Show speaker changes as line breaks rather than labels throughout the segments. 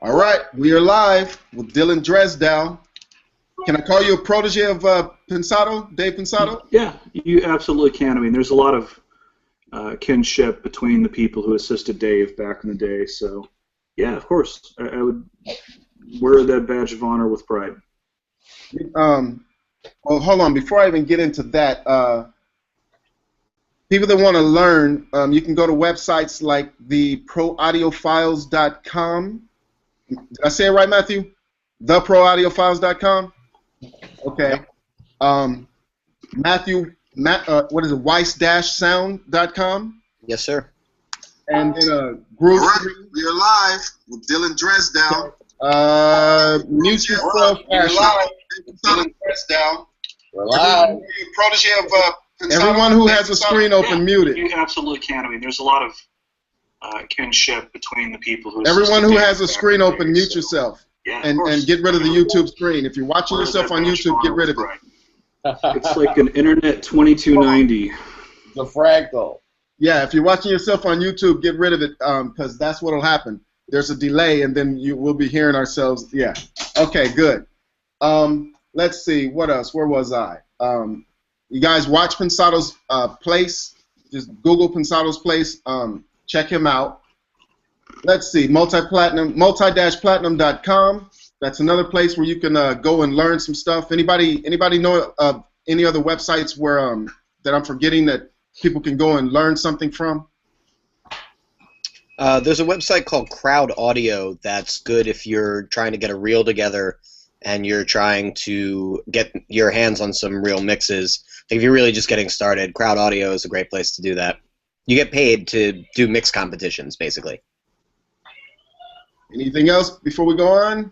All right, we are live with Dylan Dresdow. Can I call you a protege of Pensado, Dave Pensado?
Yeah, you absolutely can. I mean, there's a lot of kinship between the people who assisted Dave back in the day. So, yeah, of course, I would wear that badge of honor with pride.
Well, hold on. Before I even get into that, people that want to learn, you can go to websites like the proaudiofiles.com. Did I say it right, Matthew? Theproaudiofiles.com? Okay. Matthew, what is it? Weiss-sound.com?
Yes, sir.
And then group. All right, we are live with Dylan Dresdow. Mute yourself. We're live. Dylan Dresdow.
We're live.
Protege of everyone who has a screen open, mute it.
You absolutely can. I mean, there's a lot of kinship between the people who.
Everyone who has a screen open, mute yourself.
Yeah,
and get rid of the YouTube screen. If you're watching yourself on YouTube, get rid of it.
It's like an Internet 2290.
The fractal.
Yeah, if you're watching yourself on YouTube, get rid of it because that's what will happen. There's a delay, and then we'll be hearing ourselves. Yeah. Okay, good. Let's see. What else? Where was I? You guys watch Pensado's Place. Just Google Pensado's Place. Check him out. Let's see. multi-platinum.com. That's another place where you can go and learn some stuff. Anybody know of any other websites where that I'm forgetting that people can go and learn something from?
There's a website called Crowd Audio that's good if you're trying to get a reel together and you're trying to get your hands on some real mixes. If you're really just getting started, Crowd Audio is a great place to do that. You get paid to do mix competitions, basically.
Anything else before we go on?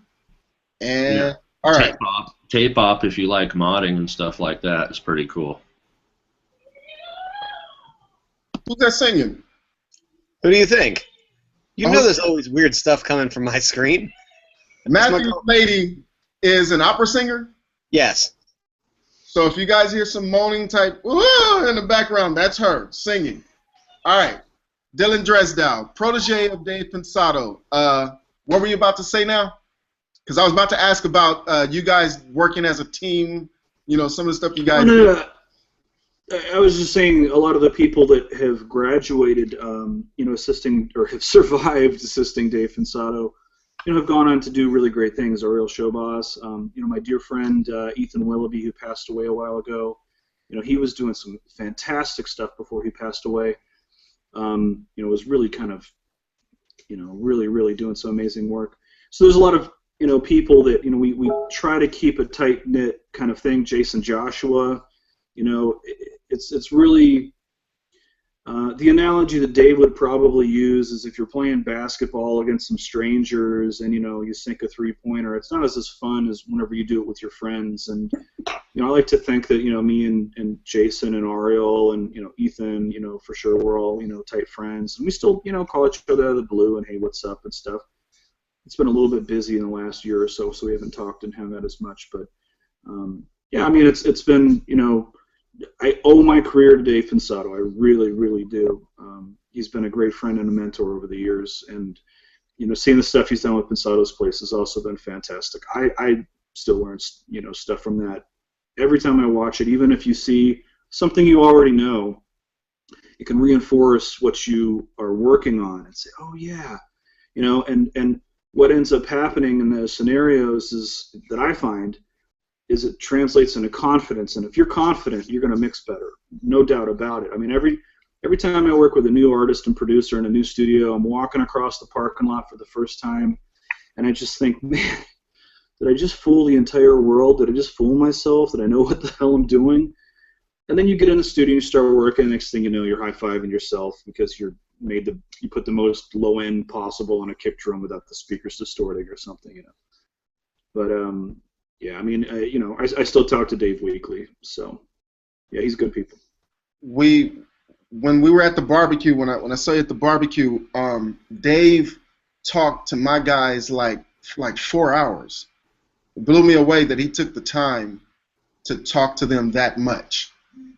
And yeah. All right.
Tape op, if you like modding and stuff like that, is pretty cool.
Who's that singing?
Who do you think? You know there's always weird stuff coming from my screen.
Matthew's lady is an opera singer?
Yes.
So if you guys hear some moaning type in the background, that's her singing. All right. Dylan Dresdow, protege of Dave Pensado. What were you about to say now? Because I was about to ask about you guys working as a team, some of the stuff you guys do.
I was just saying a lot of the people that have graduated, assisting or have survived assisting Dave Pensado, have gone on to do really great things. Our real show boss, my dear friend Ethan Willoughby, who passed away a while ago, he was doing some fantastic stuff before he passed away. Was really kind of, really doing some amazing work. So there's a lot of, people that, we try to keep a tight-knit kind of thing. Jason Joshua, it's really, the analogy that Dave would probably use is if you're playing basketball against some strangers and, you sink a three-pointer, it's not as fun as whenever you do it with your friends. And, I like to think that, me and Jason and Ariel and, Ethan, for sure we're all, tight friends. And we still, call each other out of the blue and, hey, what's up and stuff. It's been a little bit busy in the last year or so, so we haven't talked and hung out as much. But, yeah, I mean, it's been, I owe my career to Dave Pensado. I really, really do. He's been a great friend and a mentor over the years. And, seeing the stuff he's done with Pensado's Place has also been fantastic. I still learn, stuff from that every time I watch it. Even if you see something you already know, it can reinforce what you are working on and say, oh, yeah. And what ends up happening in those scenarios is that I find is it translates into confidence, and if you're confident, you're going to mix better, no doubt about it. I mean, every time I work with a new artist and producer in a new studio, I'm walking across the parking lot for the first time, and I just think, man, did I just fool the entire world? Did I just fool myself? Did I know what the hell I'm doing? And then you get in the studio, you start working, and next thing you know, you're high-fiving yourself because you put the most low end possible on a kick drum without the speakers distorting or something, But yeah, I mean, I still talk to Dave weekly, so yeah, he's good people.
When we were at the barbecue, when I saw you at the barbecue, Dave talked to my guys like 4 hours. It blew me away that he took the time to talk to them that much.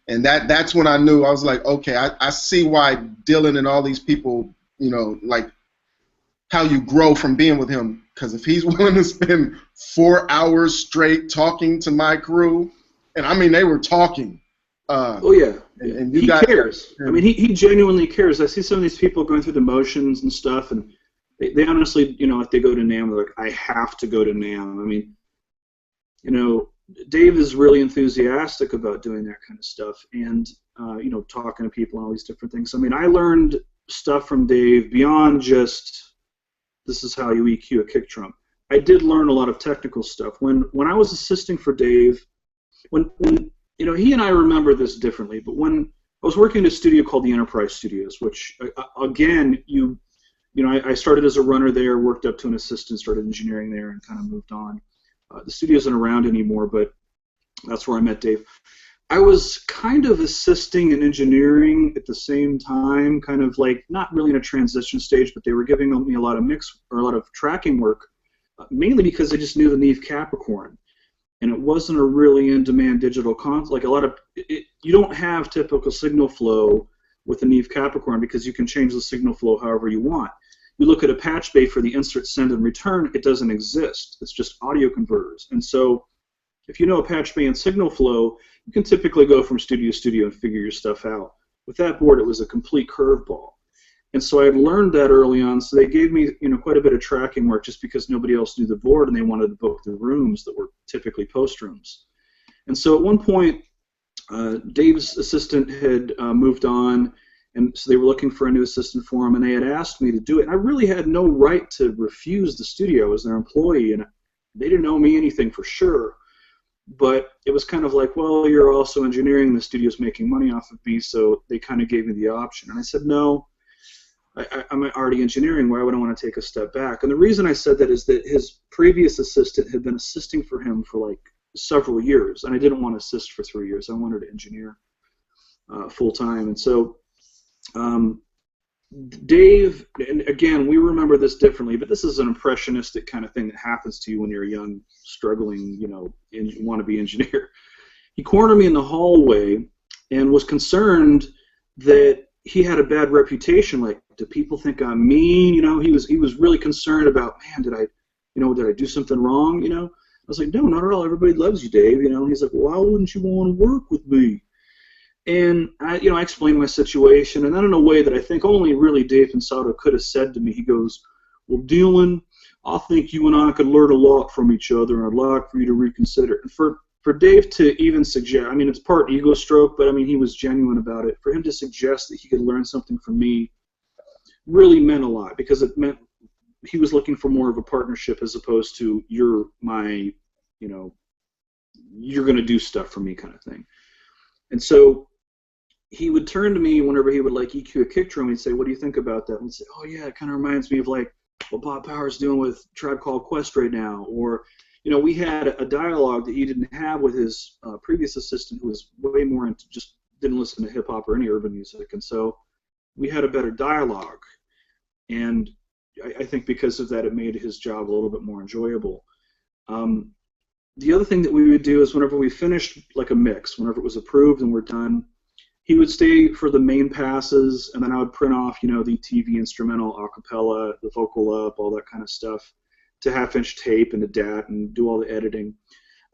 And that's when I knew. I was like, okay, I see why Dylan and all these people, how you grow from being with him. Because if he's willing to spend 4 hours straight talking to my crew, and I mean they were talking.
Oh yeah,
and you
he
guys,
cares. I mean, he genuinely cares. I see some of these people going through the motions and stuff, and they honestly, you know, if they go to NAMM, they're like, I have to go to NAMM. I mean, you know, Dave is really enthusiastic about doing that kind of stuff, and you know, talking to people and all these different things. I mean, I learned stuff from Dave beyond just this is how you EQ a kick drum. I did learn a lot of technical stuff when I was assisting for Dave. When you know, he and I remember this differently, but when I was working in a studio called the Enterprise Studios, which again, you know, I started as a runner there, worked up to an assistant, started engineering there, and kind of moved on. The studio isn't around anymore, but that's where I met Dave. I was kind of assisting in engineering at the same time, kind of like not really in a transition stage, but they were giving me a lot of mix or a lot of tracking work, mainly because they just knew the Neve Capricorn, and it wasn't a really in-demand digital console. Like a lot of you don't have typical signal flow with the Neve Capricorn because you can change the signal flow however you want. You look at a patch bay for the insert, send, and return, it doesn't exist. It's just audio converters. And so if you know a patch bay and signal flow, you can typically go from studio to studio and figure your stuff out. With that board, it was a complete curveball. And so I had learned that early on, so they gave me, you know, quite a bit of tracking work just because nobody else knew the board and they wanted to book the rooms that were typically post rooms. And so at one point, Dave's assistant had moved on, and so they were looking for a new assistant for him, and they had asked me to do it. And I really had no right to refuse the studio as their employee, and they didn't owe me anything for sure. But it was kind of like, well, you're also engineering, the studio's making money off of me, so they kind of gave me the option. And I said, no, I'm already engineering. Why would I want to take a step back? And the reason I said that is that his previous assistant had been assisting for him for like several years, and I didn't want to assist for 3 years. I wanted to engineer full time. And so Dave, and again, we remember this differently, but this is an impressionistic kind of thing that happens to you when you're a young, struggling, you know, wannabe engineer. He cornered me in the hallway and was concerned that he had a bad reputation. Like, do people think I'm mean? You know, he was really concerned about, man, did I do something wrong? You know, I was like, no, not at all. Everybody loves you, Dave. You know, and he's like, well, why wouldn't you want to work with me? And I explained my situation, and then in a way that I think only really Dave Dresdow could have said to me, he goes, well, Dylan, I think you and I could learn a lot from each other, and I'd like for you to reconsider. And for Dave to even suggest, I mean, it's part ego stroke, but I mean, he was genuine about it. For him to suggest that he could learn something from me really meant a lot, because it meant he was looking for more of a partnership as opposed to you're my, you know, you're going to do stuff for me kind of thing. And so he would turn to me whenever he would like EQ a kick drum. He'd say, what do you think about that? And I'd say, oh yeah, it kind of reminds me of like what Bob Power's doing with Tribe Called Quest right now. Or, you know, we had a dialogue that he didn't have with his previous assistant, who was way more into, just didn't listen to hip hop or any urban music. And so we had a better dialogue. And I think because of that, it made his job a little bit more enjoyable. The other thing that we would do is whenever we finished like a mix, whenever it was approved and we're done, he would stay for the main passes, and then I would print off, you know, the TV instrumental, a cappella, the vocal up, all that kind of stuff, to half-inch tape and a DAT, and do all the editing. And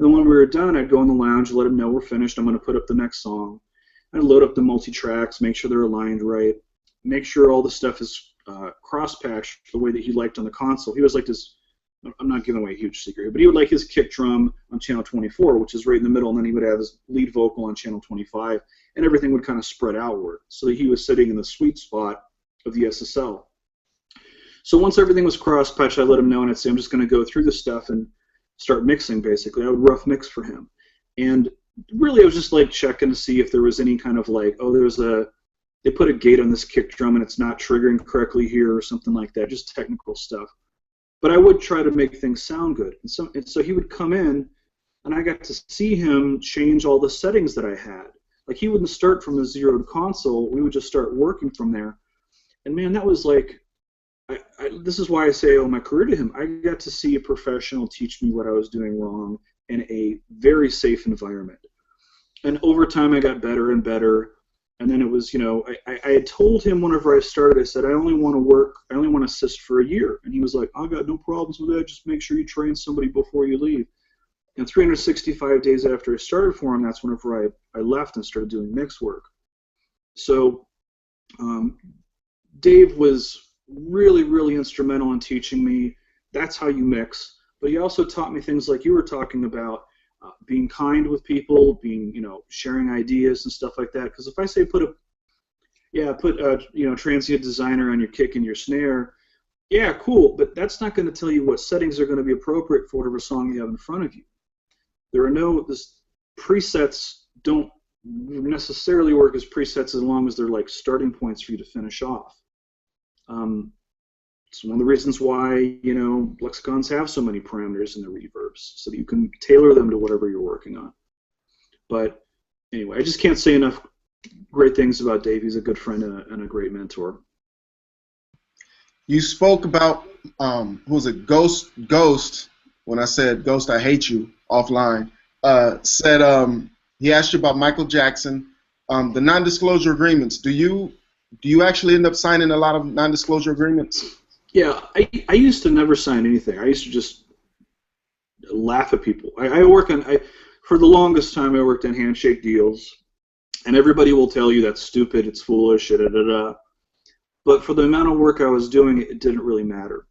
then when we were done, I'd go in the lounge, let him know we're finished, I'm going to put up the next song. I'd load up the multi-tracks, make sure they're aligned right, make sure all the stuff is cross-patched the way that he liked on the console. He was like this, I'm not giving away a huge secret here, but he would like his kick drum on channel 24, which is right in the middle, and then he would have his lead vocal on channel 25, and everything would kind of spread outward, so that he was sitting in the sweet spot of the SSL. So once everything was cross-patched, I let him know, and I'd say, I'm just going to go through the stuff and start mixing, basically. I would rough mix for him. And really, I was just like checking to see if there was any kind of like, oh, they put a gate on this kick drum and it's not triggering correctly here or something like that, just technical stuff. But I would try to make things sound good. And so he would come in, and I got to see him change all the settings that I had. Like, he wouldn't start from a zeroed console. We would just start working from there. And, man, that was like, this is why I say I owe my career to him. I got to see a professional teach me what I was doing wrong in a very safe environment. And over time, I got better and better. And then it was, you know, I had told him whenever I started, I said, I only want to assist for a year. And he was like, I got no problems with that. Just make sure you train somebody before you leave. And 365 days after I started for him, that's whenever I left and started doing mix work. So Dave was really, really instrumental in teaching me that's how you mix. But he also taught me things like you were talking about, being kind with people, being, you know, sharing ideas and stuff like that. Because if I say put a transient designer on your kick and your snare, yeah, cool, but that's not going to tell you what settings are going to be appropriate for whatever song you have in front of you. Presets don't necessarily work as presets as long as they're like starting points for you to finish off. It's one of the reasons why, you know, lexicons have so many parameters in the reverbs, so that you can tailor them to whatever you're working on. But anyway, I just can't say enough great things about Dave. He's a good friend and a great mentor.
You spoke about who was it? Ghost. When I said Ghost, I hate you offline. Said he asked you about Michael Jackson, the non-disclosure agreements. Do you actually end up signing a lot of non-disclosure agreements?
Yeah, I used to never sign anything. I used to just laugh at people. For the longest time I worked on handshake deals, and everybody will tell you that's stupid, it's foolish, da da da. But for the amount of work I was doing, it didn't really matter.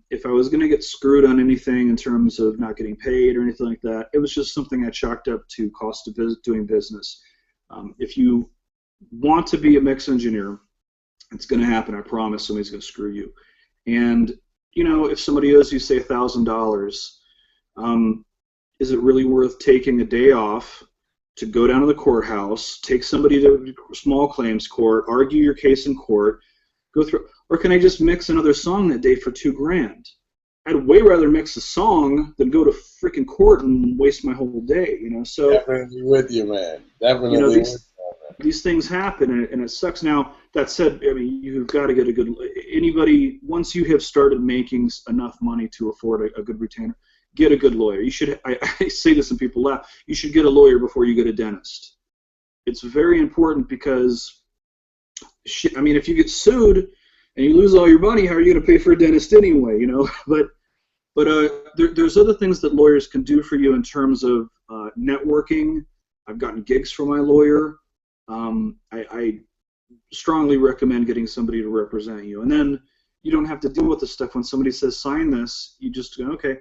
If I was going to get screwed on anything in terms of not getting paid or anything like that, it was just something I chalked up to cost of doing business. If you want to be a mix engineer, it's going to happen. I promise. Somebody's going to screw you. And, you know, if somebody owes you, say, $1,000, is it really worth taking a day off to go down to the courthouse, take somebody to small claims court, argue your case in court, go through, or can I just mix another song that day for $2,000? I'd way rather mix a song than go to freaking court and waste my whole day, you know. So
definitely with you, man. Definitely,
you know,
with you.
these things happen, and it sucks. Now, that said, I mean, you've got to get a good, anybody, once you have started making enough money to afford a good retainer, get a good lawyer. You should, I say this and people laugh, you should get a lawyer before you get a dentist. It's very important because, I mean, if you get sued and you lose all your money, how are you going to pay for a dentist anyway, you know? But there's other things that lawyers can do for you in terms of networking. I've gotten gigs from my lawyer. I strongly recommend getting somebody to represent you. And then you don't have to deal with the stuff when somebody says, sign this, you just go, okay.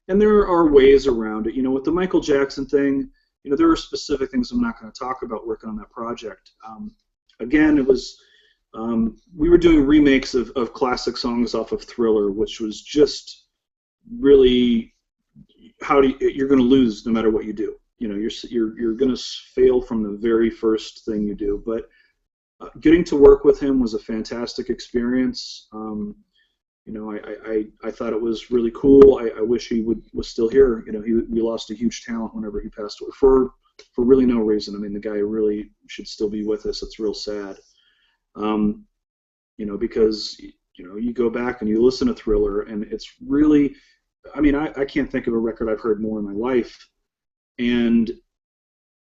And there are ways around it. You know, with the Michael Jackson thing, you know, there are specific things I'm not going to talk about working on that project. Again, it was, we were doing remakes of classic songs off of Thriller, which was just really, you're going to lose no matter what you do. You know, you're going to fail from the very first thing you do. But getting to work with him was a fantastic experience. You know, I thought it was really cool. I wish he was still here. You know, we lost a huge talent whenever he passed away for really no reason. I mean, the guy really should still be with us. It's real sad. You know, because, you know, you go back and you listen to Thriller, and it's really, I mean, I can't think of a record I've heard more in my life. And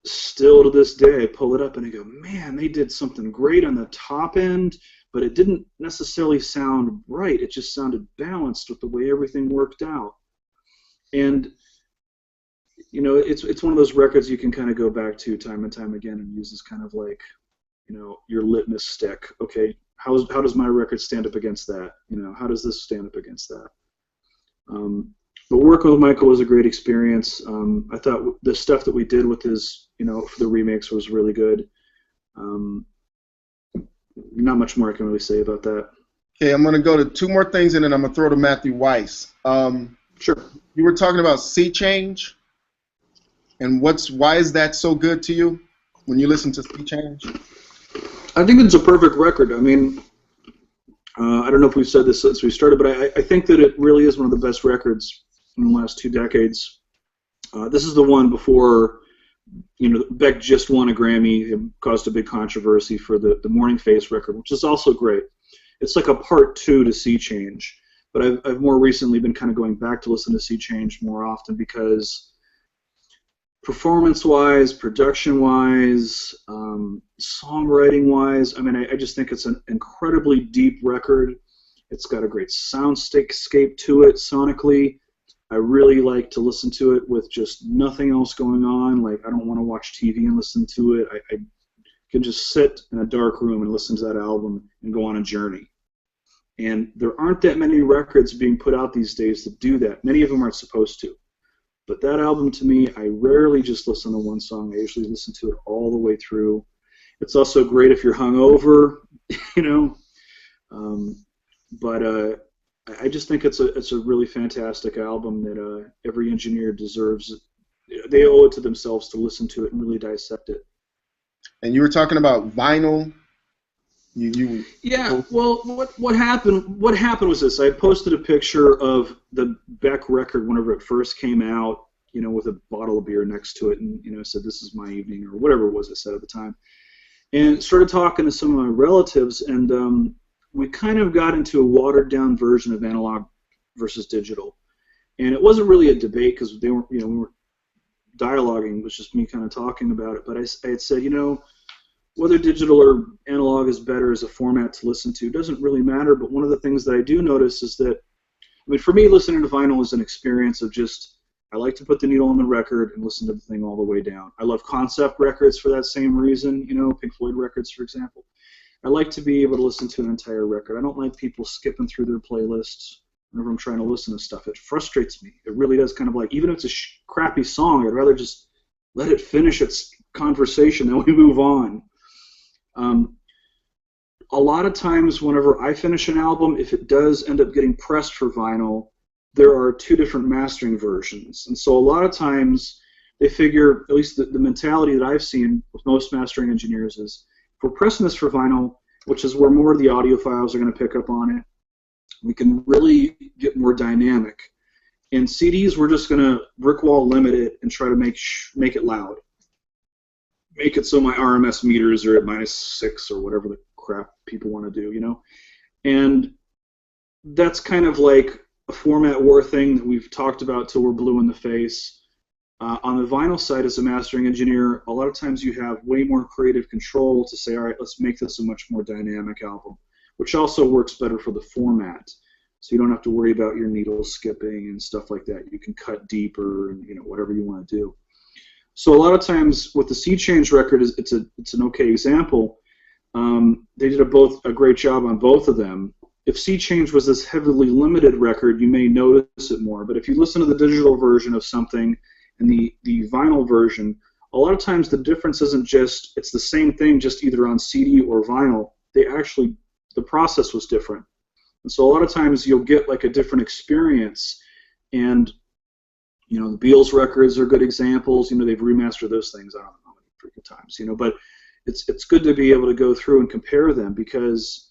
still to this day, I pull it up and I go, man, they did something great on the top end, but it didn't necessarily sound right. It just sounded balanced with the way everything worked out. And, you know, it's one of those records you can kind of go back to time and time again and use as kind of like, you know, your litmus stick. Okay, how does my record stand up against that? You know, how does this stand up against that? But working with Michael was a great experience. I thought the stuff that we did with his, you know, for the remakes was really good. Not much more I can really say about that.
Okay, I'm going to go to two more things, and then I'm going to throw to Matthew Weiss.
Sure.
You were talking about Sea Change, and why is that so good to you when you listen to Sea Change?
I think it's a perfect record. I mean, I don't know if we've said this since we started, but I think that it really is one of the best records in the last 2 decades. This is the one before, you know, Beck just won a Grammy. It caused a big controversy for the Morning Face record, which is also great. It's like a part 2 to Sea Change, but I've more recently been kind of going back to listen to Sea Change more often because performance-wise, production-wise, songwriting-wise. I mean, I just think it's an incredibly deep record. It's got a great soundscape to it sonically. I really like to listen to it with just nothing else going on. Like, I don't want to watch TV and listen to it. I can just sit in a dark room and listen to that album and go on a journey. And there aren't that many records being put out these days that do that. Many of them aren't supposed to. But that album, to me, I rarely just listen to one song. I usually listen to it all the way through. It's also great if you're hungover, you know. But I just think it's a really fantastic album that every engineer deserves. They owe it to themselves to listen to it and really dissect it.
And you were talking about vinyl.
Yeah. Well, what happened was this. I posted a picture of the Beck record whenever it first came out, you know, with a bottle of beer next to it, and, you know, said, "This is my evening," or whatever it was I said at the time. And started talking to some of my relatives, and we kind of got into a watered-down version of analog versus digital. And it wasn't really a debate because they weren't, you know, we weren't dialoguing. It was just me kind of talking about it. But I had said, you know, whether digital or analog is better as a format to listen to doesn't really matter, but one of the things that I do notice is that, I mean, for me, listening to vinyl is an experience of just, I like to put the needle on the record and listen to the thing all the way down. I love concept records for that same reason, you know, Pink Floyd records, for example. I like to be able to listen to an entire record. I don't like people skipping through their playlists whenever I'm trying to listen to stuff. It frustrates me. It really does, kind of like, even if it's a crappy song, I'd rather just let it finish its conversation, then we move on. A lot of times whenever I finish an album, if it does end up getting pressed for vinyl, there are two different mastering versions. And so a lot of times they figure, at least the mentality that I've seen with most mastering engineers is, if we're pressing this for vinyl, which is where more of the audiophiles are going to pick up on it, we can really get more dynamic. In CDs, we're just going to brick wall limit it and try to make it loud. Make it so my RMS meters are at -6 or whatever the crap people want to do, you know? And that's kind of like a format war thing that we've talked about till we're blue in the face. On the vinyl side, as a mastering engineer, a lot of times you have way more creative control to say, all right, let's make this a much more dynamic album, which also works better for the format. So you don't have to worry about your needles skipping and stuff like that. You can cut deeper and, you know, whatever you want to do. So a lot of times with the Sea Change record, it's an okay example. They did a great job on both of them. If Sea Change was this heavily limited record, you may notice it more. But if you listen to the digital version of something and the vinyl version, a lot of times the difference isn't just, it's the same thing, just either on CD or vinyl. The process was different. And so a lot of times you'll get like a different experience. And, you know, the Beatles records are good examples. You know, they've remastered those things, I don't know how many freaking times, you know, but it's good to be able to go through and compare them, because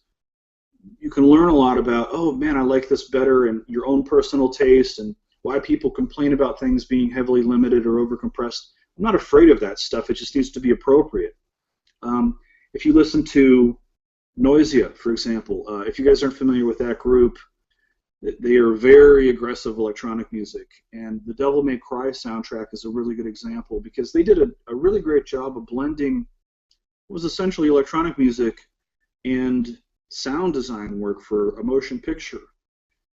you can learn a lot about, oh man, I like this better, and your own personal taste, and why people complain about things being heavily limited or overcompressed. I'm not afraid of that stuff. It just needs to be appropriate. If you listen to Noisia, for example, if you guys aren't familiar with that group, they are very aggressive electronic music, and the Devil May Cry soundtrack is a really good example, because they did a really great job of blending what was essentially electronic music and sound design work for a motion picture,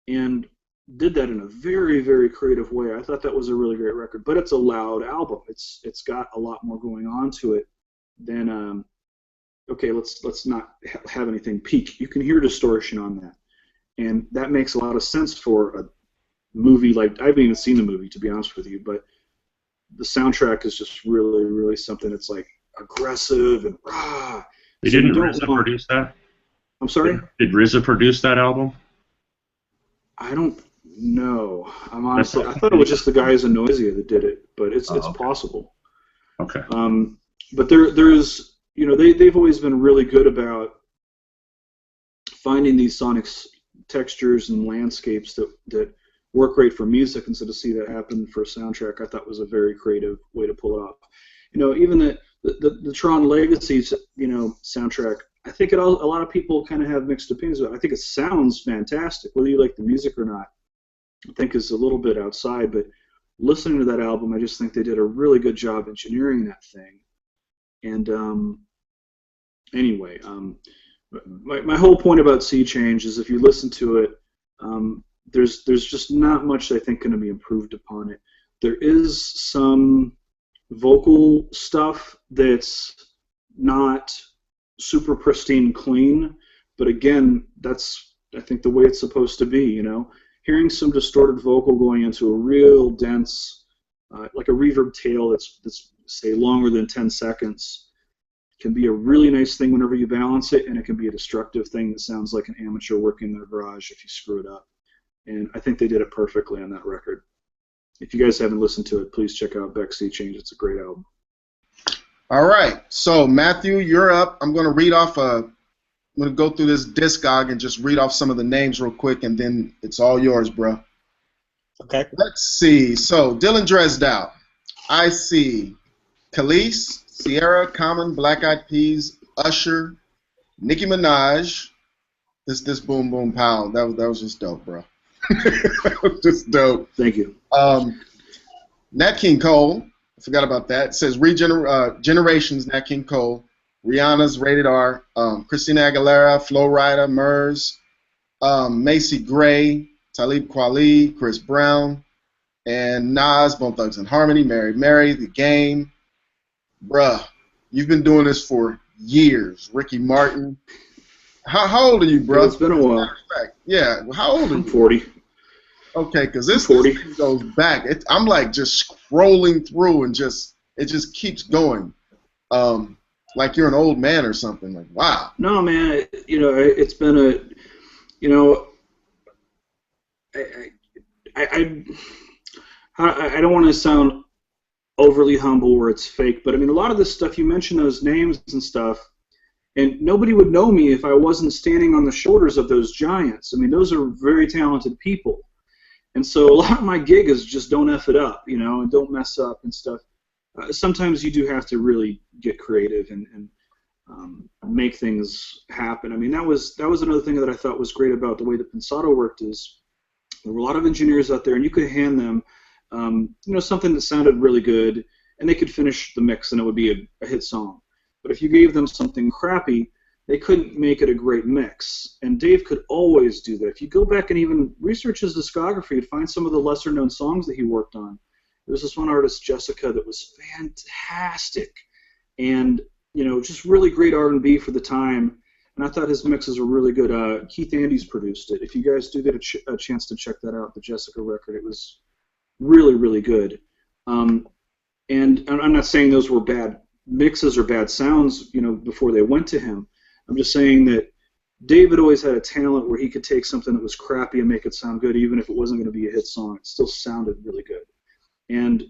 and did that in a very, very creative way. I thought that was a really great record, but it's a loud album. It's got a lot more going on to it than okay, let's not have anything peak. You can hear distortion on that, and that makes a lot of sense for a movie like, I haven't even seen the movie, to be honest with you, but the soundtrack is just really, really something that's like aggressive and rah.
Didn't RZA produce that?
I'm sorry?
Did RZA produce that album?
I don't know. I'm honestly, I thought it was just the guys in Noisia that did it, but it's
okay.
possible.
Okay.
But there's, you know, they've always been really good about finding these sonic textures and landscapes that work great for music, and so to see that happen for a soundtrack, I thought was a very creative way to pull it off. You know, even the Tron Legacy, you know, soundtrack, I think a lot of people kind of have mixed opinions about it. I think it sounds fantastic, whether you like the music or not. I think is a little bit outside, but listening to that album, I just think they did a really good job engineering that thing. And anyway, my whole point about Sea Change is if you listen to it, there's just not much I think going to be improved upon it. There is some vocal stuff that's not super pristine clean, but again, that's I think the way it's supposed to be. You know, hearing some distorted vocal going into a real dense, like a reverb tail that's say longer than 10 seconds. Can be a really nice thing whenever you balance it, and it can be a destructive thing that sounds like an amateur working in their garage if you screw it up. And I think they did it perfectly on that record. If you guys haven't listened to it, please check out Beck Sea Change. It's a great album.
All right, so Matthew, you're up. I'm going to read off I'm going to go through this discog and just read off some of the names real quick, and then it's all yours, bro.
Okay.
Let's see. So Dylan Dresdow. I see Khalees, Sierra, Common, Black Eyed Peas, Usher, Nicki Minaj. This Boom Boom Pow. That was just dope, bro. That was just dope.
Thank you.
Nat King Cole. I forgot about that. It says Generations, Nat King Cole. Rihanna's Rated R. Christina Aguilera, Flo Rida, Murs, Macy Gray, Talib Kweli, Chris Brown, and Nas, Bone Thugs and Harmony, Mary, The Game. Bruh, you've been doing this for years. Ricky Martin. How old are you, bro?
It's been a while.
Yeah, how old are you?
I'm 40.
Okay, because this
40.
thing goes back. I'm like just scrolling through and it just keeps going. Like you're an old man or something. Like, wow.
No, man, it's been a, I don't want to sound overly humble where it's fake, but I mean, a lot of this stuff, you mention those names and stuff, and nobody would know me if I wasn't standing on the shoulders of those giants. I mean, those are very talented people. And so a lot of my gig is just don't F it up, and don't mess up and stuff. Sometimes you do have to really get creative and make things happen. I mean, that was another thing that I thought was great about the way that Pensado worked is there were a lot of engineers out there, and you could hand them something that sounded really good, and they could finish the mix, and it would be a hit song. But if you gave them something crappy, they couldn't make it a great mix. And Dave could always do that. If you go back and even research his discography, you'd find some of the lesser-known songs that he worked on. There was this one artist, Jessica, that was fantastic, and just really great R&B for the time. And I thought his mixes were really good. Keith Andes produced it. If you guys do get a chance to check that out, the Jessica record, it was really, really good. And I'm not saying those were bad mixes or bad sounds, before they went to him. I'm just saying that David always had a talent where he could take something that was crappy and make it sound good, even if it wasn't going to be a hit song. It still sounded really good. And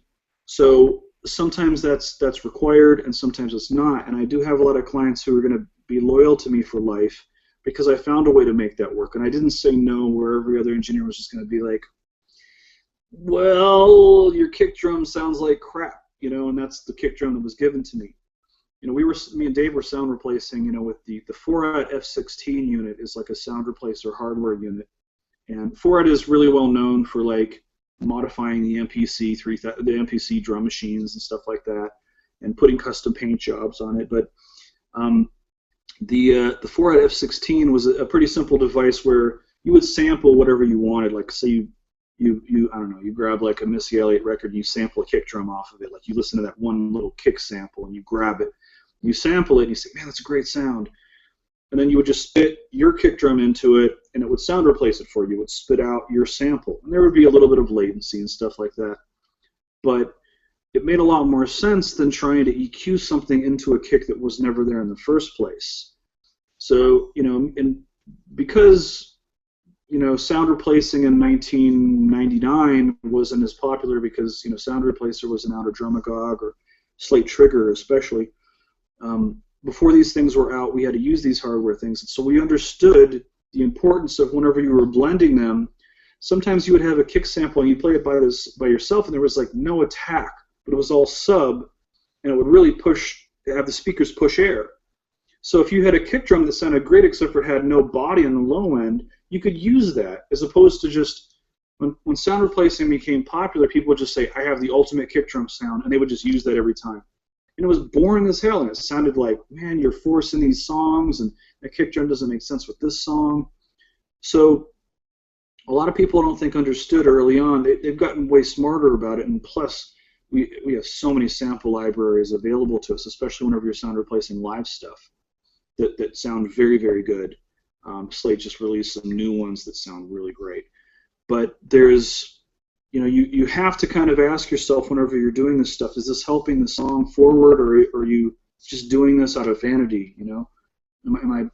so sometimes that's required, and sometimes it's not. And I do have a lot of clients who are going to be loyal to me for life because I found a way to make that work. And I didn't say no where every other engineer was just going to be like, well, your kick drum sounds like crap, and that's the kick drum that was given to me. Me and Dave were sound replacing, with the 4-out F16 unit is like a sound replacer hardware unit. And 4-out is really well known for like modifying the MPC drum machines and stuff like that, and putting custom paint jobs on it. But the 4-out F16 was a pretty simple device where you would sample whatever you wanted. Like say you I don't know, you grab like a Missy Elliott record and you sample a kick drum off of it. Like you listen to that one little kick sample and you grab it, you sample it, and you say, man, that's a great sound. And then you would just spit your kick drum into it, and it would sound replace it for you. It would spit out your sample. And there would be a little bit of latency and stuff like that. But it made a lot more sense than trying to EQ something into a kick that was never there in the first place. So, and because, sound replacing in 1999 wasn't as popular because, sound replacer was an outer drumagog or slate trigger especially. Before these things were out, we had to use these hardware things. So we understood the importance of whenever you were blending them, sometimes you would have a kick sample and you play it by yourself and there was like no attack, but it was all sub, and it would really have the speakers push air. So if you had a kick drum that sounded great except for it had no body on the low end, you could use that as opposed to just when sound replacing became popular, people would just say, I have the ultimate kick drum sound, and they would just use that every time. And it was boring as hell, and it sounded like, man, you're forcing these songs, and the kick drum doesn't make sense with this song. So a lot of people I don't think understood early on. They've gotten way smarter about it, and plus we have so many sample libraries available to us, especially whenever you're sound replacing live stuff that sound very, very good. Slate just released some new ones that sound really great. But there's, you have to kind of ask yourself whenever you're doing this stuff, is this helping the song forward, or are you just doing this out of vanity, Am I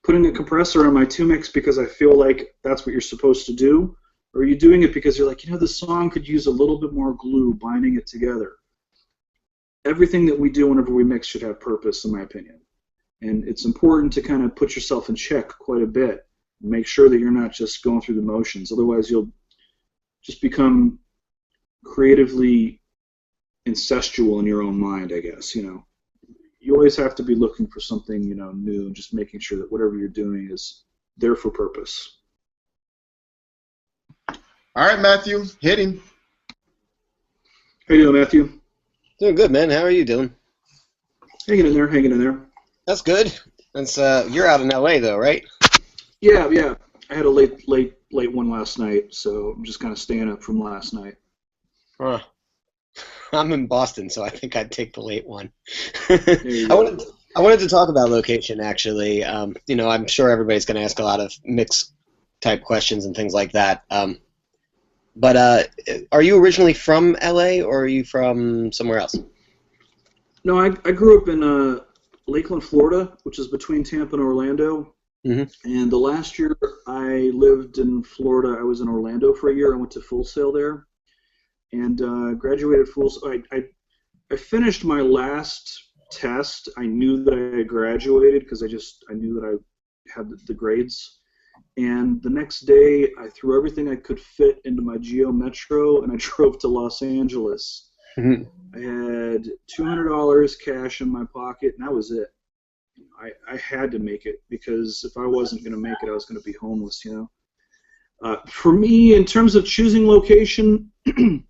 putting a compressor on my 2-mix because I feel like that's what you're supposed to do? Or are you doing it because you're like, the song could use a little bit more glue binding it together? Everything that we do whenever we mix should have purpose, in my opinion. And it's important to kind of put yourself in check quite a bit. Make sure that you're not just going through the motions. Otherwise, you'll just become creatively incestual in your own mind, I guess. You always have to be looking for something, new, and just making sure that whatever you're doing is there for purpose.
All right, Matthew, hit him.
How you doing, Matthew?
Doing good, man. How are you doing?
Hanging in there.
That's good. That's you're out in LA though, right?
Yeah. I had a late one last night, so I'm just kind of staying up from last night.
Huh. I'm in Boston, so I think I'd take the late one.
I
wanted to talk about location, actually. I'm sure everybody's going to ask a lot of mix-type questions and things like that. But are you originally from LA, or are you from somewhere else?
No, I grew up in Lakeland, Florida, which is between Tampa and Orlando.
Mm-hmm.
And the last year I lived in Florida, I was in Orlando for a year. I went to Full Sail there, and graduated Full Sail. I finished my last test. I knew that I had graduated because I knew that I had the grades. And the next day, I threw everything I could fit into my Geo Metro, and I drove to Los Angeles.
Mm-hmm.
I had $200 cash in my pocket, and that was it. I had to make it, because if I wasn't going to make it, I was going to be homeless, For me, in terms of choosing location, I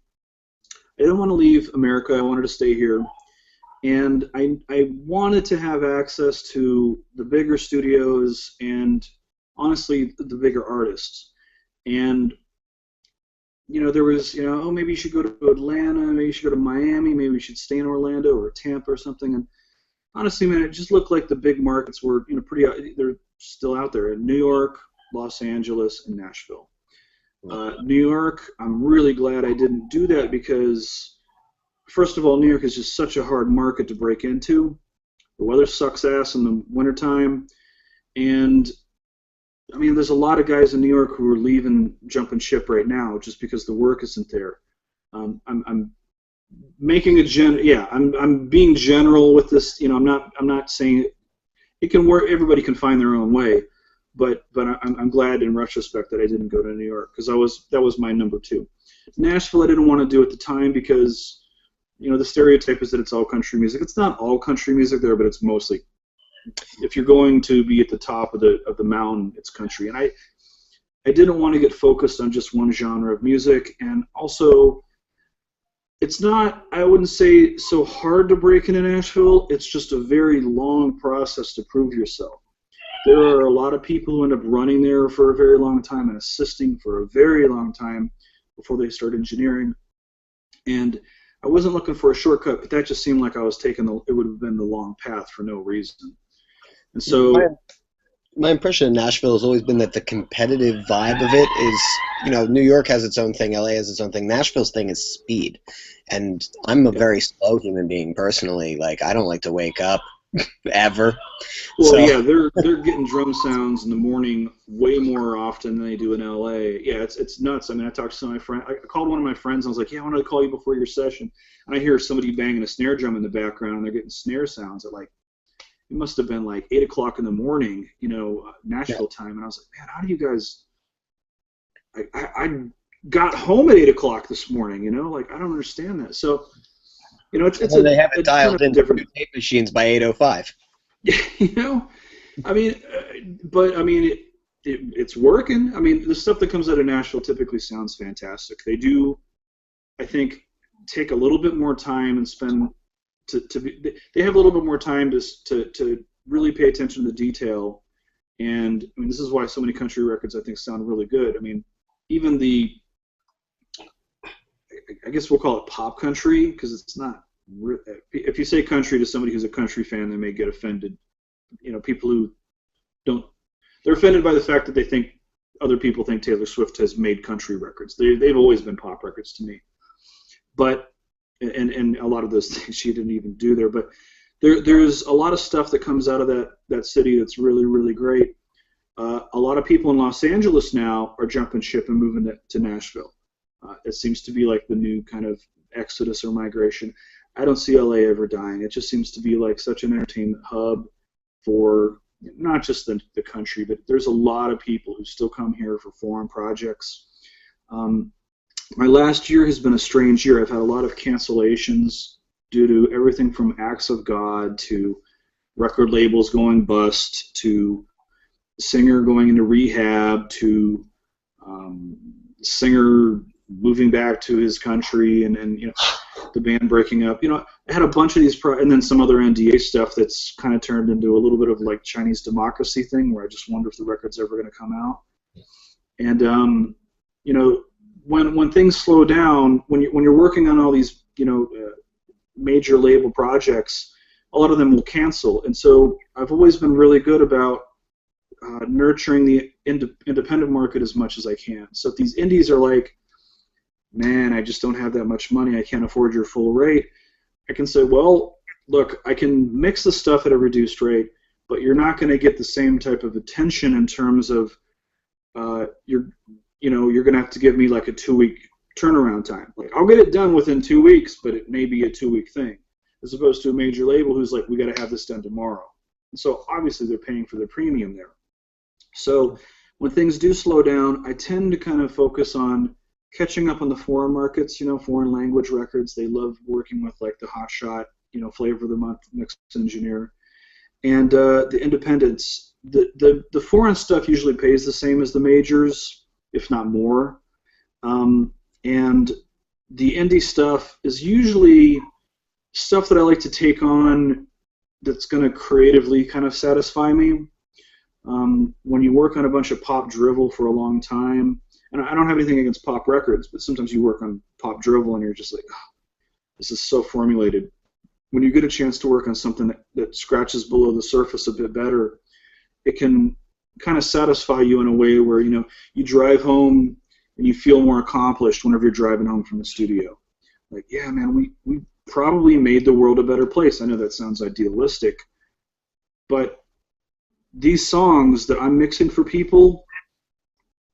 didn't want to leave America. I wanted to stay here. And I wanted to have access to the bigger studios and, honestly, the bigger artists. And, there was, maybe you should go to Atlanta, maybe you should go to Miami, maybe you should stay in Orlando or Tampa or something. And honestly, man, it just looked like the big markets were, they're still out there in New York, Los Angeles, and Nashville. New York, I'm really glad I didn't do that because, first of all, New York is just such a hard market to break into. The weather sucks ass in the wintertime, and there's a lot of guys in New York who are leaving, jumping ship right now just because the work isn't there. I'm making I'm being general with this. I'm not saying it can work. Everybody can find their own way, but I'm glad in retrospect that I didn't go to New York, because that was my number 2. Nashville I didn't want to do at the time because the stereotype is that it's all country music. It's not all country music there, but it's mostly. If you're going to be at the top of the mountain, it's country. And I didn't want to get focused on just one genre of music. And also, it's not, I wouldn't say, so hard to break into Nashville. It's just a very long process to prove yourself. There are a lot of people who end up running there for a very long time and assisting for a very long time before they start engineering. And I wasn't looking for a shortcut, but that just seemed like I was taking it would have been the long path for no reason. And so,
my impression of Nashville has always been that the competitive vibe of it is, New York has its own thing, LA has its own thing. Nashville's thing is speed, and I'm a very slow human being personally. Like, I don't like to wake up ever.
Well,
so.
Yeah, they're getting drum sounds in the morning way more often than they do in LA. Yeah, it's nuts. I talked to some of my friends. I called one of my friends and I was like, "Yeah, I wanted to call you before your session," and I hear somebody banging a snare drum in the background, and they're getting snare sounds at it must have been 8 o'clock in the morning, Nashville time. And I was like, man, how do you guys? I got home at 8 o'clock this morning. I don't understand that. So,
they have it dialed in different tape machines by 8:05.
it's working. I mean, the stuff that comes out of Nashville typically sounds fantastic. They do, I think, take a little bit more time and spend they have a little bit more time to really pay attention to the detail. And I mean, this is why so many country records I think sound really good. I mean, even I guess we'll call it pop country, because it's not. If you say country to somebody who's a country fan, they may get offended. You know, people who don't, they're offended by the fact that they think other people think Taylor Swift has made country records. They've always been pop records to me. But and a lot of those things she didn't even do there. But there's a lot of stuff that comes out of that city that's really, really great. A lot of people in Los Angeles now are jumping ship and moving to Nashville. It seems to be like the new kind of exodus or migration. I don't see LA ever dying. It just seems to be like such an entertainment hub for not just the country, but there's a lot of people who still come here for foreign projects. My last year has been a strange year. I've had a lot of cancellations due to everything from acts of God to record labels going bust to singer going into rehab to singer moving back to his country and you know, the band breaking up. You know, I had a bunch of these and then some other NDA stuff that's kind of turned into a little bit of like Chinese democracy thing where I just wonder if the record's ever going to come out. And you know, when things slow down, when you're working on all these, you know, major label projects, a lot of them will cancel. And so I've always been really good about nurturing the independent market as much as I can. So if these indies are like, man, I just don't have that much money, I can't afford your full rate, I can say, well, look, I can mix the stuff at a reduced rate, but you're not going to get the same type of attention in terms of you're going to have to give me like a 2-week turnaround time. Like, I'll get it done within 2 weeks, but it may be a 2-week thing, as opposed to a major label who's like, we got to have this done tomorrow. And so obviously they're paying for their premium there. So when things do slow down, I tend to kind of focus on catching up on the foreign markets, you know, foreign language records. They love working with like the hotshot, you know, flavor of the month mix engineer, and the independents. The foreign stuff usually pays the same as the majors, if not more. And the indie stuff is usually stuff that I like to take on that's going to creatively kind of satisfy me. When you work on a bunch of pop drivel for a long time, and I don't have anything against pop records, but sometimes you work on pop drivel and you're just like, oh, this is so formulated. When you get a chance to work on something that scratches below the surface a bit better, it can kind of satisfy you in a way where, you know, you drive home and you feel more accomplished whenever you're driving home from the studio. Like, yeah, man, we probably made the world a better place. I know that sounds idealistic, but these songs that I'm mixing for people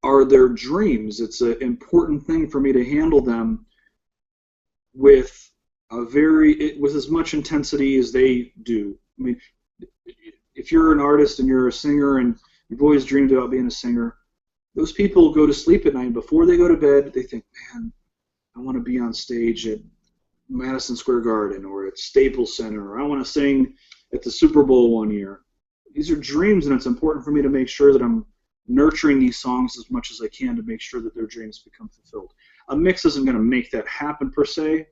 are their dreams. It's an important thing for me to handle them with with as much intensity as they do. I mean, if you're an artist and you're a singer and you've always dreamed about being a singer, those people go to sleep at night, and before they go to bed, they think, man, I want to be on stage at Madison Square Garden or at Staples Center, or I want to sing at the Super Bowl one year. These are dreams, and it's important for me to make sure that I'm nurturing these songs as much as I can to make sure that their dreams become fulfilled. A mix isn't going to make that happen per se.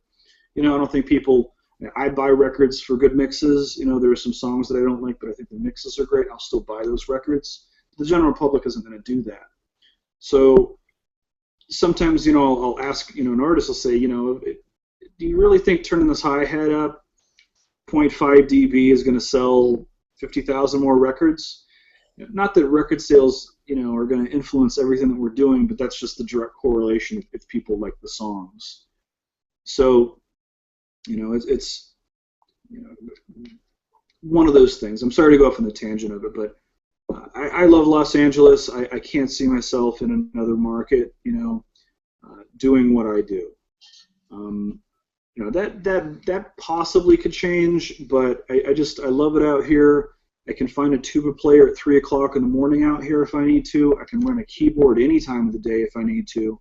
You know, I don't think people, I buy records for good mixes. You know, there are some songs that I don't like, but I think the mixes are great. I'll still buy those records. The general public isn't going to do that. So sometimes, you know, I'll ask, you know, an artist will say, you know, do you really think turning this hi-hat up 0.5 dB is going to sell 50,000 more records? Not that record sales, you know, are going to influence everything that we're doing, but that's just the direct correlation if people like the songs. So, you know, it's you know, one of those things. I'm sorry to go off on the tangent of it, but I love Los Angeles. I can't see myself in another market, you know, doing what I do. You know, that possibly could change, but I love it out here. I can find a tuba player at 3 o'clock in the morning out here if I need to. I can run a keyboard any time of the day if I need to.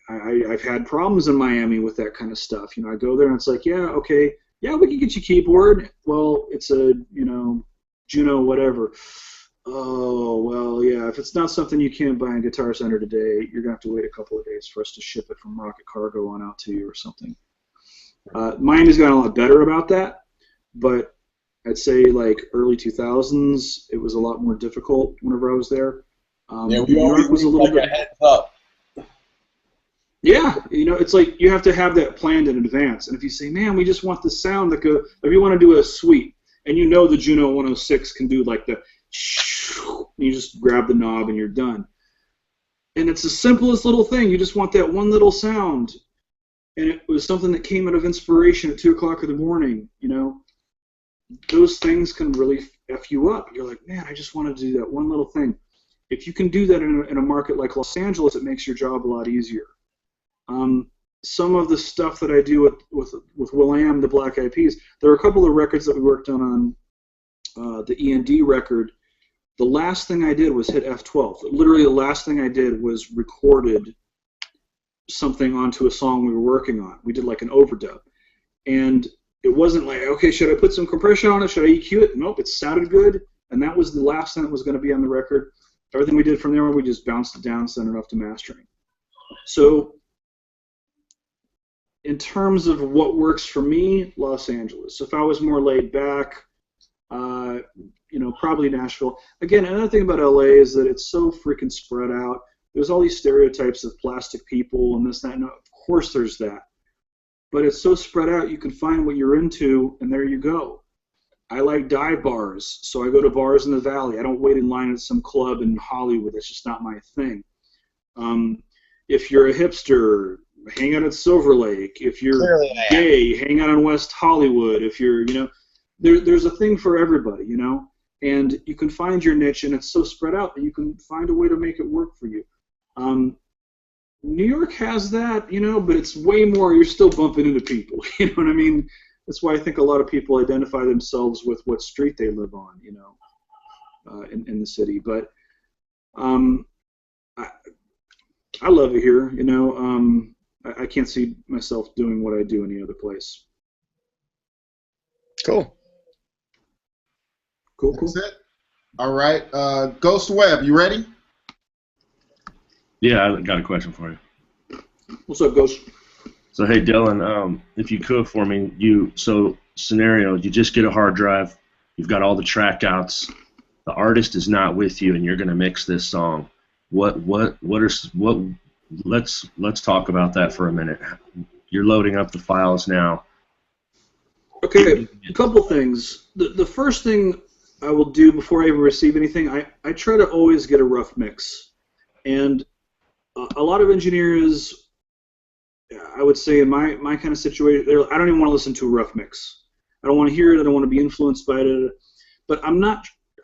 I've had problems in Miami with that kind of stuff. You know, I go there and it's like, yeah, okay, yeah, we can get you a keyboard. Well, it's a, you know, Juno whatever. Oh, well, yeah. If it's not something you can't buy in Guitar Center today, you're going to have to wait a couple of days for us to ship it from Rocket Cargo on out to you or something. Miami's gotten a lot better about that, but I'd say like early 2000s, it was a lot more difficult whenever I was there.
Yeah, we
New
always
York was a
need
little
like
bit.
a heads up.
Yeah, it's like you have to have that planned in advance. And if you say, man, we just want the sound that go, if you want to do a suite, and you know the Juno 106 can do like the, you just grab the knob and you're done. And it's the simplest little thing. You just want that one little sound. And it was something that came out of inspiration at 2 o'clock in the morning, Those things can really F you up. You're like, man, I just wanted to do that one little thing. If you can do that in a market like Los Angeles, it makes your job a lot easier. Some of the stuff that I do with Will.i.am, the Black Eyed Peas, there are a couple of records that we worked on the E&D record. The last thing I did was hit F12. Literally the last thing I did was recorded something onto a song we were working on. We did like an overdub. And it wasn't like, okay, should I put some compression on it? Should I EQ it? Nope, it sounded good. And that was the last thing that was going to be on the record. Everything we did from there, we just bounced it down, sent it off to mastering. So in terms of what works for me, Los Angeles. If I was more laid back, probably Nashville. Again, another thing about LA is that it's so freaking spread out. There's all these stereotypes of plastic people and this, that, and of course there's that. But it's so spread out, you can find what you're into, and there you go. I like dive bars, so I go to bars in the Valley. I don't wait in line at some club in Hollywood. That's just not my thing. If you're a hipster, hang out at Silver Lake. If you're gay, hang out in West Hollywood. If you're, there's a thing for everybody, and you can find your niche, and it's so spread out that you can find a way to make it work for you. New York has that, but it's way more, you're still bumping into people, you know what I mean? That's why I think a lot of people identify themselves with what street they live on, in the city. But I love it here, I can't see myself doing what I do any other place.
Cool.
Cool.
That's it. All right. Ghost Web, you ready?
Yeah, I got a question for you.
What's up, Ghost?
So, hey, Dylan, if you could for me, scenario, you just get a hard drive, you've got all the track outs, the artist is not with you, and you're going to mix this song. Let's talk about that for a minute. You're loading up the files now.
Okay, a couple things. The first thing I will do before I even receive anything, I try to always get a rough mix. And a lot of engineers, I would say in my kind of situation, I don't even want to listen to a rough mix. I don't want to hear it. I don't want to be influenced by it. But I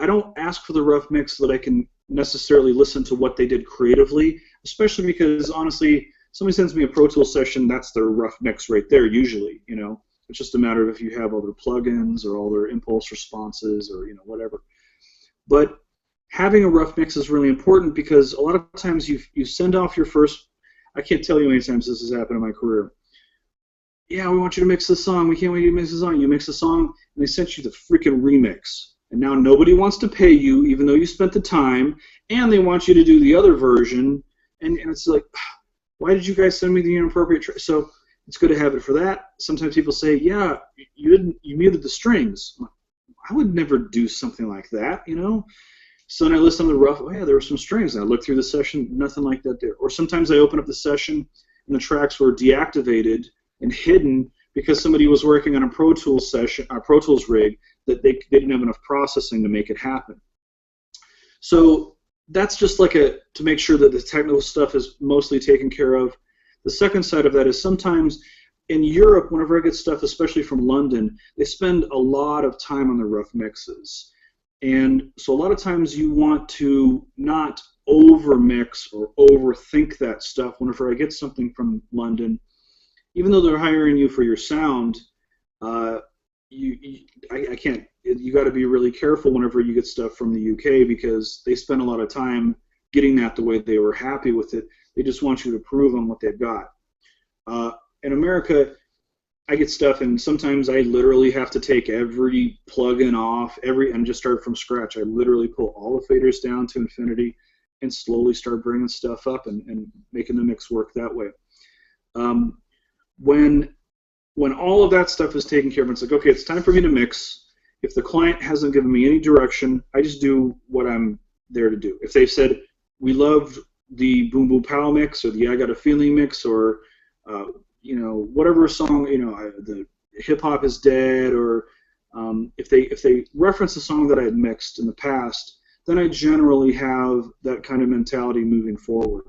don't ask for the rough mix so that I can necessarily listen to what they did creatively, especially because, honestly, somebody sends me a Pro Tools session, that's their rough mix right there usually, It's just a matter of if you have all their plugins or all their impulse responses or, whatever. But having a rough mix is really important because a lot of times you send off your first, I can't tell you how many times this has happened in my career. Yeah, we want you to mix this song. We can't wait you to mix the song. You mix the song, and they sent you the freaking remix. And now nobody wants to pay you, even though you spent the time, and they want you to do the other version. And it's like, why did you guys send me the inappropriate track? So it's good to have it for that. Sometimes people say, yeah, you muted the strings. I would never do something like that, So then I listen to the rough, oh yeah, there were some strings. And I look through the session, nothing like that there. Or sometimes I open up the session and the tracks were deactivated and hidden because somebody was working on a Pro Tools session, a Pro Tools rig, that they didn't have enough processing to make it happen. So that's just to make sure that the technical stuff is mostly taken care of. The second side of that is sometimes in Europe, whenever I get stuff, especially from London, they spend a lot of time on the rough mixes. And so a lot of times you want to not over-mix or overthink that stuff. Whenever I get something from London, even though they're hiring you for your sound, I can't. You got to be really careful whenever you get stuff from the UK because they spend a lot of time getting that the way they were happy with it. They just want you to prove on what they've got. In America, I get stuff, and sometimes I literally have to take every plug-in off, and just start from scratch. I literally pull all the faders down to infinity and slowly start bringing stuff up and making the mix work that way. When all of that stuff is taken care of, it's like, okay, it's time for me to mix. If the client hasn't given me any direction, I just do what I'm there to do. If they've said, we loved the Boom Boom Pow mix, or the I Got a Feeling mix, or whatever song, the Hip Hop is Dead, or if they reference a song that I had mixed in the past, then I generally have that kind of mentality moving forward.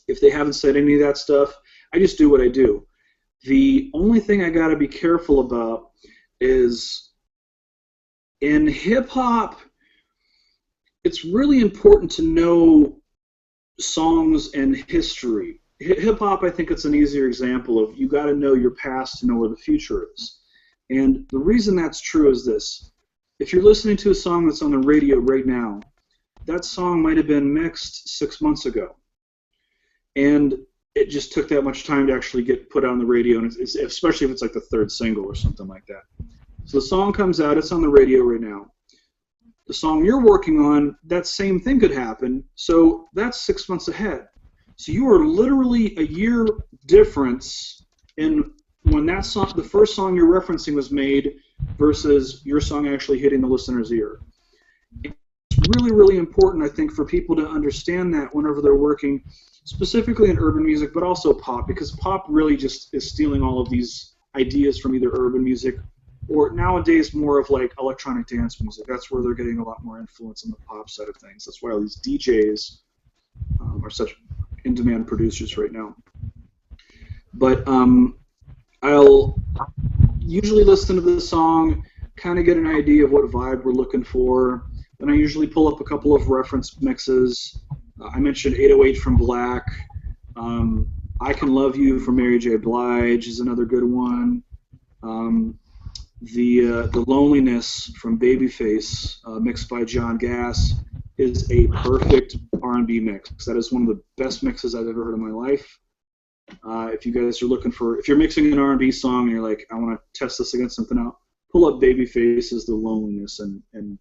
If they haven't said any of that stuff, I just do what I do. The only thing I got to be careful about is in hip hop, it's really important to know songs and history. Hip hop, I think it's an easier example of you got to know your past to know where the future is. And the reason that's true is this. If you're listening to a song that's on the radio right now, that song might have been mixed 6 months ago. And it just took that much time to actually get put on the radio, and especially if it's like the third single or something like that. So the song comes out, it's on the radio right now. The song you're working on, that same thing could happen, so that's 6 months ahead. So you are literally a year difference in when that song, the first song you're referencing, was made versus your song actually hitting the listener's ear. It's really, really important, I think, for people to understand that whenever they're working, specifically in urban music, but also pop, because pop really just is stealing all of these ideas from either urban music or nowadays more of like electronic dance music. That's where they're getting a lot more influence on the pop side of things. That's why all these DJs are such in-demand producers right now. But I'll usually listen to the song, kind of get an idea of what vibe we're looking for. Then I usually pull up a couple of reference mixes. I mentioned 808 from Black. I Can Love You from Mary J. Blige is another good one. The Loneliness from Babyface, mixed by John Gass, is a perfect R&B mix. That is one of the best mixes I've ever heard in my life. If you guys are looking for, if you're mixing an R&B song and you're like, I want to test this against something else, pull up Babyface's The Loneliness and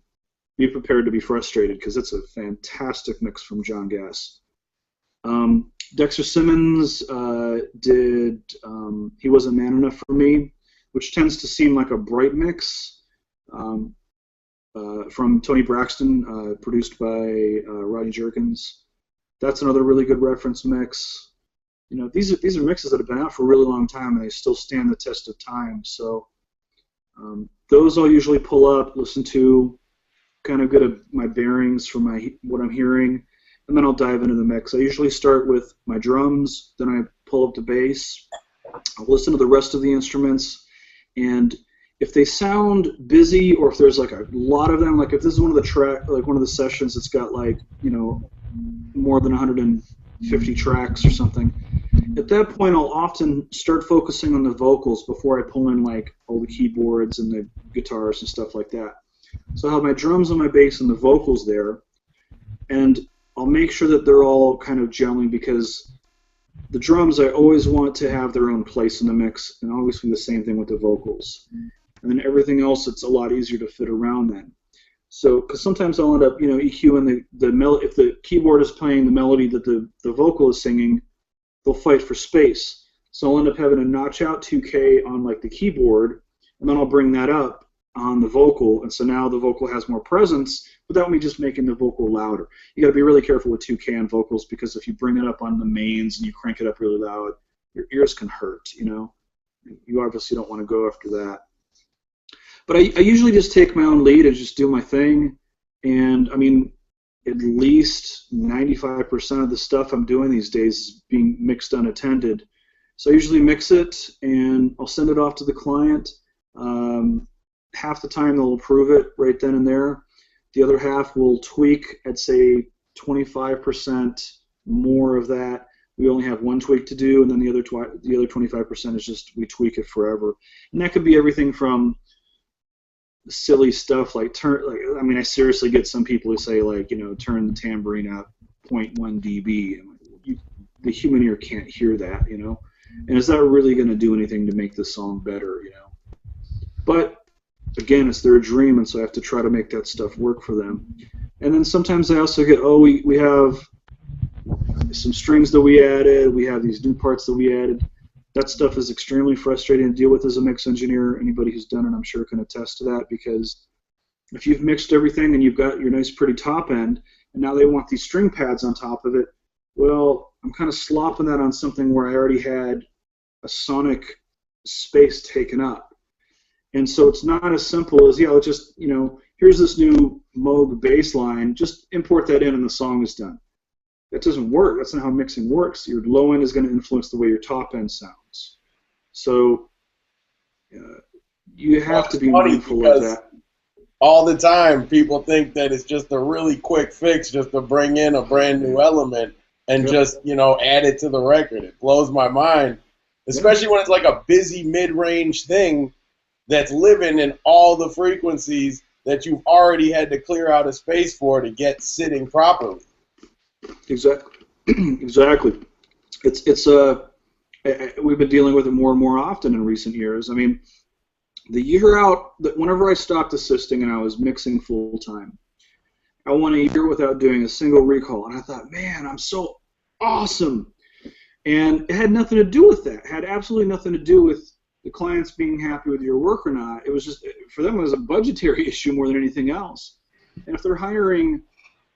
be prepared to be frustrated, because it's a fantastic mix from John Gass. Dexter Simmons did He Wasn't Man Enough for Me, which tends to seem like a bright mix, from Tony Braxton, produced by Rodney Jerkins. That's another really good reference mix. These are mixes that have been out for a really long time, and they still stand the test of time. So those I'll usually pull up, listen to, kind of get my bearings from what I'm hearing, and then I'll dive into the mix. I usually start with my drums, then I pull up the bass. I'll listen to the rest of the instruments, and if they sound busy, or if there's like a lot of them, like if this is one of the sessions that's got like more than 150 tracks or something, at that point I'll often start focusing on the vocals before I pull in like all the keyboards and the guitars and stuff like that. So I'll have my drums and my bass and the vocals there, and I'll make sure that they're all kind of gelling, because the drums, I always want to have their own place in the mix, and obviously the same thing with the vocals. And then everything else, it's a lot easier to fit around then. So, because sometimes I'll end up, EQing if the keyboard is playing the melody that the vocal is singing, they'll fight for space. So I'll end up having a notch out 2K on like the keyboard, and then I'll bring that up on the vocal, and so now the vocal has more presence without me just making the vocal louder. You got to be really careful with 2K on vocals, because if you bring it up on the mains and you crank it up really loud, your ears can hurt. You obviously don't want to go after that. But I usually just take my own lead and just do my thing, and I mean, at least 95% of the stuff I'm doing these days is being mixed unattended. So I usually mix it, and I'll send it off to the client. Half the time they'll approve it right then and there. The other half will tweak, I'd say 25% more of that. We only have one tweak to do, and then the other 25% is just we tweak it forever. And that could be everything from silly stuff like I seriously get some people who say turn the tambourine up 0.1 dB. The human ear can't hear that, And is that really going to do anything to make the song better, you know? But again, it's their dream, and so I have to try to make that stuff work for them. And then sometimes I also get, oh, we have some strings that we added, we have these new parts that we added. That stuff is extremely frustrating to deal with as a mix engineer. Anybody who's done it, I'm sure, can attest to that, because if you've mixed everything and you've got your nice pretty top end, and now they want these string pads on top of it, well, I'm kind of slopping that on something where I already had a sonic space taken up. And so it's not as simple as, yeah, let's just, you know, here's this new Moog bass line, just import that in and the song is done. That doesn't work. That's not how mixing works. Your low end is going to influence the way your top end sounds. So you have to be mindful of that.
All the time, people think that it's just a really quick fix just to bring in a brand new element and just, you know, add it to the record. It blows my mind, especially when it's like a busy mid-range thing that's living in all the frequencies that you've already had to clear out a space for to get sitting properly. Exactly.
Exactly. We've been dealing with it more and more often in recent years. I mean, the year out, whenever I stopped assisting and I was mixing full time, I went a year without doing a single recall, and I thought, man, I'm so awesome. And it had nothing to do with that. It had absolutely nothing to do with the clients being happy with your work or not. It was just, for them, it was a budgetary issue more than anything else. And if they're hiring,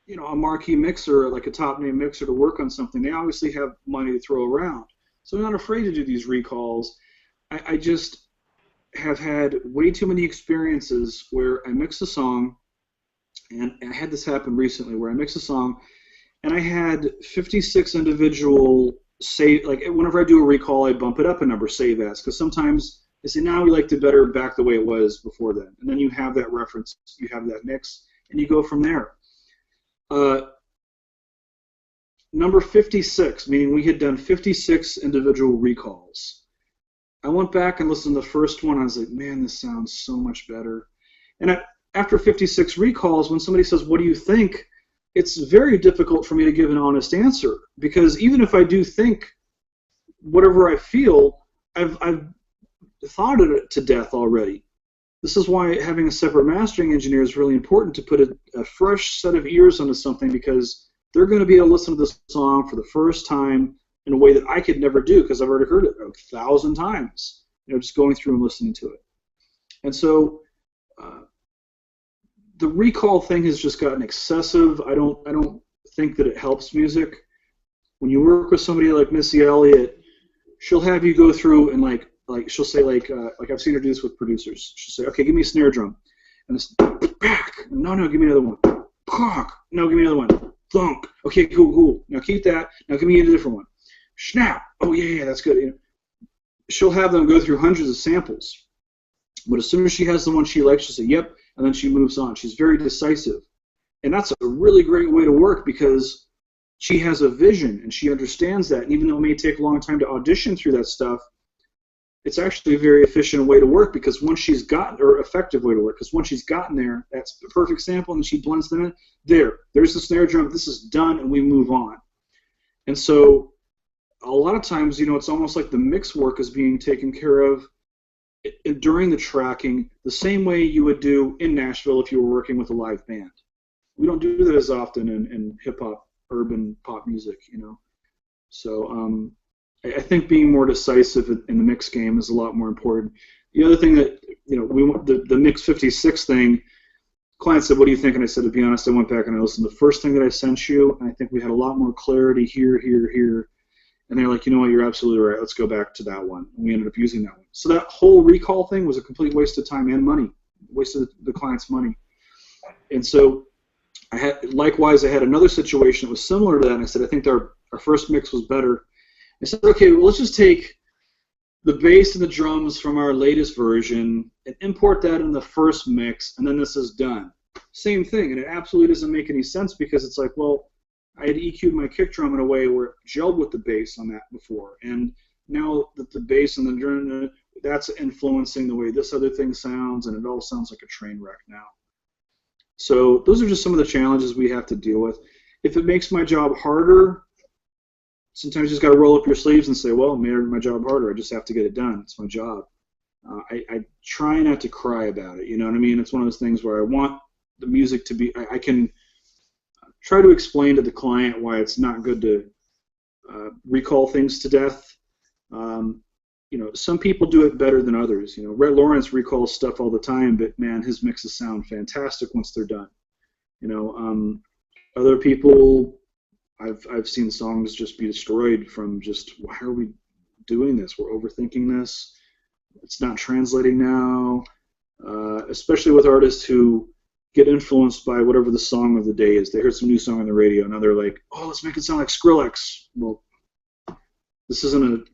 you know, a marquee mixer, like a top name mixer, to work on something, they obviously have money to throw around. So I'm not afraid to do these recalls. I just have had way too many experiences where I mix a song, and I had this happen recently where I mixed a song, and I had 56 individual save, like whenever I do a recall, I bump it up a number, save as, because sometimes they say, now we like it better back the way it was before then. And then you have that reference, you have that mix, and you go from there. Number 56, meaning we had done 56 individual recalls. I went back and listened to the first one. I was like, man, this sounds so much better. And after 56 recalls, when somebody says, what do you think? It's very difficult for me to give an honest answer, because even if I do think whatever I feel, I've thought it to death already. This is why having a separate mastering engineer is really important, to put a fresh set of ears onto something, because they're going to be able to listen to this song for the first time in a way that I could never do, because I've already heard it 1,000 times, you know, just going through and listening to it. And so the recall thing has just gotten excessive. I don't think that it helps music. When you work with somebody like Missy Elliott, she'll have you go through and like she'll say like I've seen her do this with producers. She'll say, okay, give me a snare drum, and this, no, give me another one. No, give me another one. Thunk. Okay, cool. Now keep that. Now give me a different one. Snap. Oh yeah, that's good. You know, she'll have them go through hundreds of samples, but as soon as she has the one she likes, she'll say, yep, and then she moves on. She's very decisive, and that's a really great way to work, because she has a vision and she understands that. And even though it may take a long time to audition through that stuff, it's actually a very efficient way to work, because once she's gotten, or effective way to work, because once she's gotten there, that's the perfect sample, and she blends them in. There's the snare drum. This is done, and we move on. And so a lot of times, you know, it's almost like the mix work is being taken care of during the tracking, the same way you would do in Nashville if you were working with a live band. We don't do that as often in hip-hop, urban pop music, you know. So I think being more decisive in the mix game is a lot more important. The other thing that, you know, the Mix 56 thing, client said, what do you think? And I said, to be honest, I went back and I listened to the first thing that I sent you, and I think we had a lot more clarity here. And they're like, you know what, you're absolutely right. Let's go back to that one. And we ended up using that one. So that whole recall thing was a complete waste of time and money, wasted the client's money. And so likewise, I had another situation that was similar to that, and I said, I think our first mix was better. I said, okay, well, let's just take the bass and the drums from our latest version and import that in the first mix, and then this is done. Same thing, and it absolutely doesn't make any sense, because it's like, well, I had EQ'd my kick drum in a way where it gelled with the bass on that before, and now that the bass and the drum, that's influencing the way this other thing sounds, and it all sounds like a train wreck now. So those are just some of the challenges we have to deal with. If it makes my job harder, sometimes you just got to roll up your sleeves and say, well, I made my job harder. I just have to get it done. It's my job. I try not to cry about it. You know what I mean? It's one of those things where I want the music to be. I can try to explain to the client why it's not good to recall things to death. You know, some people do it better than others. You know, Red Lawrence recalls stuff all the time, but man, his mixes sound fantastic once they're done. You know, other people, I've seen songs just be destroyed from just, why are we doing this? We're overthinking this. It's not translating now. Especially with artists who get influenced by whatever the song of the day is. They heard some new song on the radio, and now they're like, oh, let's make it sound like Skrillex. Well, this isn't a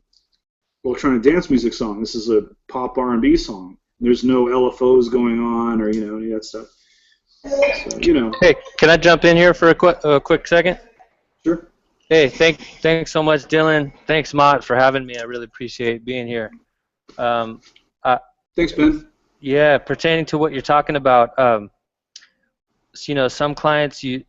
electronic dance music song. This is a pop R&B song. There's no LFOs going on or, you know, any of that stuff. So, you know.
Hey, can I jump in here for a quick second?
Sure.
Hey, thanks so much, Dylan. Thanks, Mott, for having me. I really appreciate being here.
Thanks, Ben.
Yeah, pertaining to what you're talking about, you know, some clients you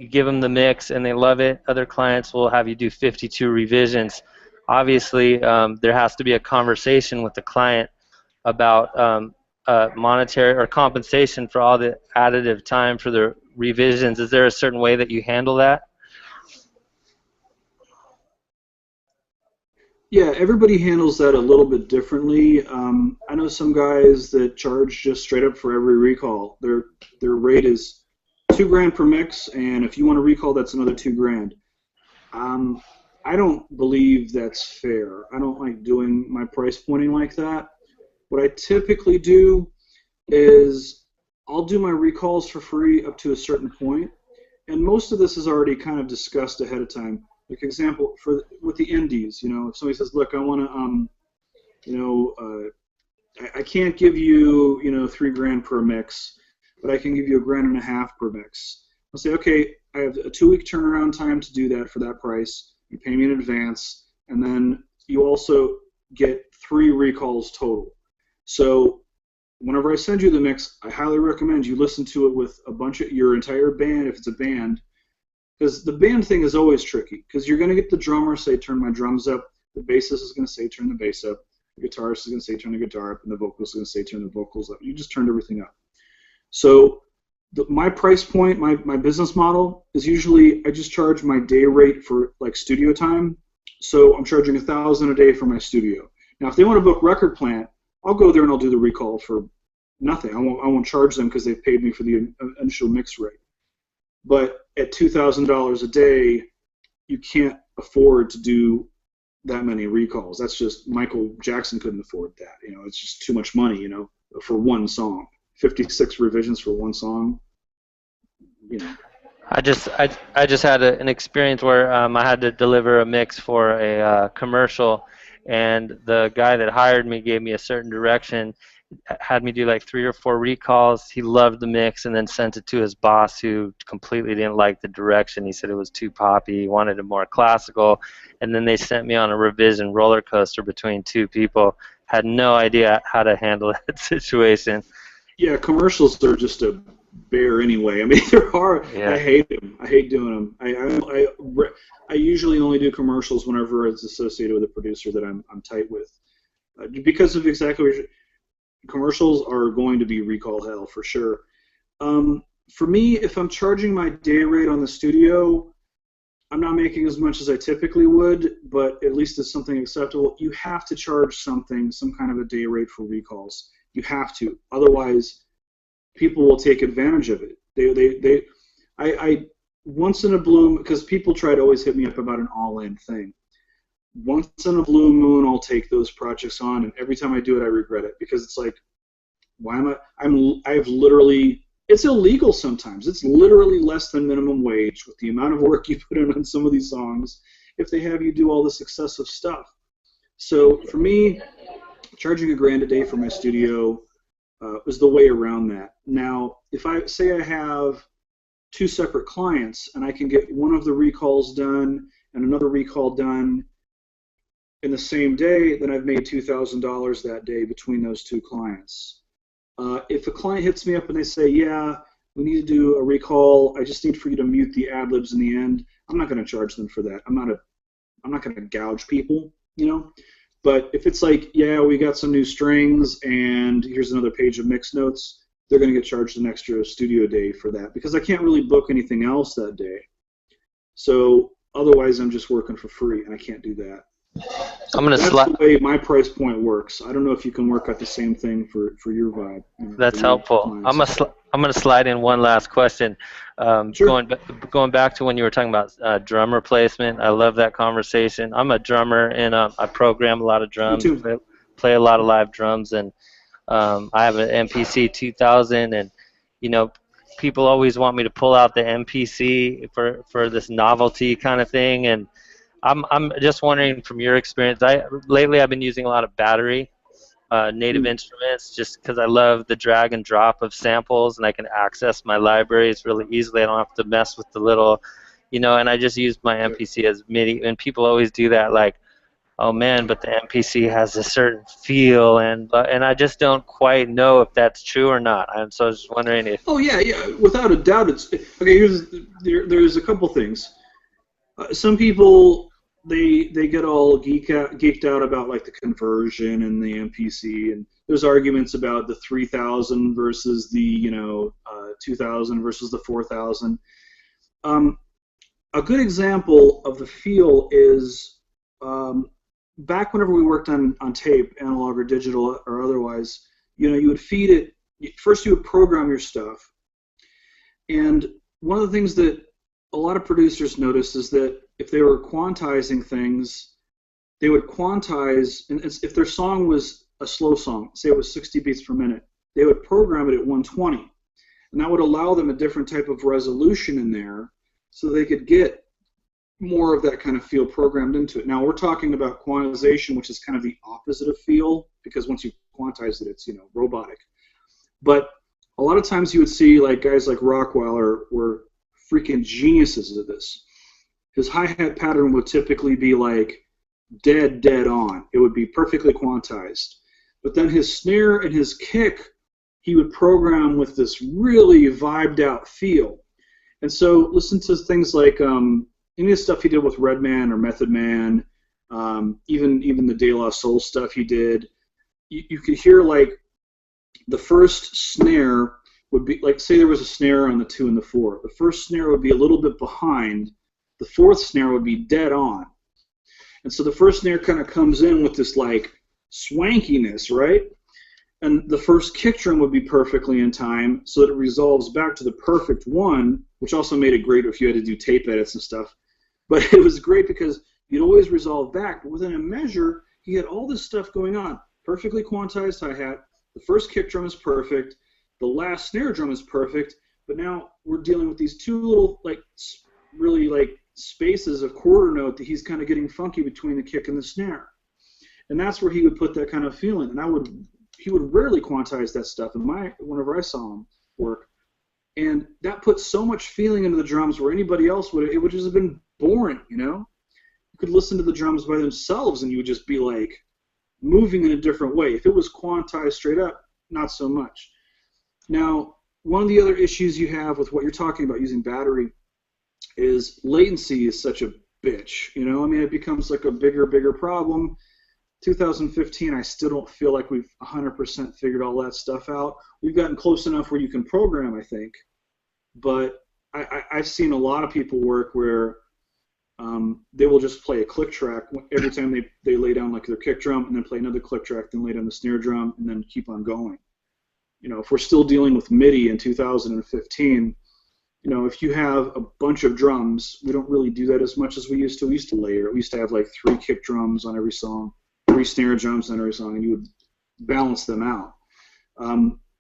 give them the mix and they love it. Other clients will have you do 52 revisions. Obviously, there has to be a conversation with the client about monetary or compensation for all the additive time for the revisions. Is there a certain way that you handle that?
Yeah, everybody handles that a little bit differently. I know some guys that charge just straight up for every recall. Their rate is $2,000 per mix, and if you want to recall, that's another $2,000. I don't believe that's fair. I don't like doing my price pointing like that. What I typically do is I'll do my recalls for free up to a certain point, and most of this is already kind of discussed ahead of time. Like example, with the indies, you know, if somebody says, look, I want to, you know, I can't give you, you know, $3,000 per mix, but I can give you $1.50 per mix. I'll say, okay, I have a 2-week turnaround time to do that for that price. You pay me in advance, and then you also get 3 recalls total. So whenever I send you the mix, I highly recommend you listen to it with a bunch of your entire band, if it's a band, because the band thing is always tricky, because you're going to get the drummer say, turn my drums up, the bassist is going to say, turn the bass up, the guitarist is going to say, turn the guitar up, and the vocalist is going to say, turn the vocals up. You just turned everything up. So my price point, my business model is usually I just charge my day rate for like studio time. So I'm charging $1,000 a day for my studio. Now, if they want to book Record Plant, I'll go there and I'll do the recall for nothing. I won't charge them because they've paid me for the initial mix rate. But at $2,000 a day, you can't afford to do that many recalls. That's just, Michael Jackson couldn't afford that. You know, it's just too much money, you know, for one song. 56 revisions for one song. You know.
I just had an experience where I had to deliver a mix for a commercial, and the guy that hired me gave me a certain direction, had me do like 3 or 4 recalls. He loved the mix and then sent it to his boss, who completely didn't like the direction. He said it was too poppy. He wanted it more classical. And then they sent me on a revision roller coaster between 2 people. Had no idea how to handle that situation.
Yeah, commercials are just a bear anyway. I mean, they're hard. Yeah. I hate them. I hate doing them. I usually only do commercials whenever it's associated with a producer that I'm tight with, because of exactly what commercials are going to be recall hell for sure. For me, if I'm charging my day rate on the studio, I'm not making as much as I typically would, but at least it's something acceptable. You have to charge something, some kind of a day rate for recalls. You have to. Otherwise, people will take advantage of it. I once in a blue, because people try to always hit me up about an all-in thing. Once in a blue moon, I'll take those projects on, and every time I do it, I regret it, because it's like, why am I've literally, it's illegal sometimes. It's literally less than minimum wage with the amount of work you put in on some of these songs if they have you do all this excessive stuff. So for me, charging $1,000 a day for my studio was the way around that. Now, if I say I have 2 separate clients and I can get one of the recalls done and another recall done in the same day, then I've made $2,000 that day between those 2 clients. If a client hits me up and they say, yeah, we need to do a recall, I just need for you to mute the ad-libs in the end, I'm not going to charge them for that. I'm not a I'm not gonna gouge people, you know. But if it's like, yeah, we got some new strings and here's another page of mix notes, they're gonna get charged an extra studio day for that because I can't really book anything else that day. So otherwise, I'm just working for free, and I can't do that. That's the way my price point works. I don't know if you can work out the same thing for your vibe.
That's helpful. I'm gonna slide in one last question.
Sure.
Going back to when you were talking about drum replacement, I love that conversation. I'm a drummer, and I program a lot of drums, play a lot of live drums, and I have an MPC 2000, and you know, people always want me to pull out the MPC for this novelty kind of thing, and I'm just wondering from your experience. Lately I've been using a lot of battery native instruments just because I love the drag and drop of samples, and I can access my libraries really easily. I don't have to mess with the little, and I just use my MPC as MIDI. And people always do that, like, oh man, but the MPC has a certain feel, and I just don't quite know if that's true or not. So I was just wondering if.
Oh yeah, without a doubt, it's okay. There's a couple things. Some people they get all geeked out about like the conversion and the MPC, and there's arguments about the 3000 versus the 2000 versus the 4000. A good example of the feel is back whenever we worked on tape, analog or digital or otherwise. You would feed it first. You would program your stuff, and one of the things that a lot of producers noticed is that if they were quantizing things, they would quantize, and if their song was a slow song, say it was 60 beats per minute, they would program it at 120. And that would allow them a different type of resolution in there so they could get more of that kind of feel programmed into it. Now, we're talking about quantization, which is kind of the opposite of feel, because once you quantize it, it's robotic. But a lot of times you would see like guys like Rockwell were freaking geniuses at this. His hi-hat pattern would typically be like dead on. It would be perfectly quantized. But then his snare and his kick, he would program with this really vibed out feel. And so listen to things like any of the stuff he did with Redman or Method Man, even the De La Soul stuff he did. You could hear like the first snare would be, like, say there was a snare on the 2 and the 4. The first snare would be a little bit behind. The fourth snare would be dead on. And so the first snare kind of comes in with this, like, swankiness, right? And the first kick drum would be perfectly in time so that it resolves back to the perfect one, which also made it great if you had to do tape edits and stuff. But it was great because you'd always resolve back. But within a measure, he had all this stuff going on. Perfectly quantized hi-hat. The first kick drum is perfect. The last snare drum is perfect, but now we're dealing with these two little, like, really, like, spaces of quarter note that he's kind of getting funky between the kick and the snare. And that's where he would put that kind of feeling. And he would rarely quantize that stuff whenever I saw him work. And that put so much feeling into the drums where anybody else it would just have been boring, You could listen to the drums by themselves and you would just be, like, moving in a different way. If it was quantized straight up, not so much. Now, one of the other issues you have with what you're talking about using battery is latency is such a bitch. It becomes like a bigger problem. 2015, I still don't feel like we've 100% figured all that stuff out. We've gotten close enough where you can program, I think. But I've seen a lot of people work where they will just play a click track every time they lay down like their kick drum, and then play another click track, then lay down the snare drum, and then keep on going. If we're still dealing with MIDI in 2015, if you have a bunch of drums, we don't really do that as much as we used to. We used to layer. We used to have like 3 kick drums on every song, 3 snare drums on every song, and you would balance them out.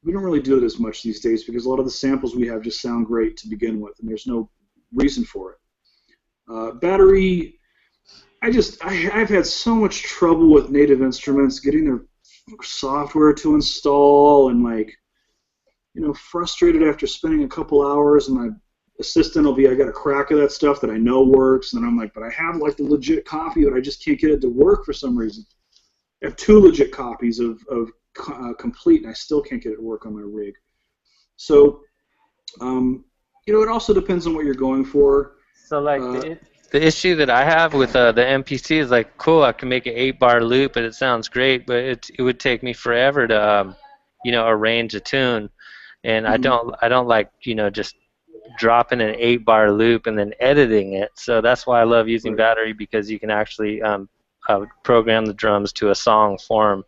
We don't really do it as much these days because a lot of the samples we have just sound great to begin with, and there's no reason for it. Battery, I've had so much trouble with Native Instruments getting their software to install, and frustrated after spending a couple hours, and my assistant will be, I got a crack of that stuff that I know works, and then I'm like, but I have like the legit copy, but I just can't get it to work for some reason. I have 2 legit copies of Complete, and I still can't get it to work on my rig. So, it also depends on what you're going for.
So, like, the issue that I have with the MPC is like, cool, I can make an 8-bar loop and it sounds great, but it would take me forever to arrange a tune, and I don't like just dropping an 8-bar loop and then editing it. So that's why I love using Battery, because you can actually program the drums to a song form.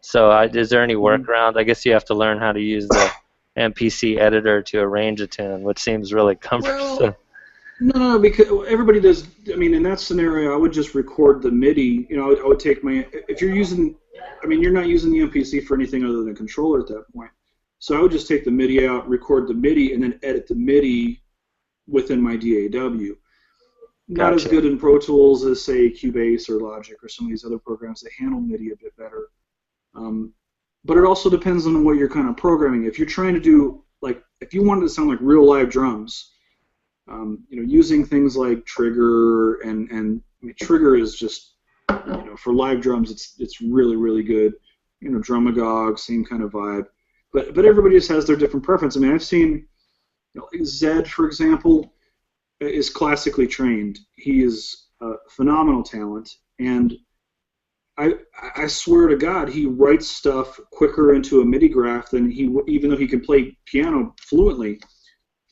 So is there any workaround? I guess you have to learn how to use the MPC editor to arrange a tune, which seems really cumbersome.
Well, no, because everybody does. I mean, in that scenario, I would just record the MIDI. I would take if you're using, you're not using the MPC for anything other than a controller at that point. So I would just take the MIDI out, record the MIDI, and then edit the MIDI within my DAW. Not as good in Pro Tools as, say, Cubase or Logic or some of these other programs that handle MIDI a bit better. But it also depends on what you're kind of programming. If you're trying to do, if you wanted to sound like real live drums, using things like Trigger and Trigger is just, for live drums, it's really, really good. Drumagog, same kind of vibe. But everybody just has their different preference. I've seen, Zed, for example, is classically trained. He is a phenomenal talent, and I swear to God, he writes stuff quicker into a MIDI graph than even though he can play piano fluently.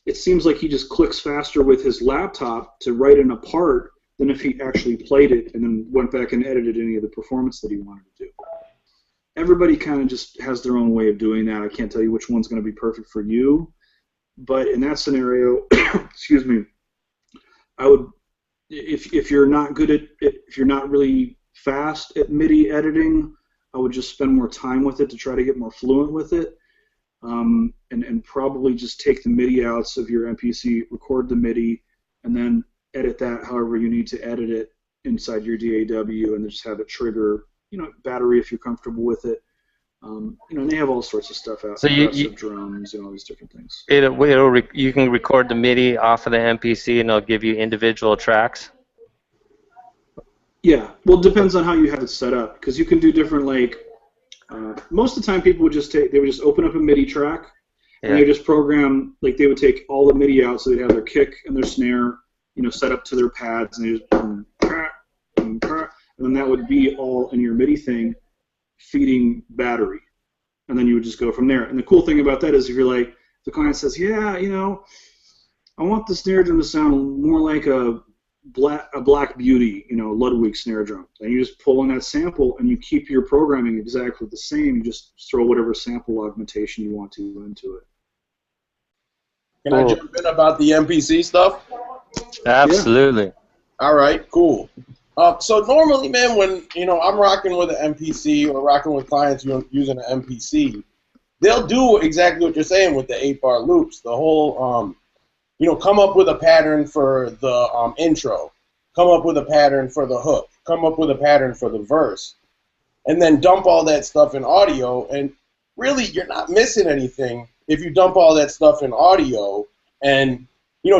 It seems like he just clicks faster with his laptop to write in a part than if he actually played it and then went back and edited any of the performance that he wanted to do. Everybody kind of just has their own way of doing that. I can't tell you which one's going to be perfect for you, but in that scenario, excuse me, I would, if you're not good at it, if you're not really fast at MIDI editing, I would just spend more time with it to try to get more fluent with it, and probably just take the MIDI outs of your MPC, record the MIDI, and then edit that however you need to edit it inside your DAW, and then just have it trigger, Battery if you're comfortable with it. And they have all sorts of stuff out. So you drums and all these different things.
You can record the MIDI off of the MPC, and it'll give you individual tracks.
Yeah, well, it depends on how you have it set up, because you can do different, most of the time people would just open up a MIDI track, and they would just program, they would take all the MIDI out, so they'd have their kick and their snare, set up to their pads, and they just, and then that would be all in your MIDI thing, feeding Battery, and then you would just go from there. And the cool thing about that is, if you're the client says, yeah, I want the snare drum to sound more like a Black Beauty, Ludwig snare drum. And you just pull in that sample, and you keep your programming exactly the same. You just throw whatever sample augmentation you want to into it.
Can I jump in about the MPC stuff?
Absolutely.
Yeah. All right, cool. So normally, man, when I'm rocking with an MPC or rocking with clients using an MPC, they'll do exactly what you're saying with the 8-bar loops. The whole come up with a pattern for the intro, come up with a pattern for the hook, come up with a pattern for the verse, and then dump all that stuff in audio. And really, you're not missing anything if you dump all that stuff in audio and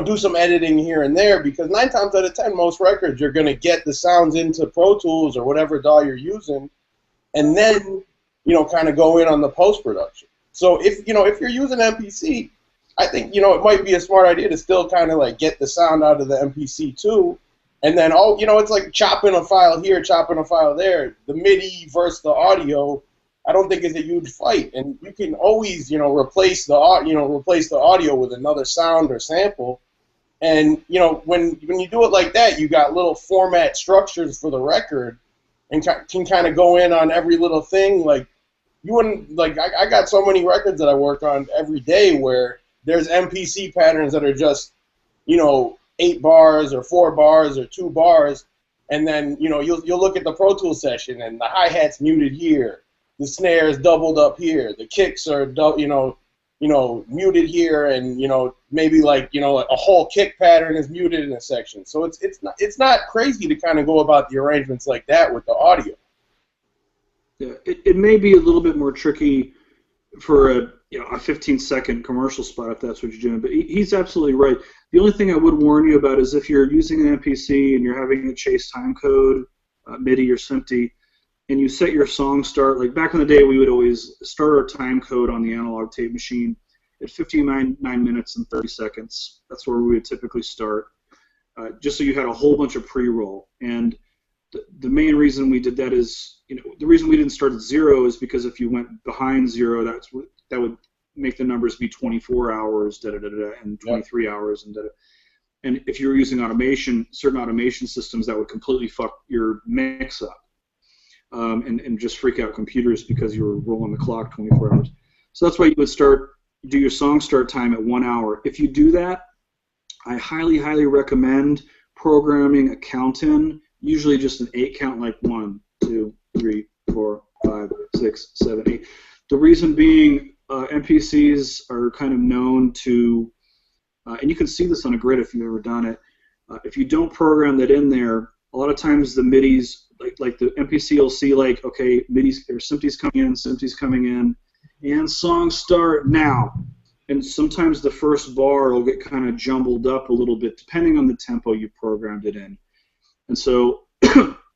do some editing here and there, because 9 times out of 10, most records, you're going to get the sounds into Pro Tools or whatever DAW you're using, and then, kind of go in on the post-production. So if you're using MPC, I think, it might be a smart idea to still kind of get the sound out of the MPC too, and then, it's like chopping a file here, chopping a file there. The MIDI versus the audio, I don't think is a huge fight, and you can always, replace the audio with another sound or sample, and when you do it like that, you got little format structures for the record, and can kind of go in on every little thing. You wouldn't I got so many records that I work on every day where there's MPC patterns that are just 8 bars or 4 bars or 2 bars, and then you'll look at the Pro Tools session and the hi-hat's muted here. The snare is doubled up here. The kicks are, muted here, and maybe a whole kick pattern is muted in a section. So it's not crazy to kind of go about the arrangements like that with the audio.
Yeah, it may be a little bit more tricky for a 15-second commercial spot if that's what you're doing. But he's absolutely right. The only thing I would warn you about is if you're using an MPC and you're having a chase timecode, MIDI or SMPTE, and you set your song start, back in the day, we would always start our time code on the analog tape machine at 59 minutes and 30 seconds. That's where we would typically start. just so you had a whole bunch of pre-roll. And the main reason we did that is, the reason we didn't start at 0 is because if you went behind 0, that would make the numbers be 24 hours, and 23 hours, and And if you were using certain automation systems, that would completely fuck your mix up, and just freak out computers because you were rolling the clock 24 hours. So that's why you would do your song start time at 1 hour. If you do that, I highly, highly recommend programming a count in, usually just an 8 count, like 1, 2, 3, 4, 5, 6, 7, 8. The reason being, MPCs are kind of known to, and you can see this on a grid if you've ever done it. If you don't program that in there, a lot of times the MIDIs, like the MPC will see like, okay, MIDIs or SMPTEs coming in, and song start now. And sometimes the first bar will get kind of jumbled up a little bit depending on the tempo you programmed it in. And so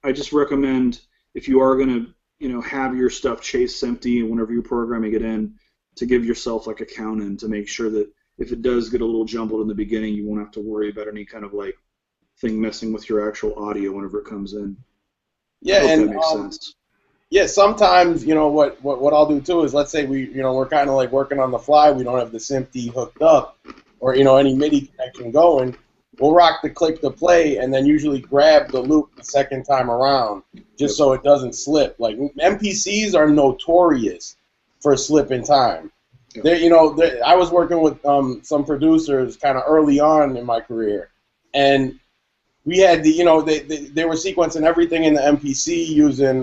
I just recommend, if you are going to have your stuff chase empty and whenever you're programming it in, to give yourself like a count in to make sure that if it does get a little jumbled in the beginning, you won't have to worry about any kind of like thing messing with your actual audio whenever it comes in.
Yeah,
I hope
and
that makes sense.
Yeah, sometimes what I'll do too is, let's say we're kind of like working on the fly, we don't have the SMPTE hooked up or any MIDI connection going. We'll rock the click to play and then usually grab the loop the second time around just so it doesn't slip. Like MPCs are notorious for slipping time. I was working with some producers kind of early on in my career, and we had they were sequencing everything in the MPC using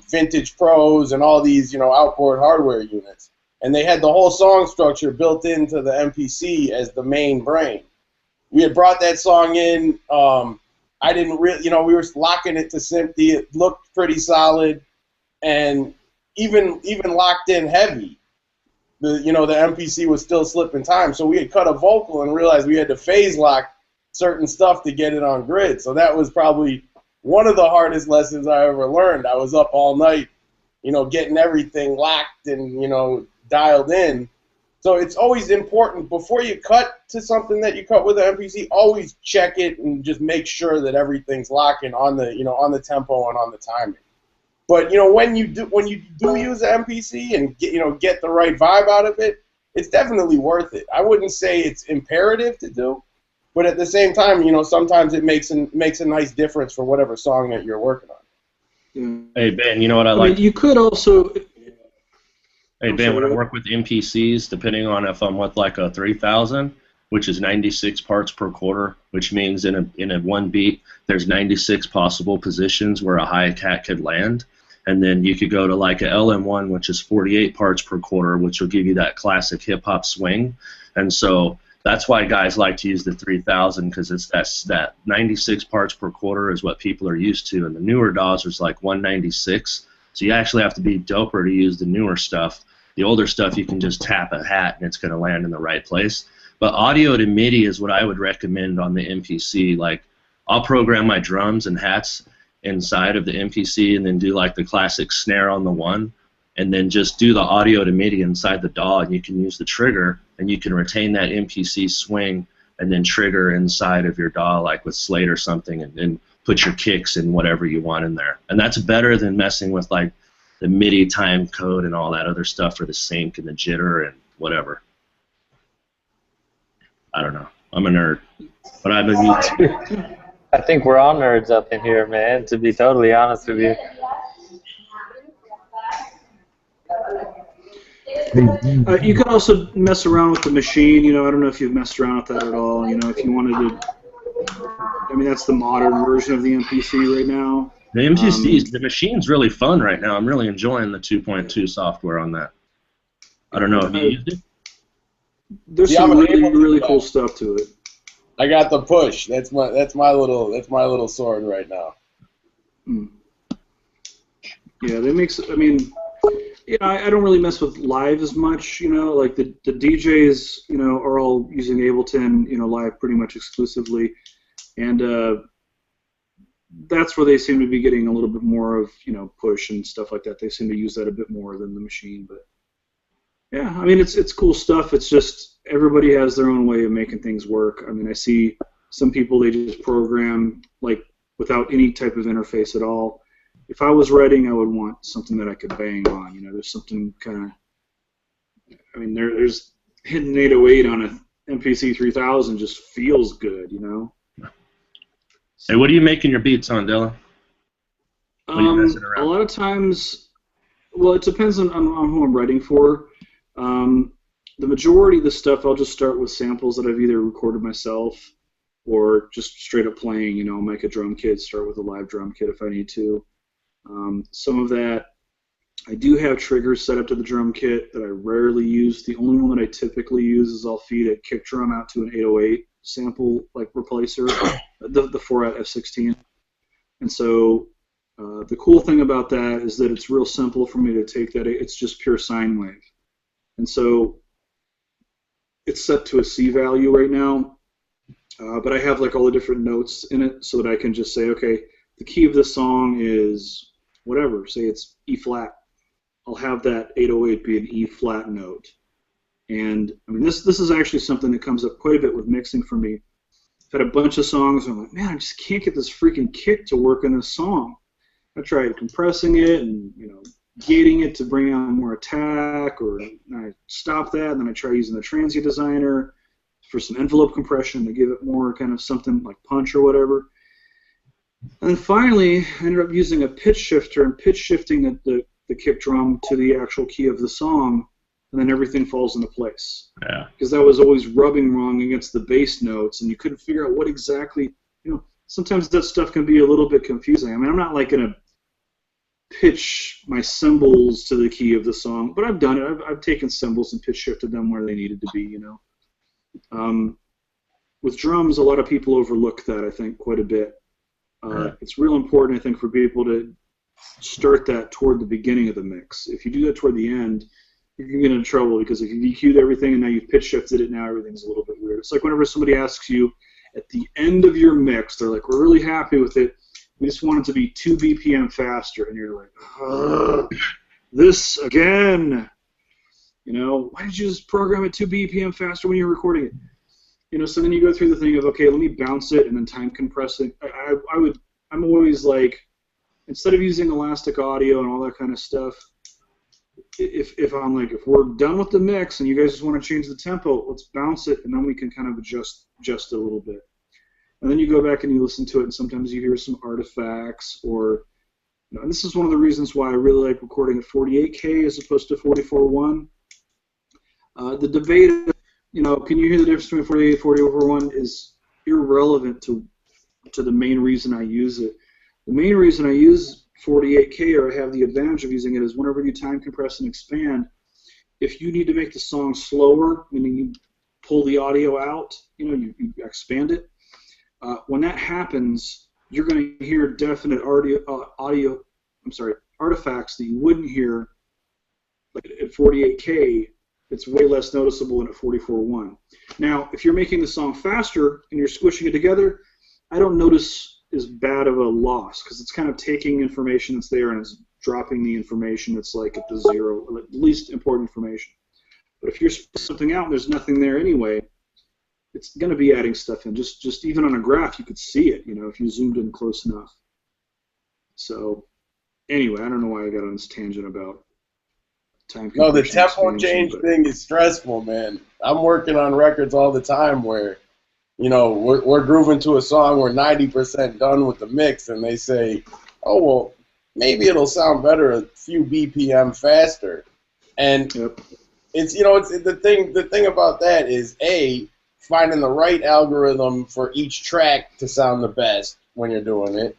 Vintage Pros and all these outboard hardware units, and they had the whole song structure built into the MPC as the main brain. We had brought that song in. I didn't really, we were locking it to SMPTE. It looked pretty solid, and even locked in heavy, the MPC was still slipping time. So we had cut a vocal and realized we had to phase lock certain stuff to get it on grid. So that was probably one of the hardest lessons I ever learned. I was up all night, getting everything locked and dialed in. So it's always important, before you cut to something that you cut with an MPC, always check it and just make sure that everything's locking on the on the tempo and on the timing. But when you do use an MPC and get the right vibe out of it, it's definitely worth it. I wouldn't say it's imperative to do, but at the same time, sometimes it makes a nice difference for whatever song that you're working on.
Hey Ben, you know what I like?
You could also.
Hey Ben, when I work with MPCs, depending on if I'm with like a 3000, which is 96 parts per quarter, which means in a one beat there's 96 possible positions where a hi-hat could land, and then you could go to like a LM1, which is 48 parts per quarter, which will give you that classic hip hop swing, and so that's why guys like to use the 3000, because it's that 96 parts per quarter is what people are used to, and the newer DAWs is like 196. So you actually have to be doper to use the newer stuff. The older stuff, you can just tap a hat and it's going to land in the right place. But audio to MIDI is what I would recommend on the MPC. Like, I'll program my drums and hats inside of the MPC and then do like the classic snare on the one, and then just do the audio to MIDI inside the DAW, and you can use the trigger and you can retain that MPC swing and then trigger inside of your DAW like with Slate or something, and then put your kicks and whatever you want in there. And that's better than messing with like the MIDI time code and all that other stuff for the sync and the jitter and whatever. I don't know. I'm a nerd, but I've been using.
I think we're all nerds up in here, man, to be totally honest with you.
You can also mess around with the machine. I don't know if you've messed around with that at all. If you wanted to, that's the modern version of the MPC right now.
The MPC, the machine's really fun right now. I'm really enjoying the 2.2 software on that. I don't know if you used it.
There's some really cool stuff to it.
I got the push. That's my little sword right now.
Yeah, that makes. I don't really mess with live as much. Like the DJs, are all using Ableton, live pretty much exclusively, and that's where they seem to be getting a little bit more of push and stuff like that. They seem to use that a bit more than the machine, but yeah, it's cool stuff. It's just everybody has their own way of making things work. I see Some people, they just program like without any type of interface at all. If I was writing, I would want something that I could bang on. You know, there's something kind of, I mean, there's hitting 808 on a MPC 3000 just feels good, you know.
Hey, what are you making your beats on, Dylan?
A lot of times, well, it depends on who I'm writing for. The majority of the stuff, I'll just start with samples that I've either recorded myself or just straight up playing. You know, make a drum kit, start with a live drum kit if I need to. Some of that, I do have triggers set up to the drum kit that I rarely use. The only one that I typically use is I'll feed a kick drum out to an 808 sample like replacer, the 4-out F16. And so the cool thing about that is that it's real simple for me to take that. It's just pure sine wave. And so it's set to a C value right now, but I have like all the different notes in it so that I can just say, okay, the key of this song is whatever. Say it's E flat. I'll have that 808 be an E flat note. And I mean, this is actually something that comes up quite a bit with mixing for me. I've had a bunch of songs where I'm like, man, I just can't get this freaking kick to work in this song. I tried compressing it and, you know, gating it to bring out more attack, or I stop that, and then I try using the transient designer for some envelope compression to give it more kind of something like punch or whatever. And then finally, I ended up using a pitch shifter and pitch shifting the kick drum to the actual key of the song, and then everything falls into place.
Yeah.
Because that was always rubbing wrong against the bass notes, and you couldn't figure out what exactly, you know, sometimes that stuff can be a little bit confusing. I mean, I'm not like going to pitch my cymbals to the key of the song, but I've done it. I've taken cymbals and pitch shifted them where they needed to be, you know. With drums, a lot of people overlook that, I think, quite a bit. It's real important, I think, for people to start that toward the beginning of the mix. If you do that toward the end, you can get into trouble, because if you EQ'd everything and now you've pitch shifted it, now everything's a little bit weird. It's like whenever somebody asks you at the end of your mix, they're like, we're really happy with it, we just want it to be 2 BPM faster, and you're like, this again, you know, why did you just program it 2 BPM faster when you're recording it? You know, so then you go through the thing of, okay, let me bounce it and then time compress it. I'm always like, instead of using elastic audio and all that kind of stuff, if I'm like, if we're done with the mix and you guys just want to change the tempo, let's bounce it, and then we can kind of adjust it a little bit. And then you go back and you listen to it, and sometimes you hear some artifacts, or, you know, and this is one of the reasons why I really like recording at 48K as opposed to 44.1. The debate, you know, can you hear the difference between 48 and 40/1 is irrelevant to the main reason I use it. The main reason I use 48K, or I have the advantage of using it, is whenever you time compress and expand, if you need to make the song slower, meaning you pull the audio out, you know, you expand it. When that happens, you're going to hear definite artifacts that you wouldn't hear like at 48K. It's way less noticeable than at 44.1. Now, if you're making the song faster and you're squishing it together, I don't notice as bad of a loss, because it's kind of taking information that's there and it's dropping the information that's like at the zero, or at least important information. But if you're spitting something out and there's nothing there anyway, it's going to be adding stuff in. Just even on a graph, you could see it, you know, if you zoomed in close enough. So, anyway, I don't know why I got on this tangent about time.
No, the tempo change thing is stressful, man. I'm working on records all the time where, you know, we're grooving to a song, we're 90% done with the mix, and they say, oh, well, maybe it'll sound better a few BPM faster. And it's, you know, it's the thing about that is, A, finding the right algorithm for each track to sound the best when you're doing it.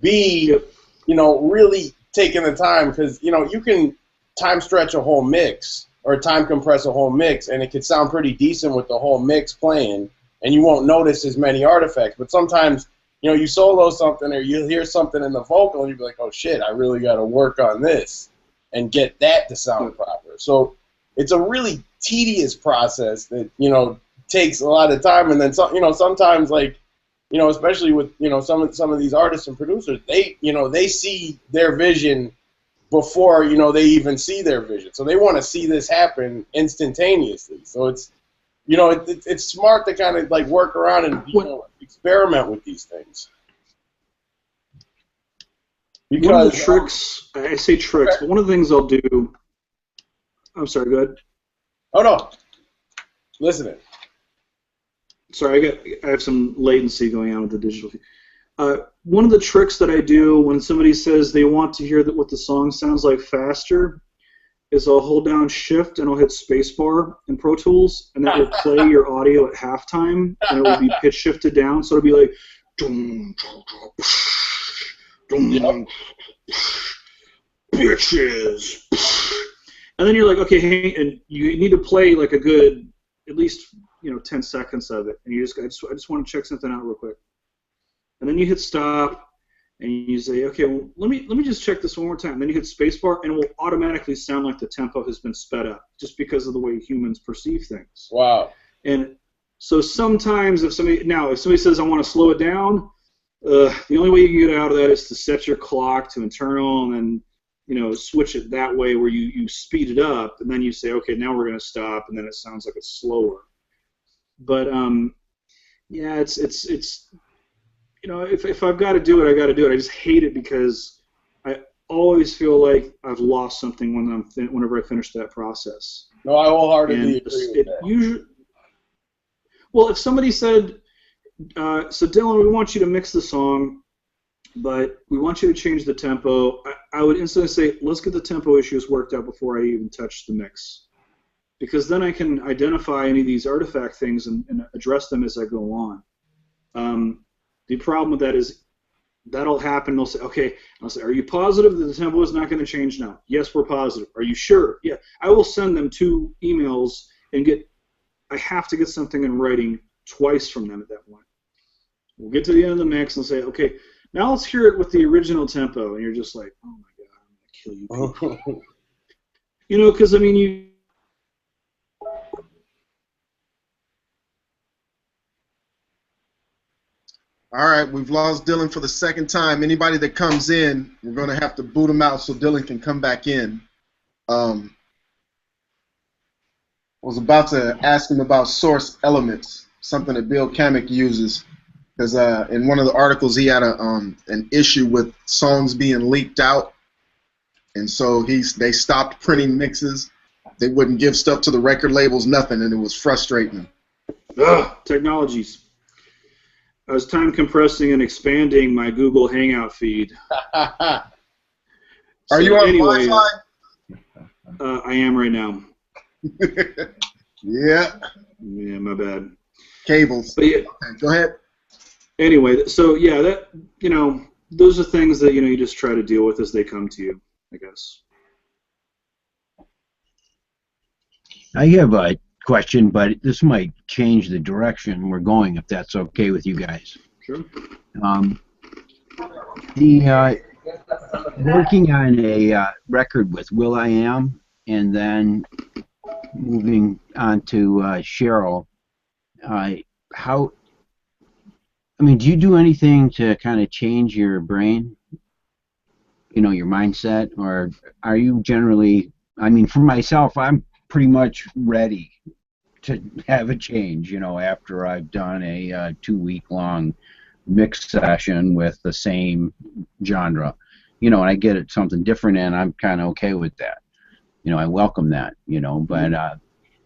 B, you know, really taking the time, because, you know, you can time stretch a whole mix or time compress a whole mix, and it could sound pretty decent with the whole mix playing, and you won't notice as many artifacts. But sometimes, you know, you solo something or you hear something in the vocal, and you'll be like, oh, shit, I really got to work on this and get that to sound proper. So it's a really tedious process that, you know, takes a lot of time. And then, you know, sometimes, like, you know, especially with, you know, some of these artists and producers, they see their vision before, you know, they even see their vision. So they want to see this happen instantaneously. So it's you know, it's smart to kind of like work around and experiment with these things. Because,
one of the tricks, I say tricks,
okay.
but one of the things I'll do. I'm sorry, go ahead.
Oh no, listening.
Sorry, I have some latency going on with the digital feed. One of the tricks that I do when somebody says they want to hear what the song sounds like faster is I'll hold down Shift and I'll hit Spacebar in Pro Tools, and that will play your audio at halftime, and it will be pitch shifted down, so it'll be like, bitches, and then you're like, okay, hey, and you need to play like a good, at least 10 seconds of it, and I just want to check something out real quick. And then you hit stop, and you say, okay, well, let me just check this one more time. And then you hit spacebar, and it will automatically sound like the tempo has been sped up, just because of the way humans perceive things.
Wow.
And so sometimes if somebody says I want to slow it down, the only way you can get out of that is to set your clock to internal, and then switch it that way where you speed it up, and then you say, okay, now we're going to stop, and then it sounds like it's slower. But yeah, it's if I've got to do it, I got to do it. I just hate it because I always feel like I've lost something whenever I finish that process.
No, I wholeheartedly agree with that.
Well, if somebody said, so Dylan, we want you to mix the song, but we want you to change the tempo, I would instantly say, let's get the tempo issues worked out before I even touch the mix. Because then I can identify any of these artifact things and address them as I go on. The problem with that is that'll happen. They'll say, okay, I'll say, are you positive that the tempo is not going to change now? Yes, we're positive. Are you sure? Yeah. I will send them 2 emails and I have to get something in writing twice from them at that point. We'll get to the end of the mix and say, okay, now let's hear it with the original tempo. And you're just like, oh my God, I'm going to kill you people. Because, I mean,
All right, we've lost Dylan for the second time. Anybody that comes in, we're going to have to boot him out so Dylan can come back in. I was about to ask him about source elements, something that Bill Kamek uses, because in one of the articles he had an issue with songs being leaked out, and so they stopped printing mixes. They wouldn't give stuff to the record labels, nothing, and it was frustrating.
Technologies. I was time compressing and expanding my Google Hangout feed.
Are you on Wi-Fi?
I am right now.
Yeah.
Yeah, my bad.
Cables.
But yeah,
okay, go ahead.
Anyway, so yeah, that those are things that you just try to deal with as they come to you, I guess.
I have a question, but this might change the direction we're going, if that's okay with you guys.
Sure.
Working on a record with will.i.am and then moving on to Cheryl, do you do anything to kind of change your brain, your mindset, or are you generally, for myself, I'm pretty much ready to have a change, after I've done a 2-week-long mix session with the same genre, and I get something different, and I'm kind of okay with that. I welcome that,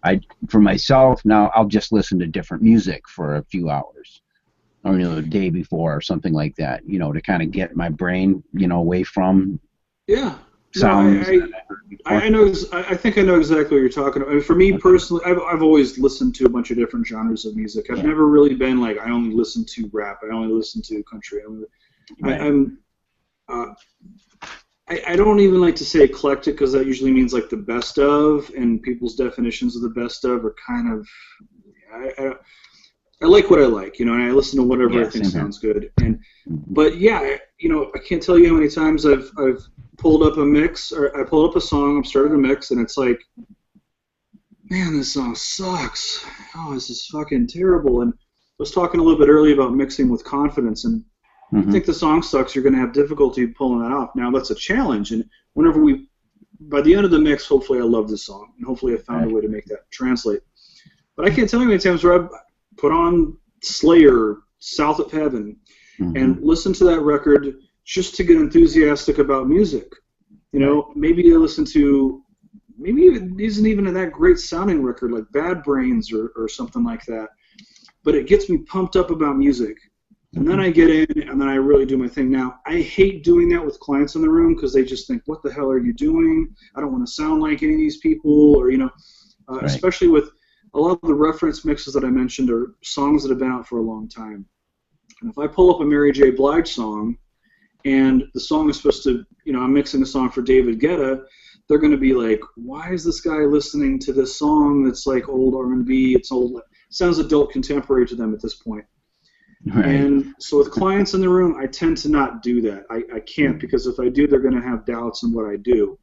but for myself, now I'll just listen to different music for a few hours, or the day before or something like that, to kind of get my brain, away from sounds.
I know. I think I know exactly what you're talking about. For me personally, I've always listened to a bunch of different genres of music. I've never really been like, I only listen to rap. I only listen to country. I don't even like to say eclectic, because that usually means like the best of, and people's definitions of the best of are kind of. I like what I like, and I listen to whatever I think sounds good. But yeah, I can't tell you how many times I've pulled up a mix, or I pulled up a song, I've started a mix, and it's like, man, this song sucks. Oh, this is fucking terrible. And I was talking a little bit earlier about mixing with confidence, and you think the song sucks, you're going to have difficulty pulling that off. Now, that's a challenge, and by the end of the mix, hopefully I love this song, and hopefully I found a way to make that translate. But I can't tell you how many times where I've put on Slayer, South of Heaven, and listen to that record just to get enthusiastic about music. You know, maybe I listen to, maybe it isn't even that great sounding record like Bad Brains or something like that, but it gets me pumped up about music. And then I get in, and then I really do my thing. Now, I hate doing that with clients in the room because they just think, what the hell are you doing? I don't want to sound like any of these people, or, you know, especially with a lot of the reference mixes that I mentioned are songs that have been out for a long time. And if I pull up a Mary J. Blige song, and the song is supposed to, you know, I'm mixing a song for David Guetta, they're going to be like, why is this guy listening to this song that's like old R&B? It's old, it sounds adult contemporary to them at this point. Right. And so with clients in the room, I tend to not do that. I can't, because if I do, they're going to have doubts in what I do.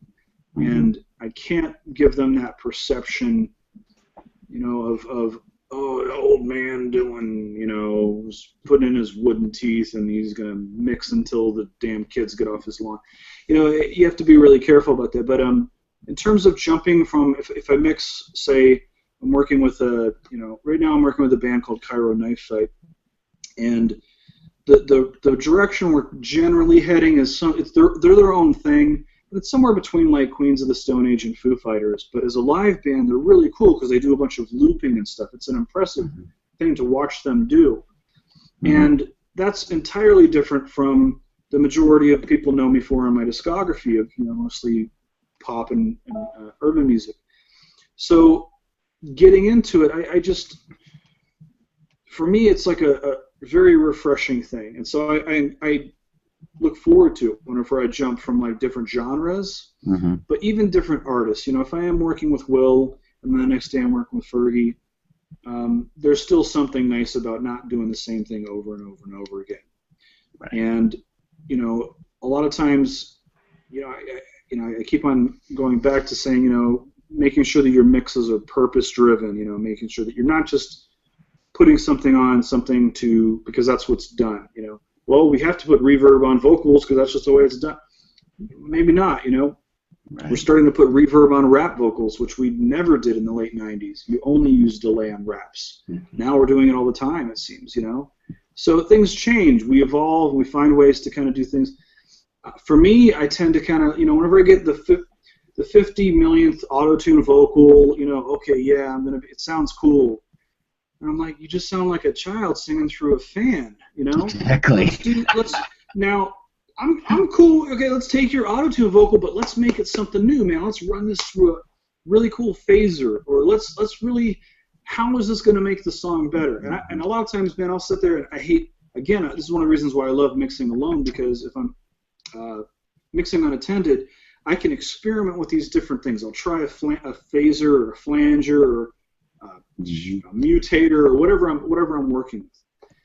And I can't give them that perception, you know, of oh, an old man Dylan, you know, putting in his wooden teeth and he's going to mix until the damn kids get off his lawn. You know, you have to be really careful about that. But in terms of jumping from, if I mix, say, I'm working with a, you know, right now I'm working with a band called Cairo Knife Fight. And the direction we're generally heading is they're their own thing, but it's somewhere between like Queens of the Stone Age and Foo Fighters. But as a live band, they're really cool because they do a bunch of looping and stuff. It's an impressive thing to watch them do. And that's entirely different from the majority of people know me for in my discography of, you know, mostly pop and urban music. So getting into it, I just, for me, it's like a very refreshing thing, and so I look forward to it whenever I jump from like different genres, but even different artists. You know, if I am working with Will and then the next day I'm working with Fergie, there's still something nice about not doing the same thing over and over and over again. Right. And you know, a lot of times, you know, I keep on going back to saying, you know, making sure that your mixes are purpose driven. You know, making sure that you're not just putting something on something to, because that's what's done, you know. Well, we have to put reverb on vocals because that's just the way it's done. Maybe not, you know. Right. We're starting to put reverb on rap vocals, which we never did in the late 90s. We only used delay on raps. Now we're doing it all the time, it seems, you know. So things change. We evolve. We find ways to kind of do things. For me, I tend to kind of, you know, whenever I get the 50 millionth auto-tune vocal, you know, okay, yeah, it sounds cool. And I'm like, you just sound like a child singing through a fan, you know?
Exactly.
Now, I'm cool. Okay, let's take your auto-tune vocal, but let's make it something new, man. Let's run this through a really cool phaser, or let's really, how is this going to make the song better? And a lot of times, man, I'll sit there and I hate, again, this is one of the reasons why I love mixing alone, because if I'm mixing unattended, I can experiment with these different things. I'll try a phaser or a flanger or a mutator or whatever I'm working with.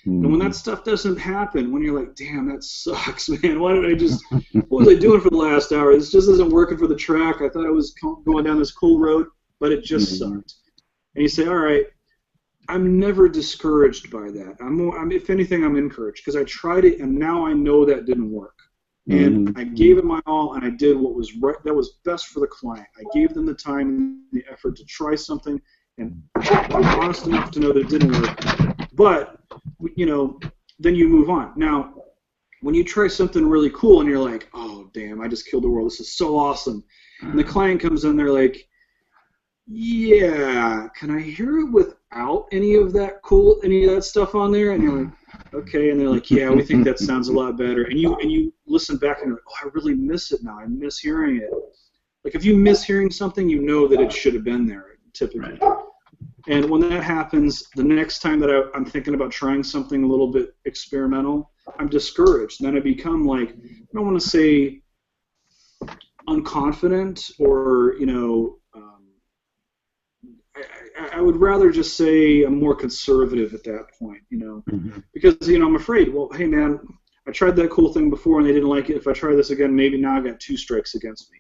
And when that stuff doesn't happen, when you're like, damn, that sucks, man. Why did I just, what was I doing for the last hour? This just isn't working for the track. I thought I was going down this cool road, but it just sucked. And you say, all right, I'm never discouraged by that. I'm if anything, I'm encouraged because I tried it and now I know that didn't work. And I gave it my all and I did what was right, that was best for the client. I gave them the time and the effort to try something, and I'm honest enough to know that it didn't work. But, you know, then you move on. Now, when you try something really cool and you're like, oh, damn, I just killed the world. This is so awesome. And the client comes in, they're like, yeah, can I hear it without any of that stuff on there? And you're like, okay. And they're like, yeah, we think that sounds a lot better. And you listen back and you're like, oh, I really miss it now. I miss hearing it. Like, if you miss hearing something, you know that it should have been there, typically. Right. And when that happens, the next time that I'm thinking about trying something a little bit experimental, I'm discouraged. And then I become like, I don't want to say unconfident or, you know, I would rather just say I'm more conservative at that point, you know, because, you know, I'm afraid, well, hey, man, I tried that cool thing before and they didn't like it. If I try this again, maybe now I got 2 strikes against me.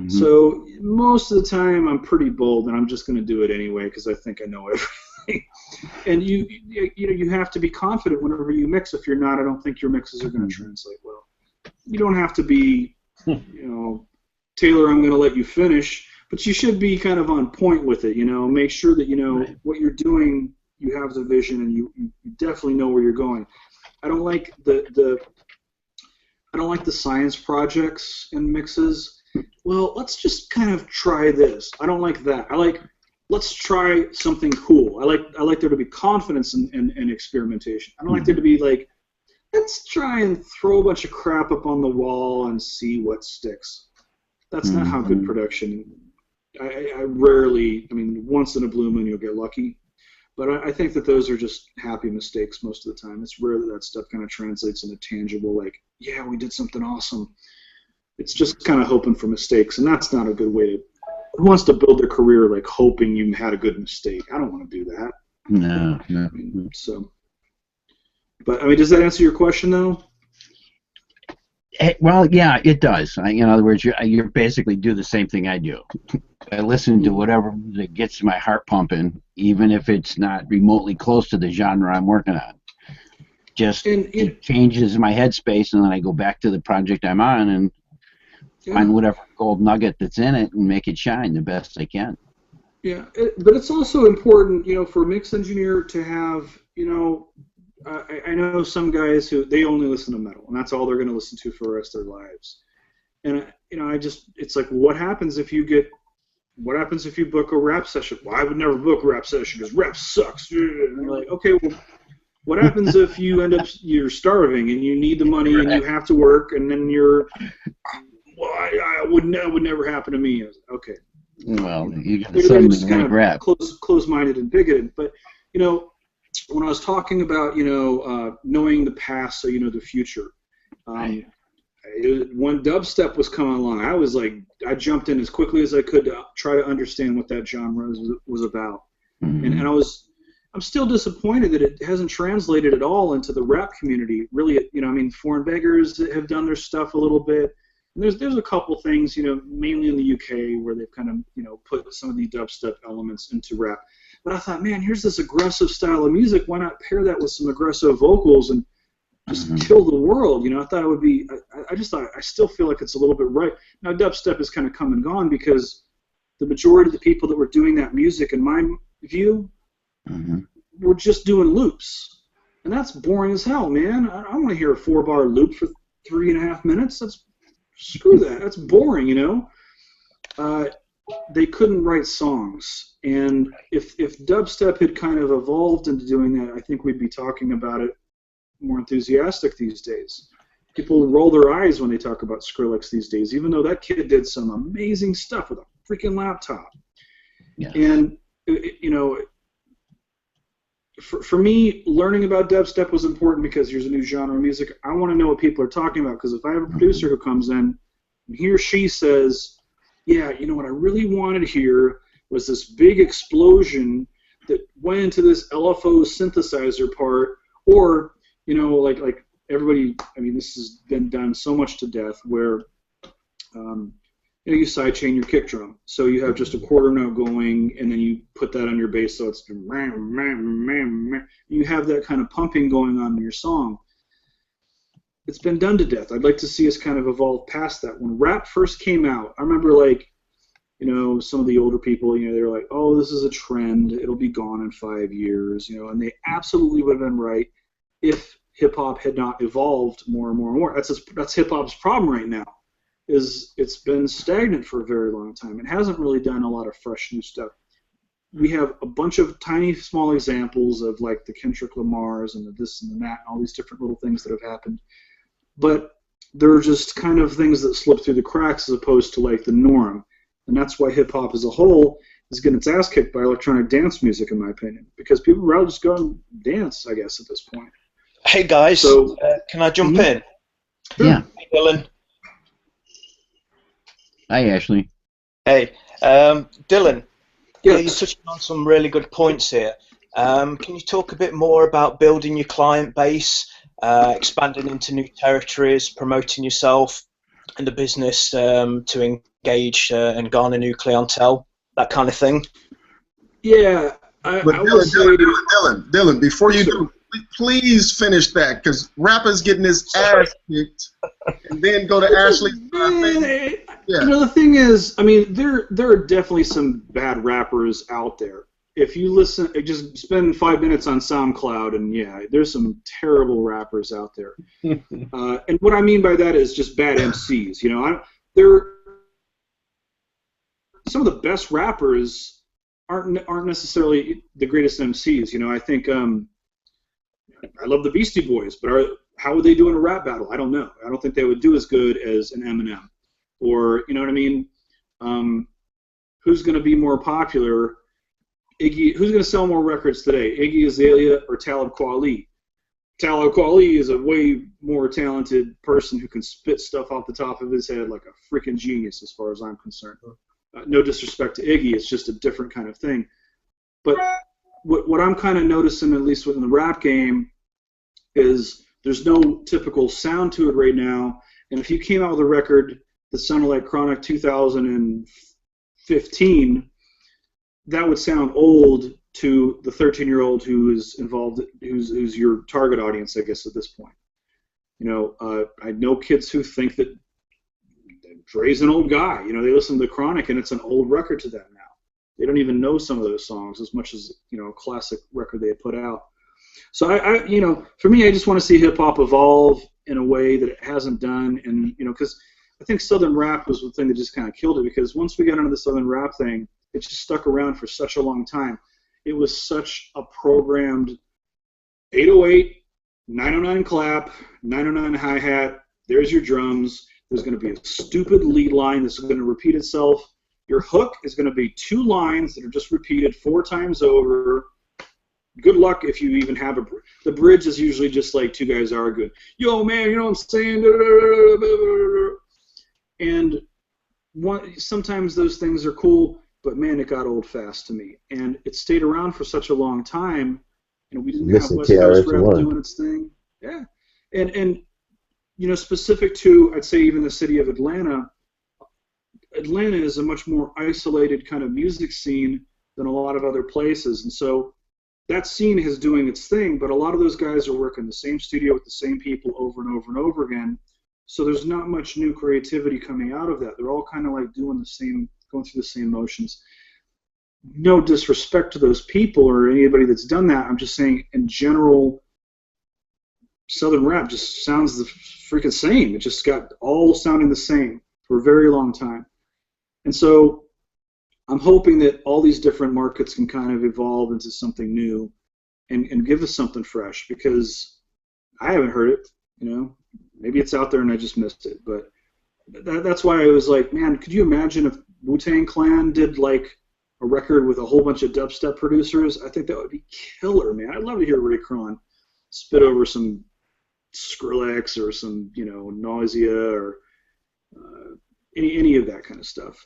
So most of the time I'm pretty bold and I'm just going to do it anyway because I think I know everything. And you have to be confident whenever you mix. If you're not, I don't think your mixes are going to translate well. You don't have to be, you know, Taylor, I'm going to let you finish. but you should be kind of on point with it. Make sure that
Right.
what you're doing. You have the vision, and you definitely know where you're going. I don't like the science projects and mixes. Well, let's just kind of try this. I don't like that. Let's try something cool. I like there to be confidence in experimentation. I don't like there to be like, let's try and throw a bunch of crap up on the wall and see what sticks. That's not how good production. I rarely, once in a blue moon you'll get lucky. But I think that those are just happy mistakes most of the time. It's rare that stuff kind of translates into tangible, like, yeah, we did something awesome. It's just kind of hoping for mistakes, and that's not a good way to. Who wants to build their career like hoping you had a good mistake? I don't want to do that.
No.
But does that answer your question though?
Well, yeah, it does. In other words, you basically do the same thing I do. I listen to whatever music gets my heart pumping, even if it's not remotely close to the genre I'm working on. It changes my headspace, and then I go back to the project I'm on and find whatever gold nugget that's in it and make it shine the best I can.
Yeah, but it's also important, for a mix engineer to have, I know some guys who they only listen to metal, and that's all they're going to listen to for the rest of their lives. And it's like, what happens if you book a rap session? Well, I would never book a rap session because rap sucks. And you're like, okay, well, what happens if you're starving and you need the money and you have to work, and then I would never happen to me. Okay.
Well, you got something to like rap.
Close-minded and bigoted, but when I was talking about knowing the past so you know the future, when dubstep was coming along, I jumped in as quickly as I could to try to understand what that genre was about, and I'm still disappointed that it hasn't translated at all into the rap community. Really, Foreign Beggars have done their stuff a little bit. And there's a couple things, mainly in the UK, where they've kind of, put some of the dubstep elements into rap. But I thought, man, here's this aggressive style of music. Why not pair that with some aggressive vocals and just kill the world? I thought it would be. I still feel like it's a little bit right now. Dubstep has kind of come and gone because the majority of the people that were doing that music, in my view, were just doing loops, and that's boring as hell, man. I want to hear a 4-bar loop for 3.5 minutes. Screw that. That's boring, They couldn't write songs, and if dubstep had kind of evolved into doing that, I think we'd be talking about it more enthusiastic these days. People roll their eyes when they talk about Skrillex these days, even though that kid did some amazing stuff with a freaking laptop. Yeah. And for me, learning about dubstep was important because there's a new genre of music. I want to know what people are talking about, because if I have a producer who comes in and he or she says, yeah, what I really wanted here was this big explosion that went into this LFO synthesizer part, or, like everybody, this has been done so much to death where you sidechain your kick drum. So you have just a quarter note going, and then you put that on your bass, so it's you have that kind of pumping going on in your song. It's been done to death. I'd like to see us kind of evolve past that. When rap first came out, I remember some of the older people, they were like, oh, this is a trend. It'll be gone in 5 years, and they absolutely would have been right if hip-hop had not evolved more and more and more. That's hip-hop's problem right now. It's been stagnant for a very long time. It hasn't really done a lot of fresh new stuff. We have a bunch of tiny, small examples of like the Kendrick Lamars and the this and the that, and all these different little things that have happened. But they're just kind of things that slip through the cracks as opposed to like the norm. And that's why hip-hop as a whole is getting its ass kicked by electronic dance music, in my opinion, because people would rather just go and dance, I guess, at this point.
Hey, guys, can I jump in?
Yeah.
Hey, Dylan.
Hi, Ashley.
Hey, Dylan.
Yes.
You're touching on some really good points here. Can you talk a bit more about building your client base, expanding into new territories, promoting yourself and the business to engage and garner new clientele, that kind of thing?
Yeah.
Dylan, before you do, please finish that, because Rapper's getting his ass kicked, and then go to Ashley. Yeah.
You know, the thing is, I mean, there are definitely some bad rappers out there. If you listen, just spend 5 minutes on SoundCloud, and yeah, there's some terrible rappers out there. And what I mean by that is just bad MCs. You know, they're some of the best rappers aren't necessarily the greatest MCs. You know, I think I love the Beastie Boys, but how would they do in a rap battle? I don't know. I don't think they would do as good as an Eminem. Or, you know what I mean? Who's going to be more popular? Iggy. Who's going to sell more records today? Iggy Azalea or Talib Kweli? Talib Kweli is a way more talented person who can spit stuff off the top of his head like a freaking genius, as far as I'm concerned. No disrespect to Iggy, it's just a different kind of thing. But what I'm kind of noticing, at least within the rap game, is there's no typical sound to it right now. And if you came out with a record that sounded like Chronic 2015, that would sound old to the 13-year-old who is involved, who's your target audience, I guess, at this point. You know, I know kids who think that Dre's an old guy. You know, they listen to Chronic and it's an old record to them now. They don't even know some of those songs as much as, you know, a classic record they had put out. So I you know, for me, I just want to see hip hop evolve in a way that it hasn't done, and you know, because I think Southern rap was the thing that just kind of killed it. Because once we got into the Southern rap thing, it just stuck around for such a long time. It was such a programmed 808, 909 clap, 909 hi-hat. There's your drums. There's going to be a stupid lead line that's going to repeat itself. Your hook is going to be 2 lines that are just repeated 4 times over. Good luck if you even have the bridge is usually just like 2 guys arguing. Yo, man, you know what I'm saying? And sometimes those things are cool, but man, it got old fast to me. And it stayed around for such a long time. You know, we didn't have West Coast rap doing its thing. Yeah. And you know, specific to, I'd say, even the city of Atlanta, Atlanta is a much more isolated kind of music scene than a lot of other places. And so that scene is doing its thing, but a lot of those guys are working the same studio with the same people over and over and over again. So there's not much new creativity coming out of that. They're all kind of like doing the same, going through the same motions. No disrespect to those people or anybody that's done that. I'm just saying, in general, Southern rap just sounds the freaking same. It just got all sounding the same for a very long time. And so I'm hoping that all these different markets can kind of evolve into something new and give us something fresh, because I haven't heard it, you know. Maybe it's out there and I just missed it. But that's why I was like, man, could you imagine if Wu-Tang Clan did like a record with a whole bunch of dubstep producers? I think that would be killer, man. I'd love to hear Ray Kron spit over some Skrillex or some, you know, Nausea or any of that kind of stuff.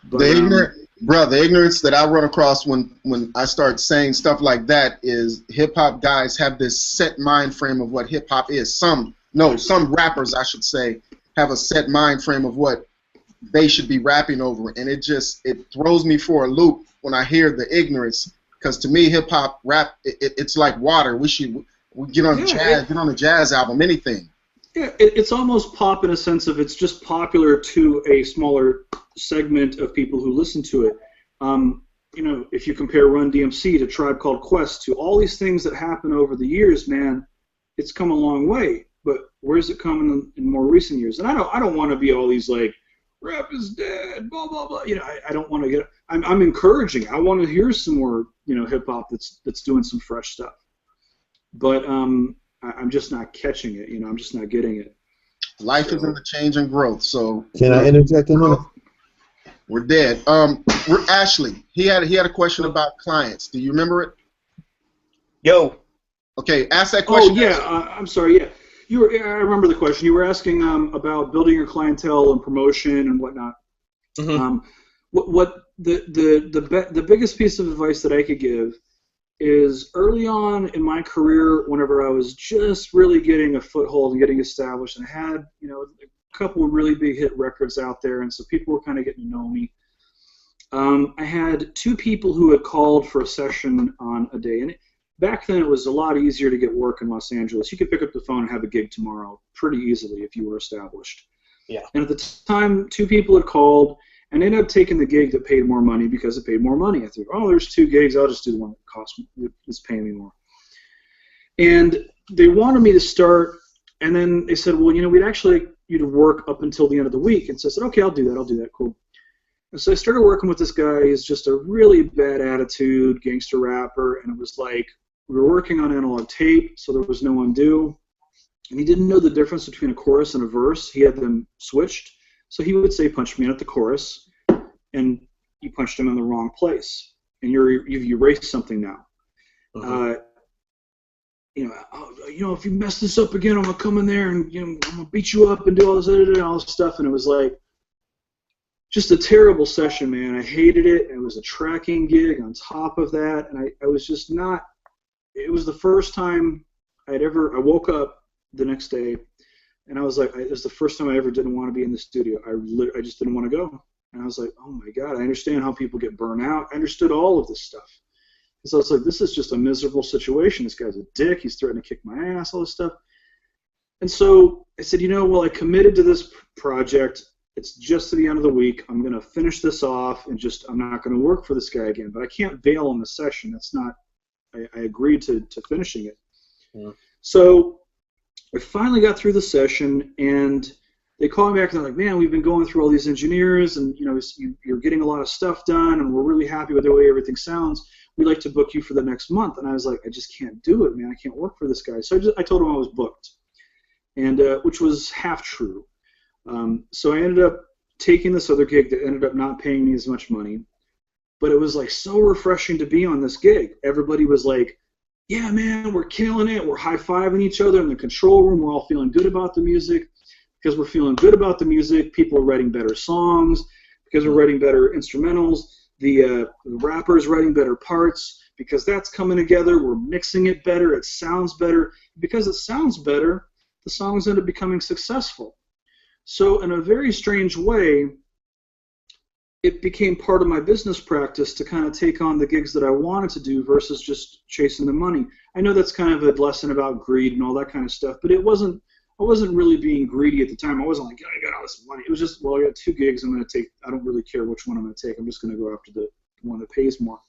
But,
the ignorance that I run across when I start saying stuff like that is hip hop guys have this set mind frame of what hip hop is. Some rappers, I should say, have a set mind frame of what they should be rapping over, and it throws me for a loop when I hear the ignorance. Because to me, hip hop rap, it's like water. We get on a jazz album, anything.
Yeah, it's almost pop in a sense of it's just popular to a smaller segment of people who listen to it. You know, if you compare Run DMC to Tribe Called Quest to all these things that happen over the years, man, it's come a long way. But where's it come in more recent years? And I don't want to be all these like rap is dead, blah blah blah. You know, I don't want to get. I'm encouraging. I want to hear some more, you know, hip hop that's doing some fresh stuff. But I'm just not catching it. You know, I'm just not getting it.
Life is in the change and growth. So
can I interject a minute?
We're dead. We're Ashley. He had a question about clients. Do you remember it?
Yo.
Okay, ask that question.
Oh yeah, I'm sorry. Yeah, I remember the question. You were asking about building your clientele and promotion and whatnot. Mm-hmm. What the biggest piece of advice that I could give is early on in my career, whenever I was just really getting a foothold and getting established, and I had, you know, a couple of really big hit records out there, and so people were kind of getting to know me. I had 2 people who had called for a session on a day, and back then it was a lot easier to get work in Los Angeles. You could pick up the phone and have a gig tomorrow pretty easily if you were established.
Yeah.
And at the time, 2 people had called, and they ended up taking the gig that paid more money because it paid more money. I think, oh, there's 2 gigs, I'll just do the one that costs me, that's paying me more. And they wanted me to start, and then they said, well, we'd actually like you to work up until the end of the week. And so I said, okay, I'll do that, cool. And so I started working with this guy. He's just a really bad attitude, gangster rapper, and it was like we were working on analog tape, so there was no undo. And he didn't know the difference between a chorus and a verse. He had them switched. So he would say, punch me in at the chorus, and you punched him in the wrong place. And you've erased something now. If you mess this up again, I'm going to come in there and I'm going to beat you up and do all this stuff. And it was like just a terrible session, man. I hated it. It was a tracking gig on top of that. And I was just not, it was the first time I woke up the next day, and I was like, it was the first time I ever didn't want to be in the studio. I just didn't want to go. And I was like, oh my God, I understand how people get burnt out. I understood all of this stuff. So it's like, this is just a miserable situation. This guy's a dick. He's threatening to kick my ass, all this stuff. And so I said, I committed to this project. It's just to the end of the week. I'm going to finish this off, and I'm not going to work for this guy again. But I can't bail on the session. That's not, I agreed to finishing it. Yeah. So I finally got through the session, and they called me back, and they're like, man, we've been going through all these engineers, and you're getting a lot of stuff done, and we're really happy with the way everything sounds. We'd like to book you for the next month. And I was like, I just can't do it, man. I can't work for this guy. So I told him I was booked, and which was half true. So I ended up taking this other gig that ended up not paying me as much money, but it was like so refreshing to be on this gig. Everybody was like, yeah, man, we're killing it. We're high-fiving each other in the control room. We're all feeling good about the music. Because we're feeling good about the music, people are writing better songs. Because we're writing better instrumentals, the rappers writing better parts. Because that's coming together, we're mixing it better. It sounds better. Because it sounds better, the songs end up becoming successful. So in a very strange way, it became part of my business practice to kind of take on the gigs that I wanted to do versus just chasing the money. I know that's kind of a lesson about greed and all that kind of stuff, but I wasn't really being greedy at the time. I wasn't like, I got all this money. It was just, well, I got 2 gigs I'm going to take. I don't really care which one I'm going to take. I'm just going to go after the one that pays more.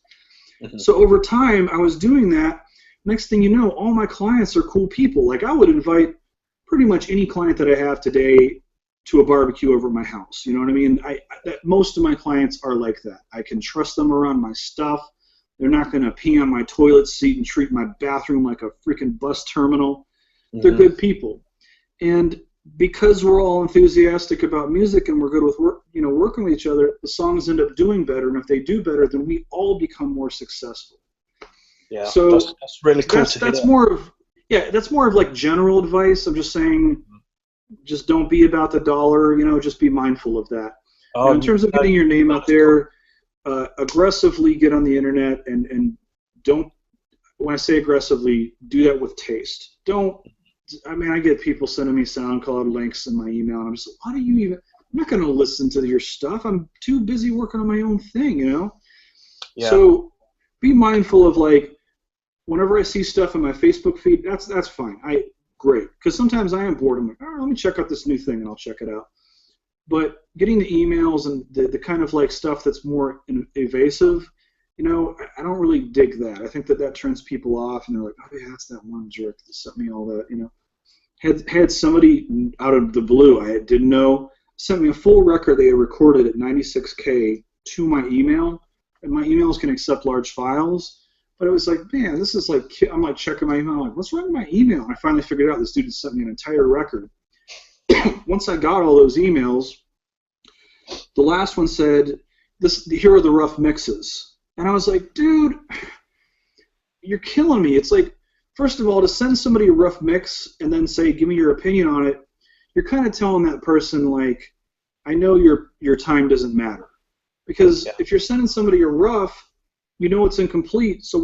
Mm-hmm. So over time, I was doing that. Next thing you know, all my clients are cool people. Like, I would invite pretty much any client that I have today to a barbecue over at my house. You know what I mean? Most of my clients are like that. I can trust them around my stuff. They're not going to pee on my toilet seat and treat my bathroom like a freaking bus terminal. Mm-hmm. They're good people. And because we're all enthusiastic about music and we're good with working with each other, the songs end up doing better. And if they do better, then we all become more successful.
Yeah,
so
that's really cool to hear.
That's more of like general advice. I'm just saying, just don't be about the dollar. Just be mindful of that. In terms of getting your name out there, aggressively get on the internet and don't. When I say aggressively, do that with taste. I get people sending me SoundCloud links in my email, and I'm just like, why do you even? I'm not going to listen to your stuff. I'm too busy working on my own thing, Yeah. So be mindful of, like, whenever I see stuff in my Facebook feed, that's fine. Great. Because sometimes I am bored. I'm like, let me check out this new thing, and I'll check it out. But getting the emails and the kind of, like, stuff that's more evasive, I don't really dig that. I think that turns people off, and they're like, oh, yeah, that's that one jerk that sent me all that, Had somebody out of the blue, I didn't know, sent me a full record they had recorded at 96K to my email, and my emails can accept large files, but it was like, man, this is like, I'm like checking my email, I'm like, what's wrong with my email? And I finally figured out this dude had sent me an entire record. Once I got all those emails, the last one said, here are the rough mixes. And I was like, dude, you're killing me. It's like, first of all, to send somebody a rough mix and then say, give me your opinion on it, you're kind of telling that person, like, I know your time doesn't matter. Because if you're sending somebody a rough, it's incomplete, so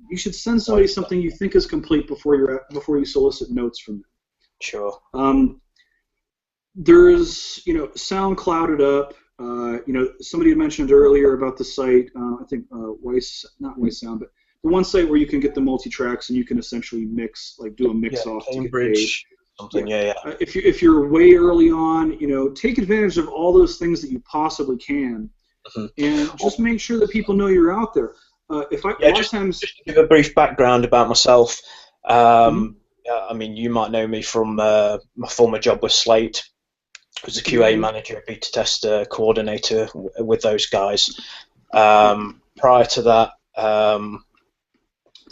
you should send somebody something you think is complete before you solicit notes from them.
Sure.
There's, SoundCloud it up. Somebody had mentioned earlier about the site, I think not Waste Sound, but the one site where you can get the multi-tracks and you can essentially mix, like do a mix-off to get paid.
something. Yeah.
If you're way early on, take advantage of all those things that you possibly can, and just make sure that people know you're out there.
Just to give a brief background about myself. I mean, you might know me from my former job with Slate. I was a QA manager, beta tester, coordinator with those guys. Prior to that,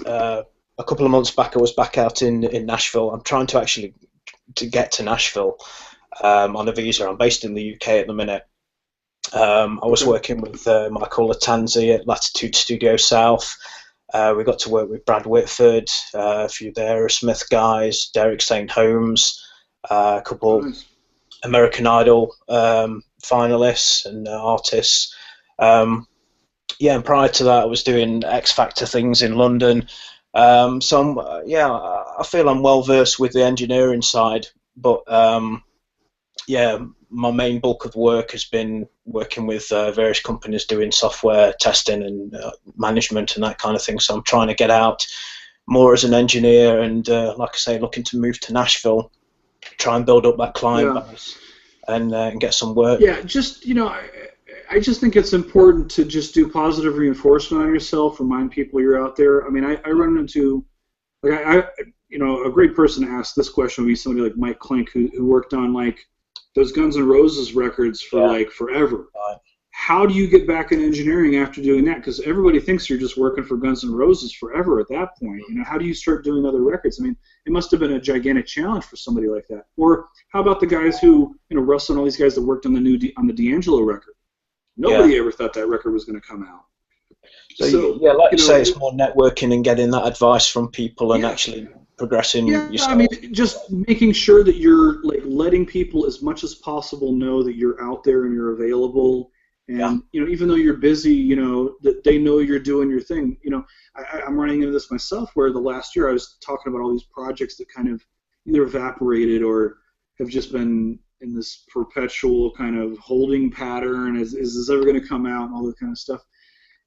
a couple of months back, I was back out in Nashville. I'm trying to get to Nashville on a visa. I'm based in the UK at the minute. I was working with Michael Latanzi at Latitude Studio South. We got to work with Brad Whitford, a few of the Aerosmith guys, Derek St. Holmes, a couple American Idol finalists and artists. And prior to that, I was doing X Factor things in London. So I feel I'm well versed with the engineering side, but my main bulk of work has been working with various companies doing software testing and management and that kind of thing. So I'm trying to get out more as an engineer and, like I say, looking to move to Nashville, try and build up that client base and get some work.
Yeah, just, I just think it's important to just do positive reinforcement on yourself, remind people you're out there. I mean, I run into, a great person to ask this question would be somebody like Mike Klink, who worked on, those Guns N' Roses records for, forever. How do you get back in engineering after doing that? Because everybody thinks you're just working for Guns N' Roses forever at that point. How do you start doing other records? I mean, it must have been a gigantic challenge for somebody like that. Or how about the guys who, Russell and all these guys that worked on the D'Angelo record? Nobody ever thought that record was going to come out.
So like you say, it's more networking and getting that advice from people and actually progressing yourself.
I mean, just making sure that you're letting people as much as possible know that you're out there and you're available. And even though you're busy, that they know you're doing your thing. I'm running into this myself, where the last year I was talking about all these projects that kind of either evaporated or have just been in this perpetual kind of holding pattern. Is this ever going to come out and all that kind of stuff?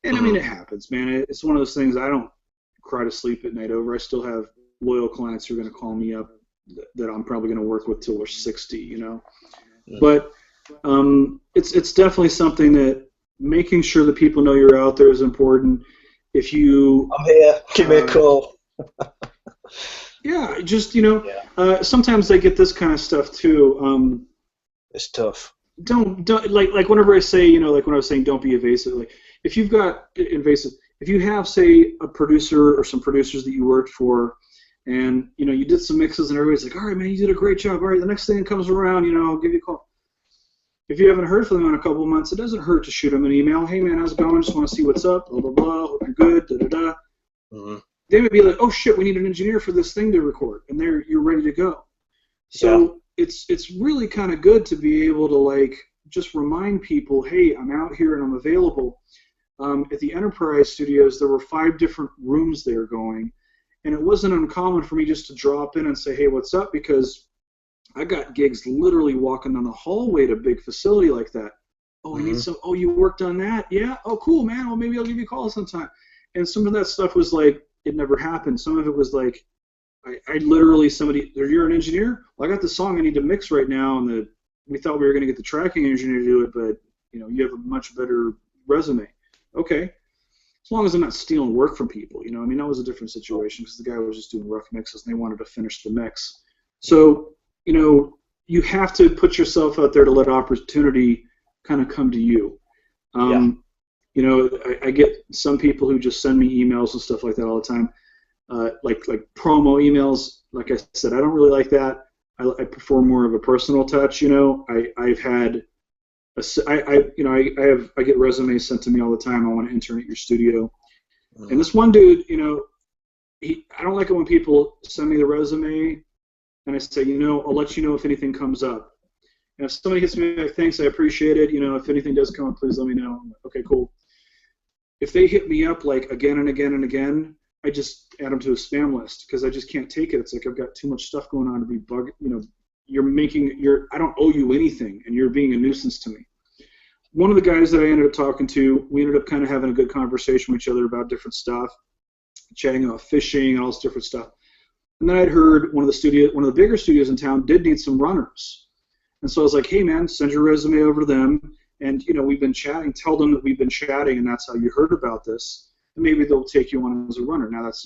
And I mean, it happens, man. It's one of those things I don't cry to sleep at night over. I still have loyal clients who are going to call me up that I'm probably going to work with till we're 60, But it's definitely something that making sure that people know you're out there is important. If you...
I'm here. Give me a call.
Just, sometimes I get this kind of stuff too.
It's tough.
Don't like whenever I say, like when I was saying don't be evasive, if you've got invasive, if you have, say, a producer or some producers that you worked for, and you did some mixes and everybody's like, all right, man, you did a great job. All right, the next thing that comes around, I'll give you a call. If you haven't heard from them in a couple of months, it doesn't hurt to shoot them an email. Hey, man, how's it going? Just want to see what's up. Blah blah blah. Hope you're good. Da da da. Mm-hmm. They would be like, oh shit, we need an engineer for this thing to record, and you're ready to go. So it's really kind of good to be able to just remind people, hey, I'm out here and I'm available. At the Enterprise Studios, there were 5 different rooms there going, and it wasn't uncommon for me just to drop in and say, hey, what's up? Because I got gigs literally walking down the hallway to a big facility like that. Oh, I need some. Oh, you worked on that? Yeah. Oh, cool, man. Well, maybe I'll give you a call sometime. And some of that stuff was it never happened. Some of it was I literally you're an engineer? Well, I got the song I need to mix right now, and we thought we were going to get the tracking engineer to do it, but you have a much better resume. Okay. As long as I'm not stealing work from people, I mean, that was a different situation because the guy was just doing rough mixes and they wanted to finish the mix. So, you have to put yourself out there to let opportunity kind of come to you. I get some people who just send me emails and stuff like that all the time, like promo emails. Like I said, I don't really like that. I prefer more of a personal touch. I've had I get resumes sent to me all the time. I want to intern at your studio. And this one dude, I don't like it when people send me the resume and I say, I'll let you know if anything comes up. And if somebody hits me like, thanks, I appreciate it. If anything does come up, please let me know. I'm like, okay, cool. If they hit me up again and again and again, I just add them to a spam list because I just can't take it. It's like I've got too much stuff going on to be I don't owe you anything, and you're being a nuisance to me. One of the guys that I ended up talking to, we ended up kind of having a good conversation with each other about different stuff, chatting about fishing and all this different stuff. And then I'd heard one of the bigger studios in town did need some runners. And so I was like, hey man, send your resume over to them. And we've been chatting. Tell them that we've been chatting, and that's how you heard about this. And maybe they'll take you on as a runner. Now that's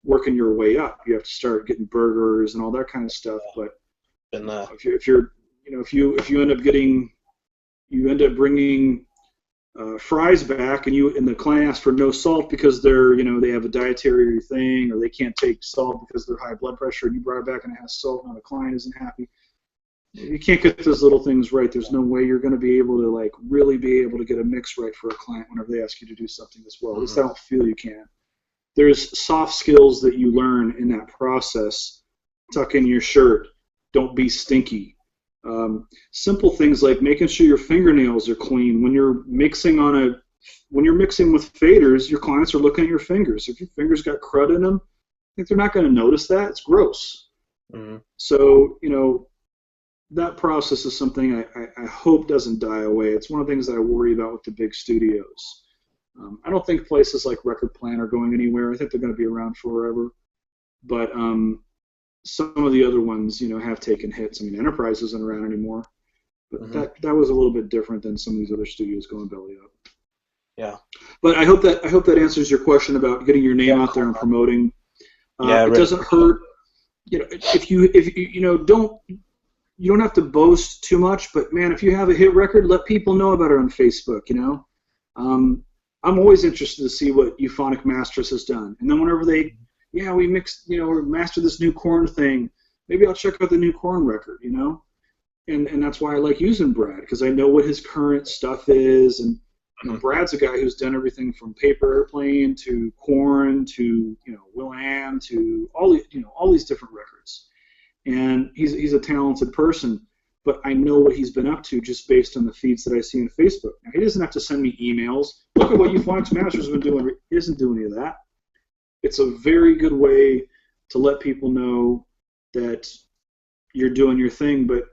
working your way up. You have to start getting burgers and all that kind of stuff. But if you end up bringing fries back, and the client asks for no salt because they have a dietary thing, or they can't take salt because they're high blood pressure, and you brought it back and it has salt, and the client isn't happy. You can't get those little things right. There's no way you're going to be able to really be able to get a mix right for a client whenever they ask you to do something as well. At least I don't feel you can. There's soft skills that you learn in that process. Tuck in your shirt. Don't be stinky. Simple things like making sure your fingernails are clean. When you're mixing with faders, your clients are looking at your fingers. If your fingers got crud in them, I think they're not going to notice that. It's gross. So, that process is something I hope doesn't die away. It's one of the things that I worry about with the big studios. I don't think places like Record Plant are going anywhere. I think they're going to be around forever. But some of the other ones, have taken hits. I mean, Enterprise isn't around anymore. But that was a little bit different than some of these other studios going belly up.
Yeah.
But I hope that answers your question about getting your name out there and promoting. It doesn't hurt. If you don't have to boast too much, but man, if you have a hit record, let people know about it on Facebook. I'm always interested to see what Euphonic Masters has done, and then whenever we mixed, or mastered this new Korn thing, maybe I'll check out the new Korn record, and that's why I like using Brad, because I know what his current stuff is, and Brad's a guy who's done everything from Paper Airplane to Korn to Will.i.am to all these different records. And he's a talented person, but I know what he's been up to just based on the feeds that I see on Facebook. Now, he doesn't have to send me emails. Look at what Euphonics Masters has been doing. He doesn't do any of that. It's a very good way to let people know that you're doing your thing, but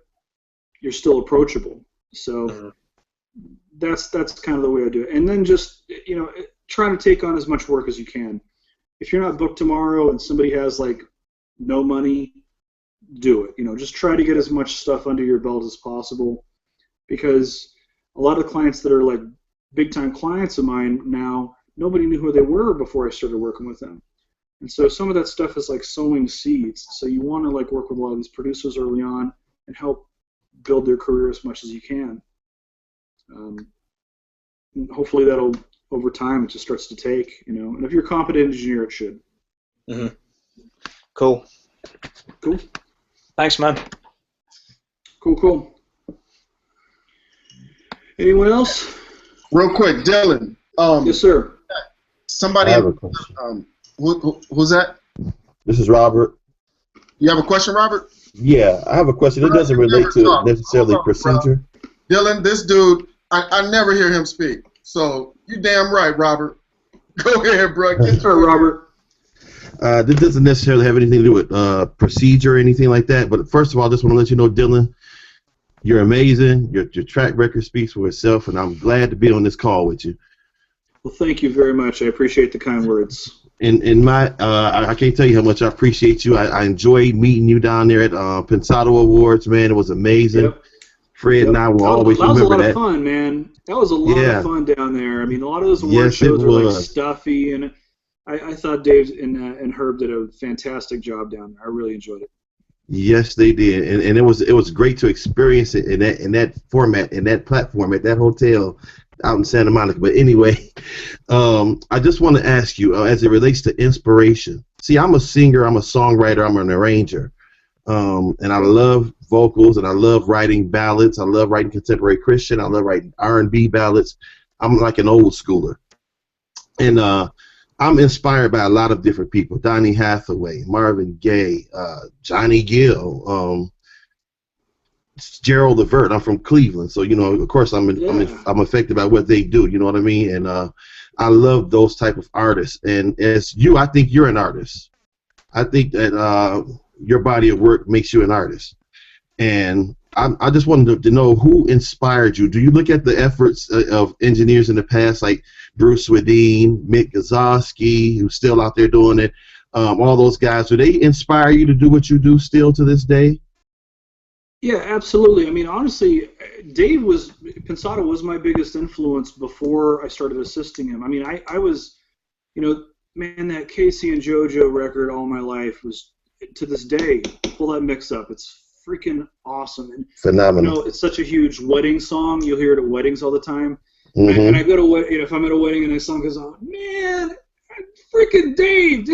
you're still approachable. So that's kind of the way I do it. And then just try to take on as much work as you can. If you're not booked tomorrow and somebody has no money, do it. Just try to get as much stuff under your belt as possible, because a lot of the clients that are big time clients of mine now, nobody knew who they were before I started working with them. And so some of that stuff is like sowing seeds. So you want to work with a lot of these producers early on and help build their career as much as you can. Hopefully that'll, over time, it just starts to take, and if you're a competent engineer, it should.
Cool. Thanks, man.
Cool. Anyone else?
Real quick, Dylan.
Yes, sir.
Somebody.
I have a question.
Who's that?
This is Robert.
You have a question, Robert?
Yeah, I have a question. It doesn't relate to necessarily procedure.
Dylan, this dude, I never hear him speak. So you damn right, Robert. Go ahead, bro. Get
to it, Robert.
This doesn't necessarily have anything to do with procedure or anything like that. But first of all, I just want to let you know, Dylan, you're amazing. Your track record speaks for itself, and I'm glad to be on this call with you.
Well, thank you very much. I appreciate the kind words.
I can't tell you how much I appreciate you. I enjoyed meeting you down there at Pensado Awards, man. It was amazing.
Yep.
Fred and I will always remember that.
That was a lot of fun, man. That was a lot of fun down there. I mean, a lot of those award shows were stuffy, and I thought Dave and Herb did a fantastic job down there. I really enjoyed it.
Yes, they did, and it was great to experience it in that format, in that platform, at that hotel out in Santa Monica. But anyway, I just want to ask you, as it relates to inspiration. See, I'm a singer, I'm a songwriter, I'm an arranger, and I love vocals, and I love writing ballads. I love writing contemporary Christian. I love writing R&B ballads. I'm like an old schooler, and I'm inspired by a lot of different people: Donny Hathaway, Marvin Gaye, Johnny Gill, Gerald Levert. I'm from Cleveland, so of course I'm affected by what they do. You know what I mean? And I love those type of artists. And as you, I think you're an artist. I think that your body of work makes you an artist. And I just wanted to know who inspired you. Do you look at the efforts of engineers in the past, like Bruce Swedien, Mick Gazowski, who's still out there doing it, all those guys, do they inspire you to do what you do still to this day?
Yeah, absolutely. I mean, honestly, Dave Pensado was my biggest influence before I started assisting him. I mean, I was, man, that Casey and JoJo record All My Life was, to this day, pull that mix up. It's freaking awesome. And,
phenomenal.
it's such a huge wedding song. You'll hear it at weddings all the time.
Mm-hmm.
And I go to, if I'm at a wedding and a song goes on, man, freaking Dave,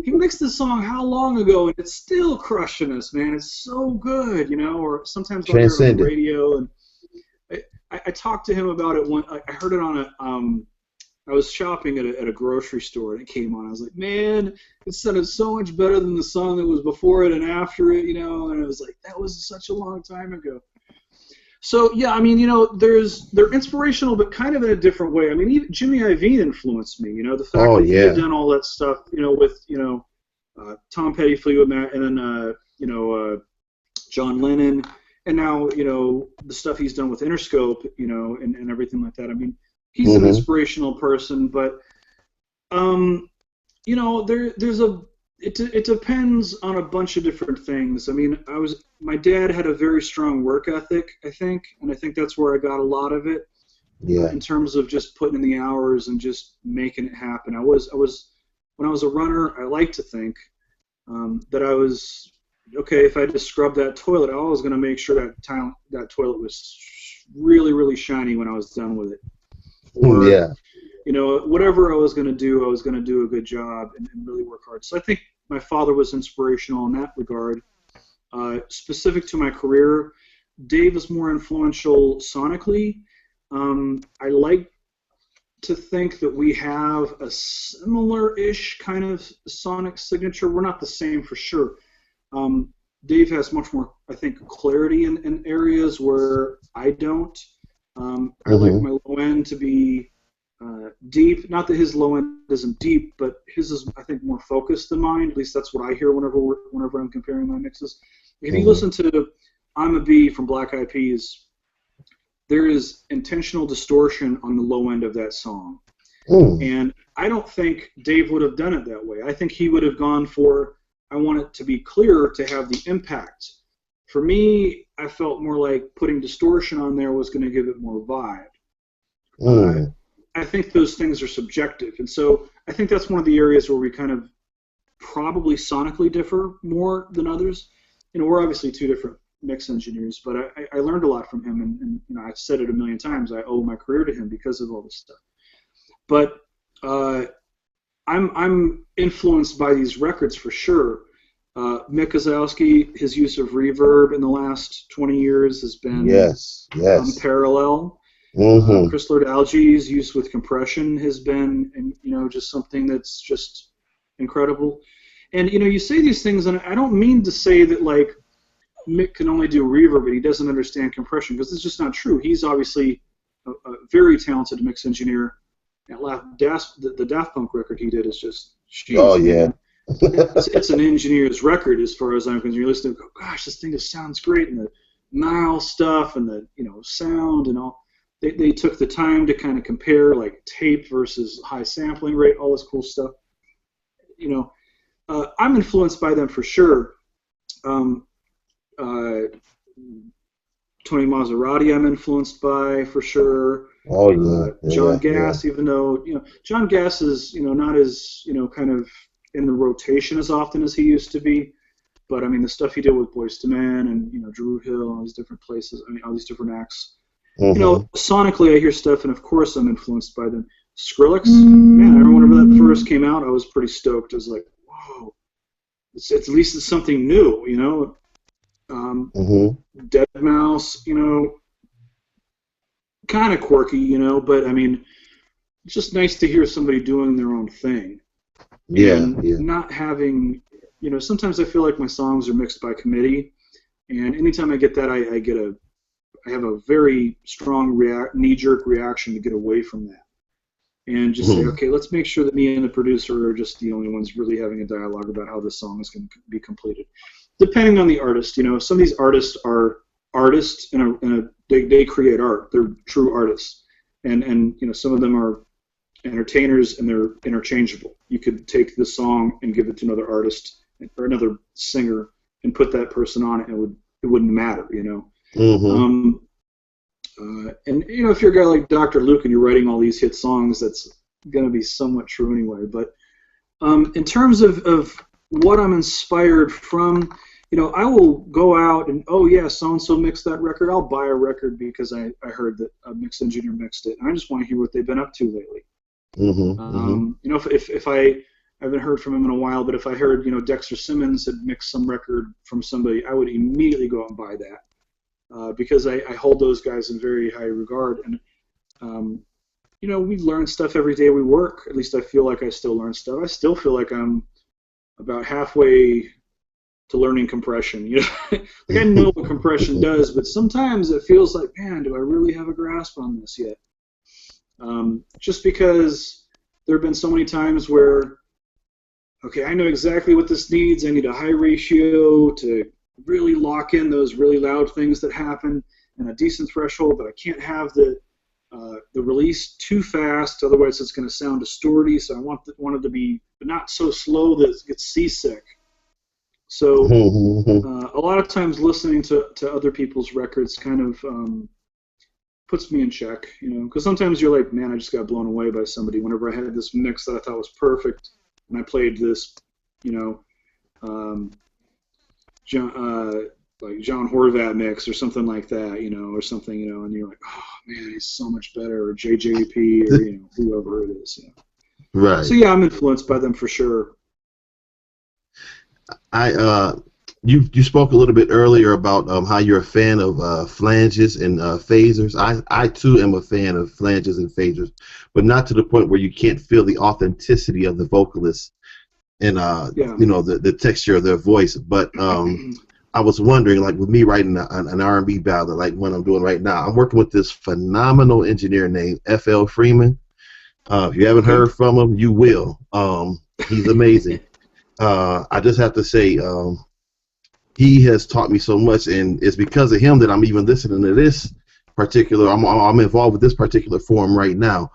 he mixed this song how long ago, and it's still crushing us, man. It's so good, or sometimes I'll hear it on the radio, and I talked to him about it I heard it on I was shopping at a grocery store, and it came on. I was like, man, it sounded so much better than the song that was before it and after it, and I was like, that was such a long time ago. So, yeah, I mean, they're inspirational, but kind of in a different way. I mean, even Jimmy Iovine influenced me, the fact that he had done all that stuff, with, Tom Petty, Fleetwood Mac, and then, John Lennon, and now, the stuff he's done with Interscope, and everything like that. I mean, he's an inspirational person, but, it depends on a bunch of different things. I mean, my dad had a very strong work ethic, I think, and I think that's where I got a lot of it.
Yeah.
In terms of just putting in the hours and just making it happen. When I was a runner, I like to think that I was okay. If I had to scrub that toilet, I was going to make sure that toilet was really, really shiny when I was done with it. Or, whatever I was going to do a good job and really work hard. So I think my father was inspirational in that regard. Specific to my career, Dave is more influential sonically. I like to think that we have a similar-ish kind of sonic signature. We're not the same for sure. Dave has much more, I think, clarity in areas where I don't. I like my low end to be deep. Not that his low end isn't deep, but his is, I think, more focused than mine. At least that's what I hear whenever I'm comparing my mixes. If you listen to I'm a Bee from Black Eyed Peas, there is intentional distortion on the low end of that song. And I don't think Dave would have done it that way. I think he would have gone for, I want it to be clear to have the impact. For me, I felt more like putting distortion on there was going to give it more vibe. I think those things are subjective. And so I think that's one of the areas where we kind of probably sonically differ more than others. We're obviously two different mix engineers, but I learned a lot from him, and I've said it a million times. I owe my career to him because of all this stuff. But I'm influenced by these records for sure. Mick Kozlowski, his use of reverb in the last 20 years has been unparalleled. Chris Lord-Alge's use with compression has been, just something that's just incredible. And, you say these things, and I don't mean to say that, like, Mick can only do reverb and he doesn't understand compression, because it's just not true. He's obviously a very talented mix engineer. The Daft Punk record he did is just, it's an engineer's record as far as I'm concerned. You listen to it and go, gosh, this thing just sounds great, and the Nile stuff and the sound and all. They took the time to kind of compare like tape versus high sampling rate, all this cool stuff. I'm influenced by them for sure. Tony Maserati I'm influenced by for sure. John Gass, even though John Gass is not as kind of in the rotation as often as he used to be, but I mean the stuff he did with Boyz II Men and Drew Hill and all these different places, all these different acts. Sonically I hear stuff, and of course I'm influenced by them. Skrillex, man, I remember whenever that first came out, I was pretty stoked. I was like, whoa, at least it's something new, Deadmau5, kind of quirky, but I mean, it's just nice to hear somebody doing their own thing. Not having, sometimes I feel like my songs are mixed by committee, and anytime I get that, I have a very strong knee-jerk reaction to get away from that. And just say, okay, let's make sure that me and the producer are just the only ones really having a dialogue about how this song is going to be completed. Depending on the artist, some of these artists are artists, and they create art. They're true artists, and some of them are entertainers, and they're interchangeable. You could take the song and give it to another artist or another singer and put that person on it, and it wouldn't matter, you know.
Mm-hmm.
And you know, if you're a guy like Dr. Luke and you're writing all these hit songs, that's going to be somewhat true anyway. But in terms of what I'm inspired from, you know, I will go out and, oh yeah, so-and-so mixed that record. I'll buy a record because I heard that a mix engineer mixed it, and I just want to hear what they've been up to lately.
Mm-hmm.
You know, if I haven't heard from him in a while, but if I heard, you know, Dexter Simmons had mixed some record from somebody, I would immediately go out and buy that because I hold those guys in very high regard. And, you know, we learn stuff every day we work. At least I feel like I still learn stuff. I still feel like I'm about halfway to learning compression. You know, like I know what compression does, but sometimes it feels like, man, do I really have a grasp on this yet? Just because there have been so many times where, okay, I know exactly what this needs. I need a high ratio to really lock in those really loud things that happen and a decent threshold, but I can't have the release too fast, otherwise it's going to sound distorty. So I want it to be, but not so slow that it gets seasick. So a lot of times listening to other people's records kind of puts me in check, you know, because sometimes you're like, man, I just got blown away by somebody whenever I had this mix that I thought was perfect, and I played this, you know, like John Horvat mix or something like that, you know, or something, you know, and you're like, oh man, he's so much better, or JJP, or you know, whoever it is, you know.
Right.
So yeah, I'm influenced by them for sure.
You spoke a little bit earlier about how you're a fan of flanges and phasers. I too am a fan of flanges and phasers, but not to the point where you can't feel the authenticity of the vocalist and you know, the texture of their voice. But I was wondering, like with me writing an R&B ballad, like what I'm doing right now, I'm working with this phenomenal engineer named F.L. Freeman. If you haven't heard from him, you will. He's amazing. I just have to say, he has taught me so much, and it's because of him that I'm even listening to this particular. I'm involved with this particular forum right now.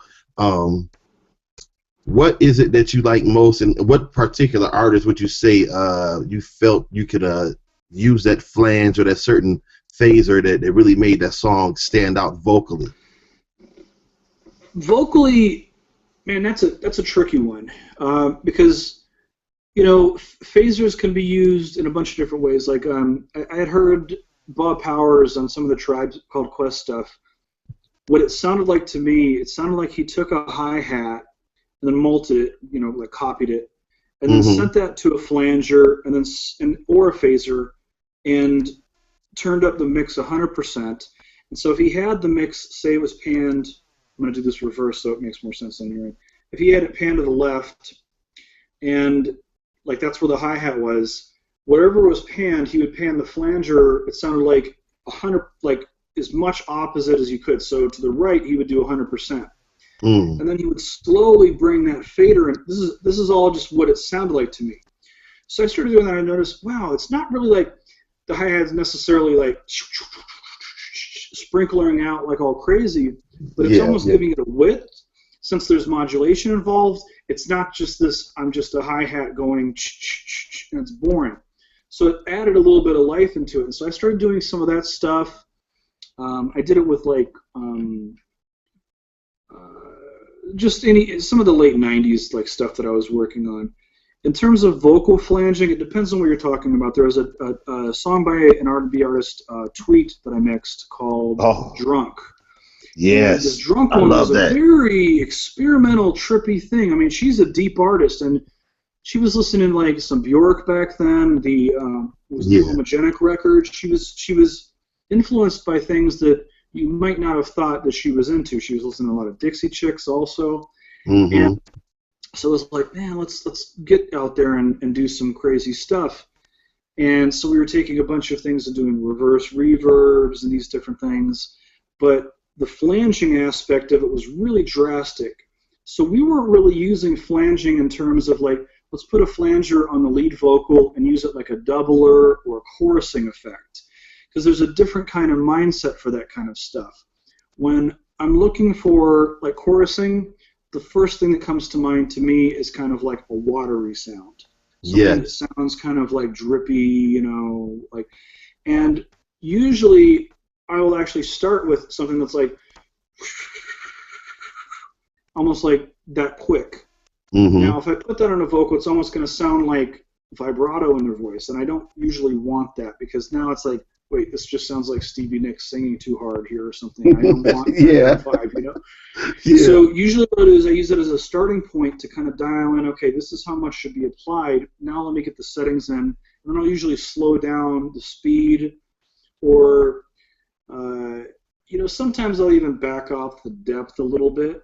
What is it that you like most, and what particular artist would you say you felt you could use that flange or that certain phaser that really made that song stand out vocally?
Vocally, man, that's a tricky one because, you know, phasers can be used in a bunch of different ways. Like I had heard Bob Powers on some of the Tribe Called Quest stuff. What it sounded like to me, it sounded like he took a hi-hat and then multed it, you know, like copied it, and then sent that to a flanger and then or a phaser, and turned up the mix 100%. And so if he had the mix, say it was panned, I'm going to do this reverse so it makes more sense than hearing. If he had it panned to the left, and like that's where the hi-hat was, whatever was panned, he would pan the flanger. It sounded like 100, like as much opposite as you could. So to the right, he would do 100%. And then he would slowly bring that fader in. This is all just what it sounded like to me. So I started doing that, and I noticed, wow, it's not really like the hi-hat's necessarily like sprinkling out like all crazy, but it's almost giving it a width. Since there's modulation involved, it's not just this, I'm just a hi-hat going, and it's boring. So it added a little bit of life into it. And so I started doing some of that stuff. I did it with like just some of the late 90s like stuff that I was working on. In terms of vocal flanging, it depends on what you're talking about. There was a song by an R&B artist, Tweet, that I mixed called Drunk.
Yes,
this Drunk
I
one
love
was
that.
a very experimental, trippy thing. I mean, she's a deep artist, and she was listening like some Bjork back then. The Homogenic record. She was influenced by things that you might not have thought that she was into. She was listening to a lot of Dixie Chicks also. And so it was like, man, let's get out there and do some crazy stuff. And so we were taking a bunch of things and doing reverse reverbs and these different things. But the flanging aspect of it was really drastic. So we weren't really using flanging in terms of like, let's put a flanger on the lead vocal and use it like a doubler or a chorusing effect. Because there's a different kind of mindset for that kind of stuff. When I'm looking for like chorusing, the first thing that comes to mind to me is kind of like a watery sound. Something that sounds kind of like drippy, you know, like, and usually I will actually start with something that's like almost like that quick. Now, if I put that on a vocal, it's almost going to sound like vibrato in their voice, and I don't usually want that because now it's like, wait, this just sounds like Stevie Nicks singing too hard here or something. I don't want that vibe, you know? So usually what I do is I use it as a starting point to kind of dial in, okay, this is how much should be applied. Now let me get the settings in. And then I'll usually slow down the speed or, you know, sometimes I'll even back off the depth a little bit.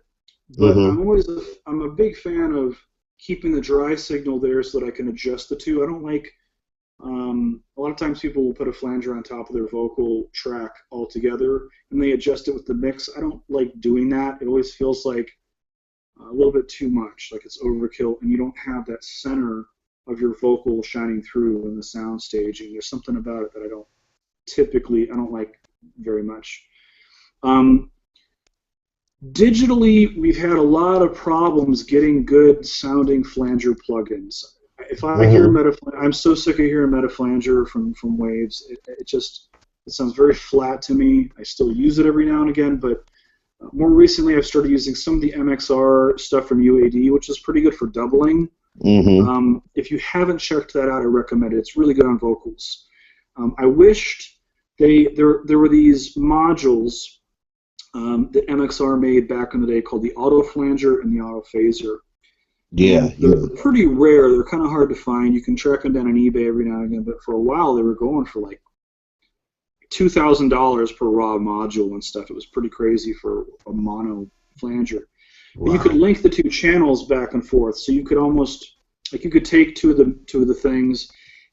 But I'm a big fan of keeping the dry signal there so that I can adjust the two. I don't like, a lot of times people will put a flanger on top of their vocal track altogether and they adjust it with the mix. I don't like doing that. It always feels like a little bit too much, like it's overkill, and you don't have that center of your vocal shining through in the sound staging. There's something about it that I don't like very much. Digitally, we've had a lot of problems getting good sounding flanger plugins. If I hear I'm so sick of hearing Metaflanger from Waves. It sounds very flat to me. I still use it every now and again, but more recently I've started using some of the MXR stuff from UAD, which is pretty good for doubling. If you haven't checked that out, I recommend it. It's really good on vocals. I wished there were these modules that MXR made back in the day called the Auto Flanger and the Auto Phaser. They're pretty rare. They're kind of hard to find. You can track them down on eBay every now and again, but for a while they were going for like $2,000 per raw module and stuff. It was pretty crazy for a mono flanger. But you could link the two channels back and forth, so you could almost, like, you could take two of the things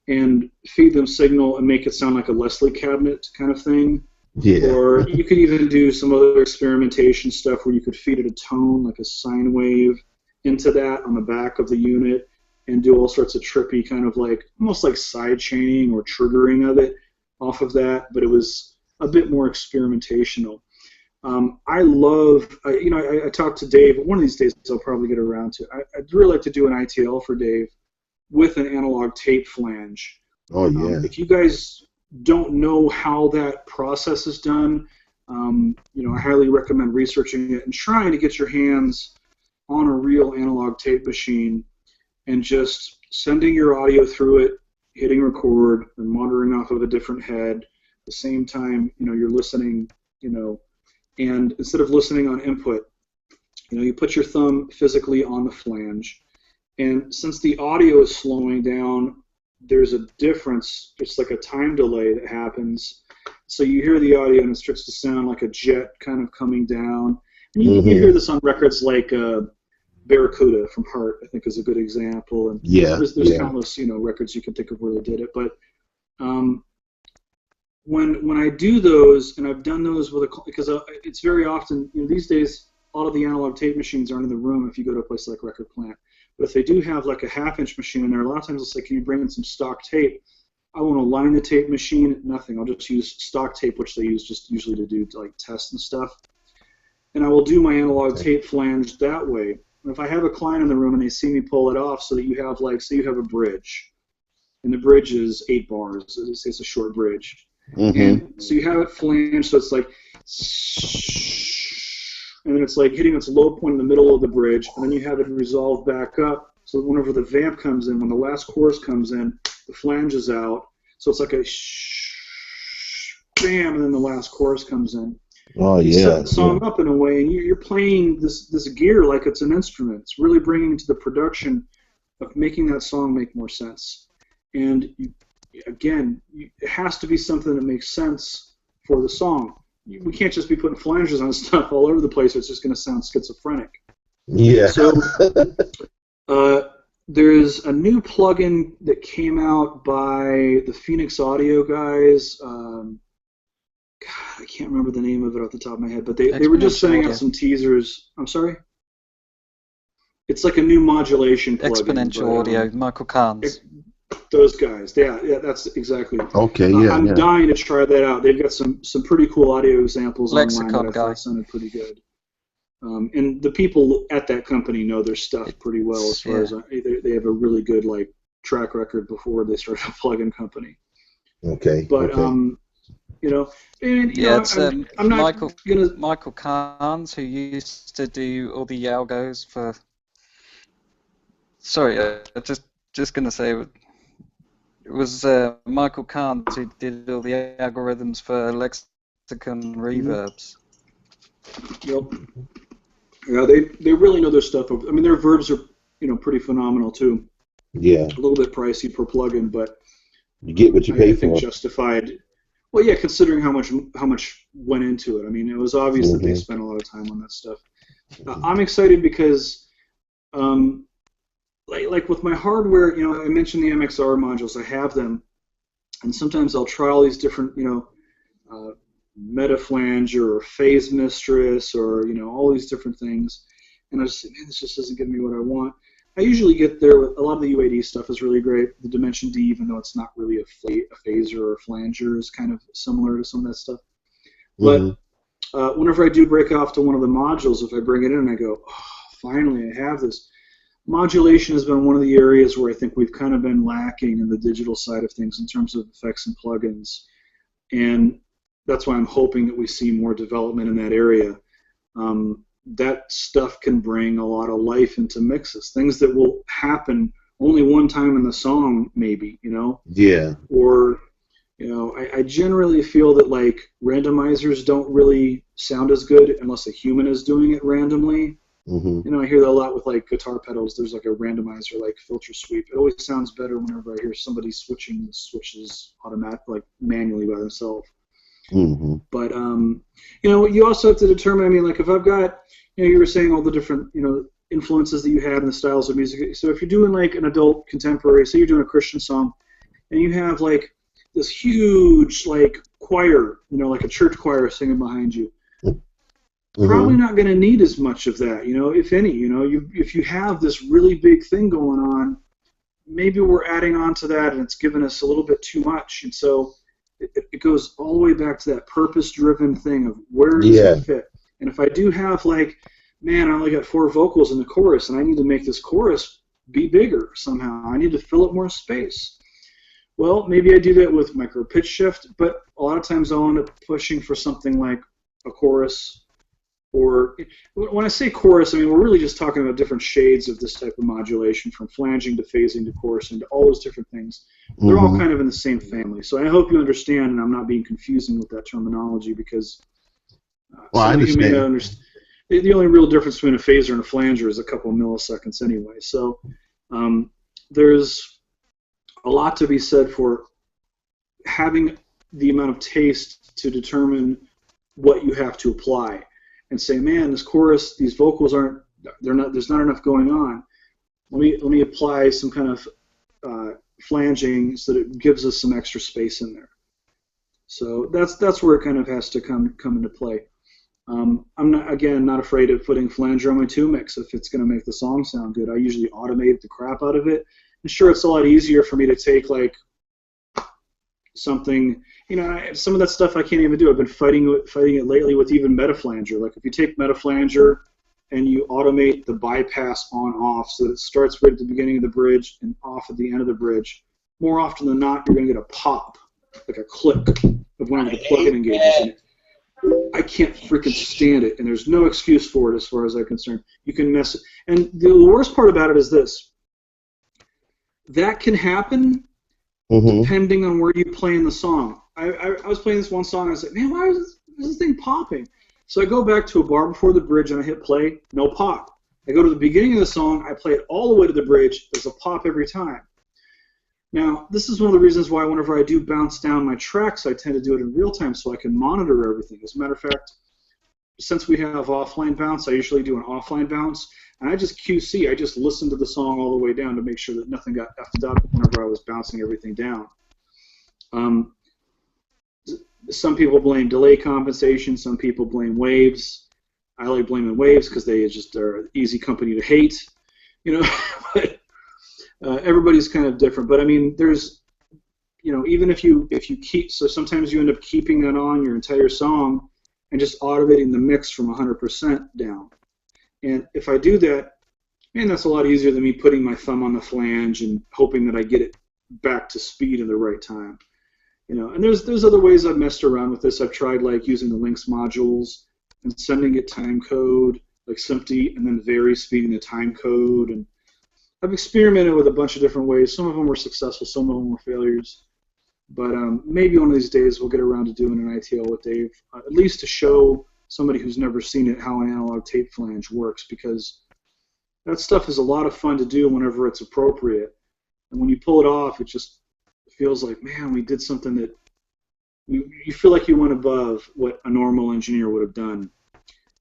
and feed them signal and make it sound like a Leslie cabinet kind of thing. Or you could even do some other experimentation stuff where you could feed it a tone, like a sine wave, into that on the back of the unit and do all sorts of trippy kind of like, almost like side chaining or triggering of it off of that, but it was a bit more experimentational. I love, you know, I talked to Dave, one of these days I'll probably get around to, I'd really like to do an ITL for Dave with an analog tape flange. If you guys don't know how that process is done, you know, I highly recommend researching it and trying to get your hands on a real analog tape machine and just sending your audio through it, hitting record, and monitoring off of a different head. At the same time, you know, you're listening, you know, and instead of listening on input, you know, you put your thumb physically on the flange, and since the audio is slowing down, there's a difference. It's like a time delay that happens. So you hear the audio and it starts to sound like a jet kind of coming down. And you hear this on records like Barracuda from Heart, I think, is a good example. And there's countless, you know, records you can think of where they did it. But when I do those, and I've done those with because it's very often, you know, these days, a lot of the analog tape machines aren't in the room if you go to a place like Record Plant. But if they do have like a half-inch machine in there, a lot of times they'll say, can you bring in some stock tape? I won't align the tape machine, nothing. I'll just use stock tape, which they use just usually to do like tests and stuff. And I will do my analog tape flange that way. And if I have a client in the room and they see me pull it off so that you have, like, say you have a bridge, and the bridge is 8 bars, it's a short bridge. And so you have it flanged, so it's like, and then it's like hitting its low point in the middle of the bridge, and then you have it resolve back up, so that whenever the vamp comes in, when the last chorus comes in, the flange is out, so it's like a bam, and then the last chorus comes in. You set the song up in a way, and you're playing this gear like it's an instrument. It's really bringing to the production of making that song make more sense. And again, it has to be something that makes sense for the song. We can't just be putting flanges on stuff all over the place. It's just going to sound schizophrenic. So there's a new plugin that came out by the Phoenix Audio guys. God, I can't remember the name of it off the top of my head, but they were just sending out some teasers. I'm sorry? It's like a new modulation plugin.
Exponential Audio, Michael Carnes.
Those guys, yeah, that's exactly.
Okay,
I'm dying to try that out. They've got some pretty cool audio examples
Lexicon
online that I
guy
thought sounded pretty good. And the people at that company know their stuff pretty well as far as they have a really good like track record before they started a plugin company.
Okay.
But you know, and you know,
it's
I'm not
Michael Carnes, who used to do all the algos for. Sorry, just gonna say it was Michael Carnes who did all the algorithms for Lexicon reverbs.
Yep. Yeah, they really know their stuff. I mean, their verbs are pretty phenomenal too.
Yeah.
A little bit pricey per plugin, but
you get what you pay
I think
for.
Justified. Well, yeah, considering how much went into it. I mean, it was obvious that they spent a lot of time on that stuff. I'm excited because, like with my hardware, I mentioned the MXR modules. I have them, and sometimes I'll try all these different, Metaflanger or Phase Mistress or all these different things, and I just say, man, this just doesn't give me what I want. I usually get there with a lot of the UAD stuff is really great. The Dimension D, even though it's not really a phaser or a flanger, is kind of similar to some of that stuff. But whenever I do break off to one of the modules, if I bring it in and I go, oh, finally I have this. Modulation has been one of the areas where I think we've kind of been lacking in the digital side of things in terms of effects and plugins. And that's why I'm hoping that we see more development in that area. That stuff can bring a lot of life into mixes, things that will happen only one time in the song, maybe,
Yeah.
Or, I generally feel that, like, randomizers don't really sound as good unless a human is doing it randomly. I hear that a lot with, like, guitar pedals. There's, like, a randomizer, like filter sweep. It always sounds better whenever I hear somebody switching the switches like manually by themselves. But you also have to determine. I mean, like if I've got, you were saying all the different influences that you had in the styles of music. So if you're doing like an adult contemporary, say you're doing a Christian song, and you have like this huge like choir, like a church choir singing behind you, probably not going to need as much of that, if any. If you have this really big thing going on, maybe we're adding on to that, and it's giving us a little bit too much, and so. It goes all the way back to that purpose-driven thing of where does it fit. And if I do have, like, man, I only got 4 vocals in the chorus, and I need to make this chorus be bigger somehow. I need to fill up more space. Well, maybe I do that with micro pitch shift, but a lot of times I'll end up pushing for something like a chorus. Or when I say chorus, I mean we're really just talking about different shades of this type of modulation, from flanging to phasing to chorusing to all those different things. They're all kind of in the same family. So I hope you understand, and I'm not being confusing with that terminology, because
I understand.
You may not understand. The only real difference between a phaser and a flanger is a couple of milliseconds anyway. So there's a lot to be said for having the amount of taste to determine what you have to apply. And say, man, this chorus, these vocals there's not enough going on. Let me apply some kind of flanging so that it gives us some extra space in there. So that's where it kind of has to come into play. I'm not afraid of putting flanger on my 2 mix if it's going to make the song sound good. I usually automate the crap out of it. And sure, it's a lot easier for me to take like something. Some of that stuff I can't even do. I've been fighting it lately with even Metaflanger. Like if you take Metaflanger and you automate the bypass on-off so that it starts right at the beginning of the bridge and off at the end of the bridge, more often than not, you're going to get a pop, like a click of one of the plug-in engages in it. I can't freaking stand it, and there's no excuse for it as far as I'm concerned. You can mess it. And the worst part about it is this. That can happen depending on where you play in the song. I was playing this one song, and I was like, man, why is this thing popping? So I go back to a bar before the bridge, and I hit play, no pop. I go to the beginning of the song, I play it all the way to the bridge, there's a pop every time. Now, this is one of the reasons why whenever I do bounce down my tracks, I tend to do it in real time so I can monitor everything. As a matter of fact, since we have offline bounce, I usually do an offline bounce, and I just QC, I just listen to the song all the way down to make sure that nothing got effed up whenever I was bouncing everything down. Some people blame delay compensation, some people blame waves. I like blaming waves because they just are an easy company to hate, but everybody's kind of different. But I mean, there's, even if you keep, so sometimes you end up keeping that on your entire song and just automating the mix from 100% down. And if I do that, man, that's a lot easier than me putting my thumb on the flange and hoping that I get it back to speed in the right time. And there's other ways I've messed around with this. I've tried like using the Lynx modules and sending it time code, like SMPTE, and then vary speeding the time code. And I've experimented with a bunch of different ways. Some of them were successful, some of them were failures. But maybe one of these days we'll get around to doing an ITL with Dave, at least to show somebody who's never seen it how an analog tape flange works, because that stuff is a lot of fun to do whenever it's appropriate. And when you pull it off, it just feels like, man, we did something that you feel like you went above what a normal engineer would have done.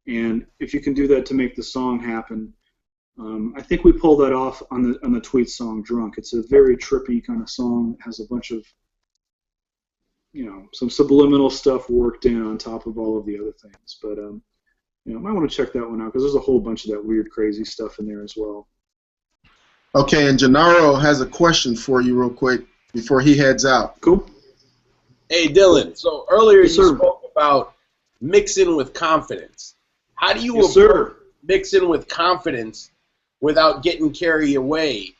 And if you can do that to make the song happen, I think we pulled that off on the Tweet song "Drunk." It's a very trippy kind of song. It has a bunch of, some subliminal stuff worked in on top of all of the other things. But might want to check that one out, because there's a whole bunch of that weird, crazy stuff in there as well.
Okay, and Gennaro has a question for you real quick before he heads out.
Cool.
Hey, Dylan, so earlier
Yes,
you
sir.
spoke about mixing with confidence. How do you
Yes, sir.
mixing with confidence without getting carried away?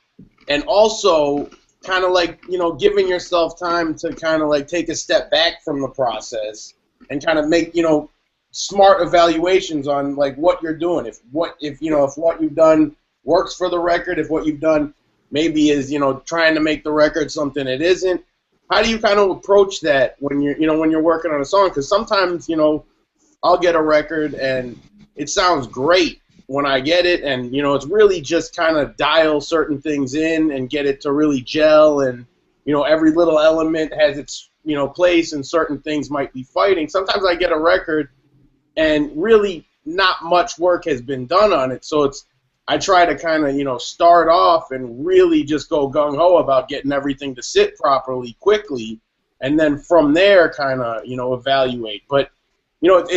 And also, kind of like, giving yourself time to kind of like take a step back from the process and kind of make, smart evaluations on like what you're doing. If what you've done works for the record, if what you've done maybe is, trying to make the record something it isn't. How do you kind of approach that when you're working on a song? Because sometimes, I'll get a record and it sounds great when I get it, and it's really just kind of dial certain things in and get it to really gel, and every little element has its place, and certain things might be fighting. Sometimes I get a record and really not much work has been done on it, so I try to kind of start off and really just go gung-ho about getting everything to sit properly quickly, and then from there kind of evaluate. But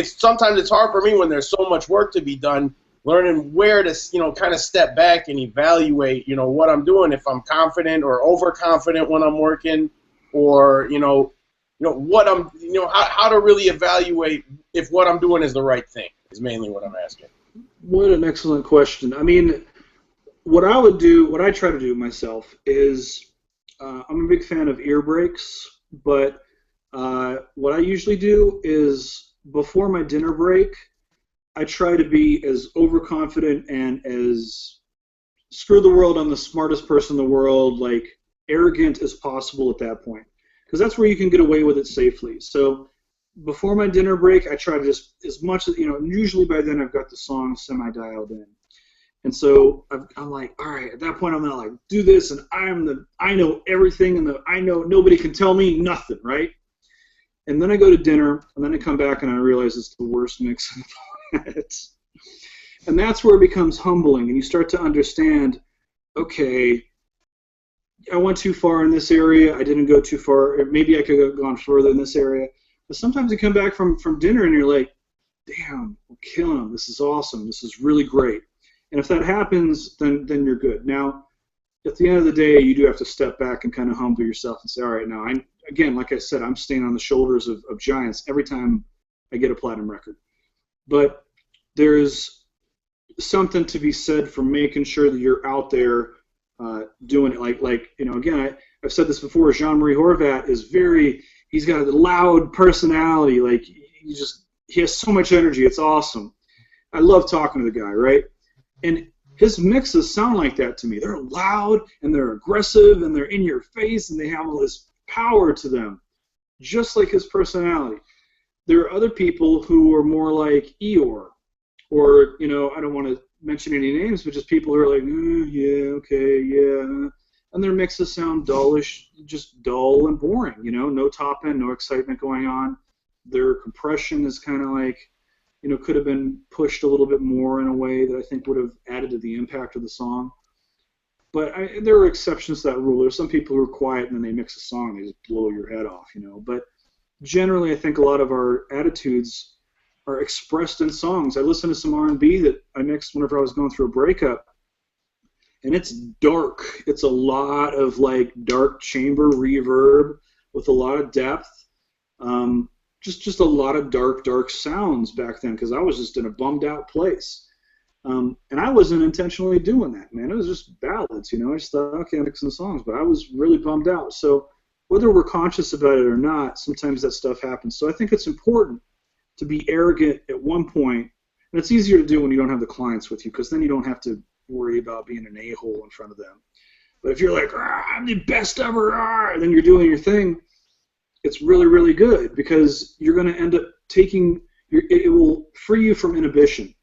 sometimes it's hard for me when there's so much work to be done, learning where to kind of step back and evaluate what I'm doing, if I'm confident or overconfident when I'm working, or what I'm how to really evaluate if what I'm doing is the right thing is mainly what I'm asking.
What an excellent question. I mean, what I try to do myself is, I'm a big fan of ear breaks, but what I usually do is before my dinner break, I try to be as overconfident and as screw the world, I'm the smartest person in the world, like arrogant as possible at that point, because that's where you can get away with it safely. So before my dinner break, I try to just, as much as, usually by then I've got the song semi-dialed in. And so I'm like, all right, at that point I'm going to like do this, and I know everything, and I know nobody can tell me nothing, right? And then I go to dinner, and then I come back and I realize it's the worst mix on the planet. And that's where it becomes humbling, and you start to understand, okay, I went too far in this area, I didn't go too far, or maybe I could have gone further in this area. But sometimes you come back from dinner and you're like, damn, we're killing them. This is awesome. This is really great. And if that happens, then you're good. Now, at the end of the day, you do have to step back and kind of humble yourself and say, all right, now, again, like I said, I'm standing on the shoulders of giants every time I get a platinum record. But there's something to be said for making sure that you're out there doing it. Like again, I've said this before, Jean-Marie Horvat is he's got a loud personality. Like, he has so much energy. It's awesome. I love talking to the guy, right? And his mixes sound like that to me. They're loud, and they're aggressive, and they're in your face, and they have all this power to them, just like his personality. There are other people who are more like Eeyore, or, I don't want to mention any names, but just people who are like, yeah, okay, yeah. And their mixes sound dullish, just dull and boring, no top end, no excitement going on. Their compression is kind of like, could have been pushed a little bit more in a way that I think would have added to the impact of the song. But there are exceptions to that rule. There's some people who are quiet and then they mix a song and they just blow your head off, But generally, I think a lot of our attitudes are expressed in songs. I listened to some R&B that I mixed whenever I was going through a breakup, and it's dark. It's a lot of like dark chamber reverb with a lot of depth. Just a lot of dark sounds back then, because I was just in a bummed out place. And I wasn't intentionally doing that, man. It was just ballads, I just thought, okay, I'm mixing songs, but I was really bummed out. So whether we're conscious about it or not, sometimes that stuff happens. So I think it's important to be arrogant at one point, and it's easier to do when you don't have the clients with you, because then you don't have to worry about being an a-hole in front of them. But if you're like, I'm the best ever, and then you're doing your thing, it's really, really good, because you're going to end up it will free you from inhibition.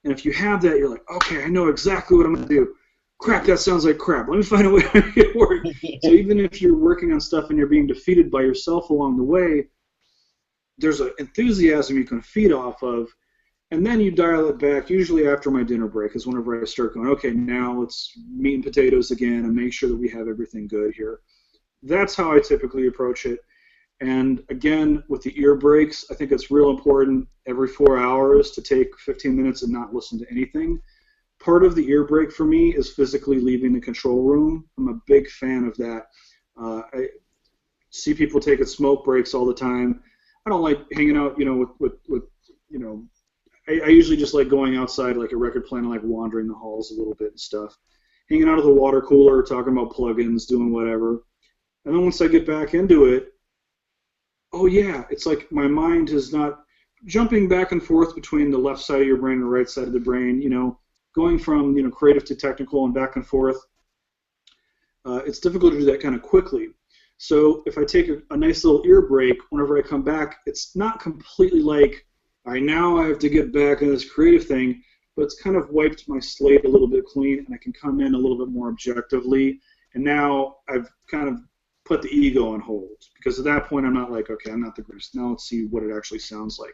And if you have that, you're like, okay, I know exactly what I'm going to do. Crap, that sounds like crap. Let me find a way to make it work. So even if you're working on stuff and you're being defeated by yourself along the way, there's an enthusiasm you can feed off of, and then you dial it back. Usually after my dinner break is whenever I start going, okay, now let's meat and potatoes again and make sure that we have everything good here. That's how I typically approach it. And again, with the ear breaks, I think it's real important every 4 hours to take 15 minutes and not listen to anything. Part of the ear break for me is physically leaving the control room. I'm a big fan of that. I see people taking smoke breaks all the time. I don't like hanging out, I usually just like going outside like a record plant and like wandering the halls a little bit and stuff. Hanging out at the water cooler, talking about plugins, doing whatever. And then once I get back into it, oh yeah, it's like my mind is not jumping back and forth between the left side of your brain and the right side of the brain, going from creative to technical and back and forth. It's difficult to do that kind of quickly. So if I take a nice little ear break, whenever I come back, it's not completely like, now I have to get back in this creative thing, but it's kind of wiped my slate a little bit clean, and I can come in a little bit more objectively. And now I've kind of put the ego on hold, because at that point I'm not like, okay, I'm not the greatest. Now let's see what it actually sounds like.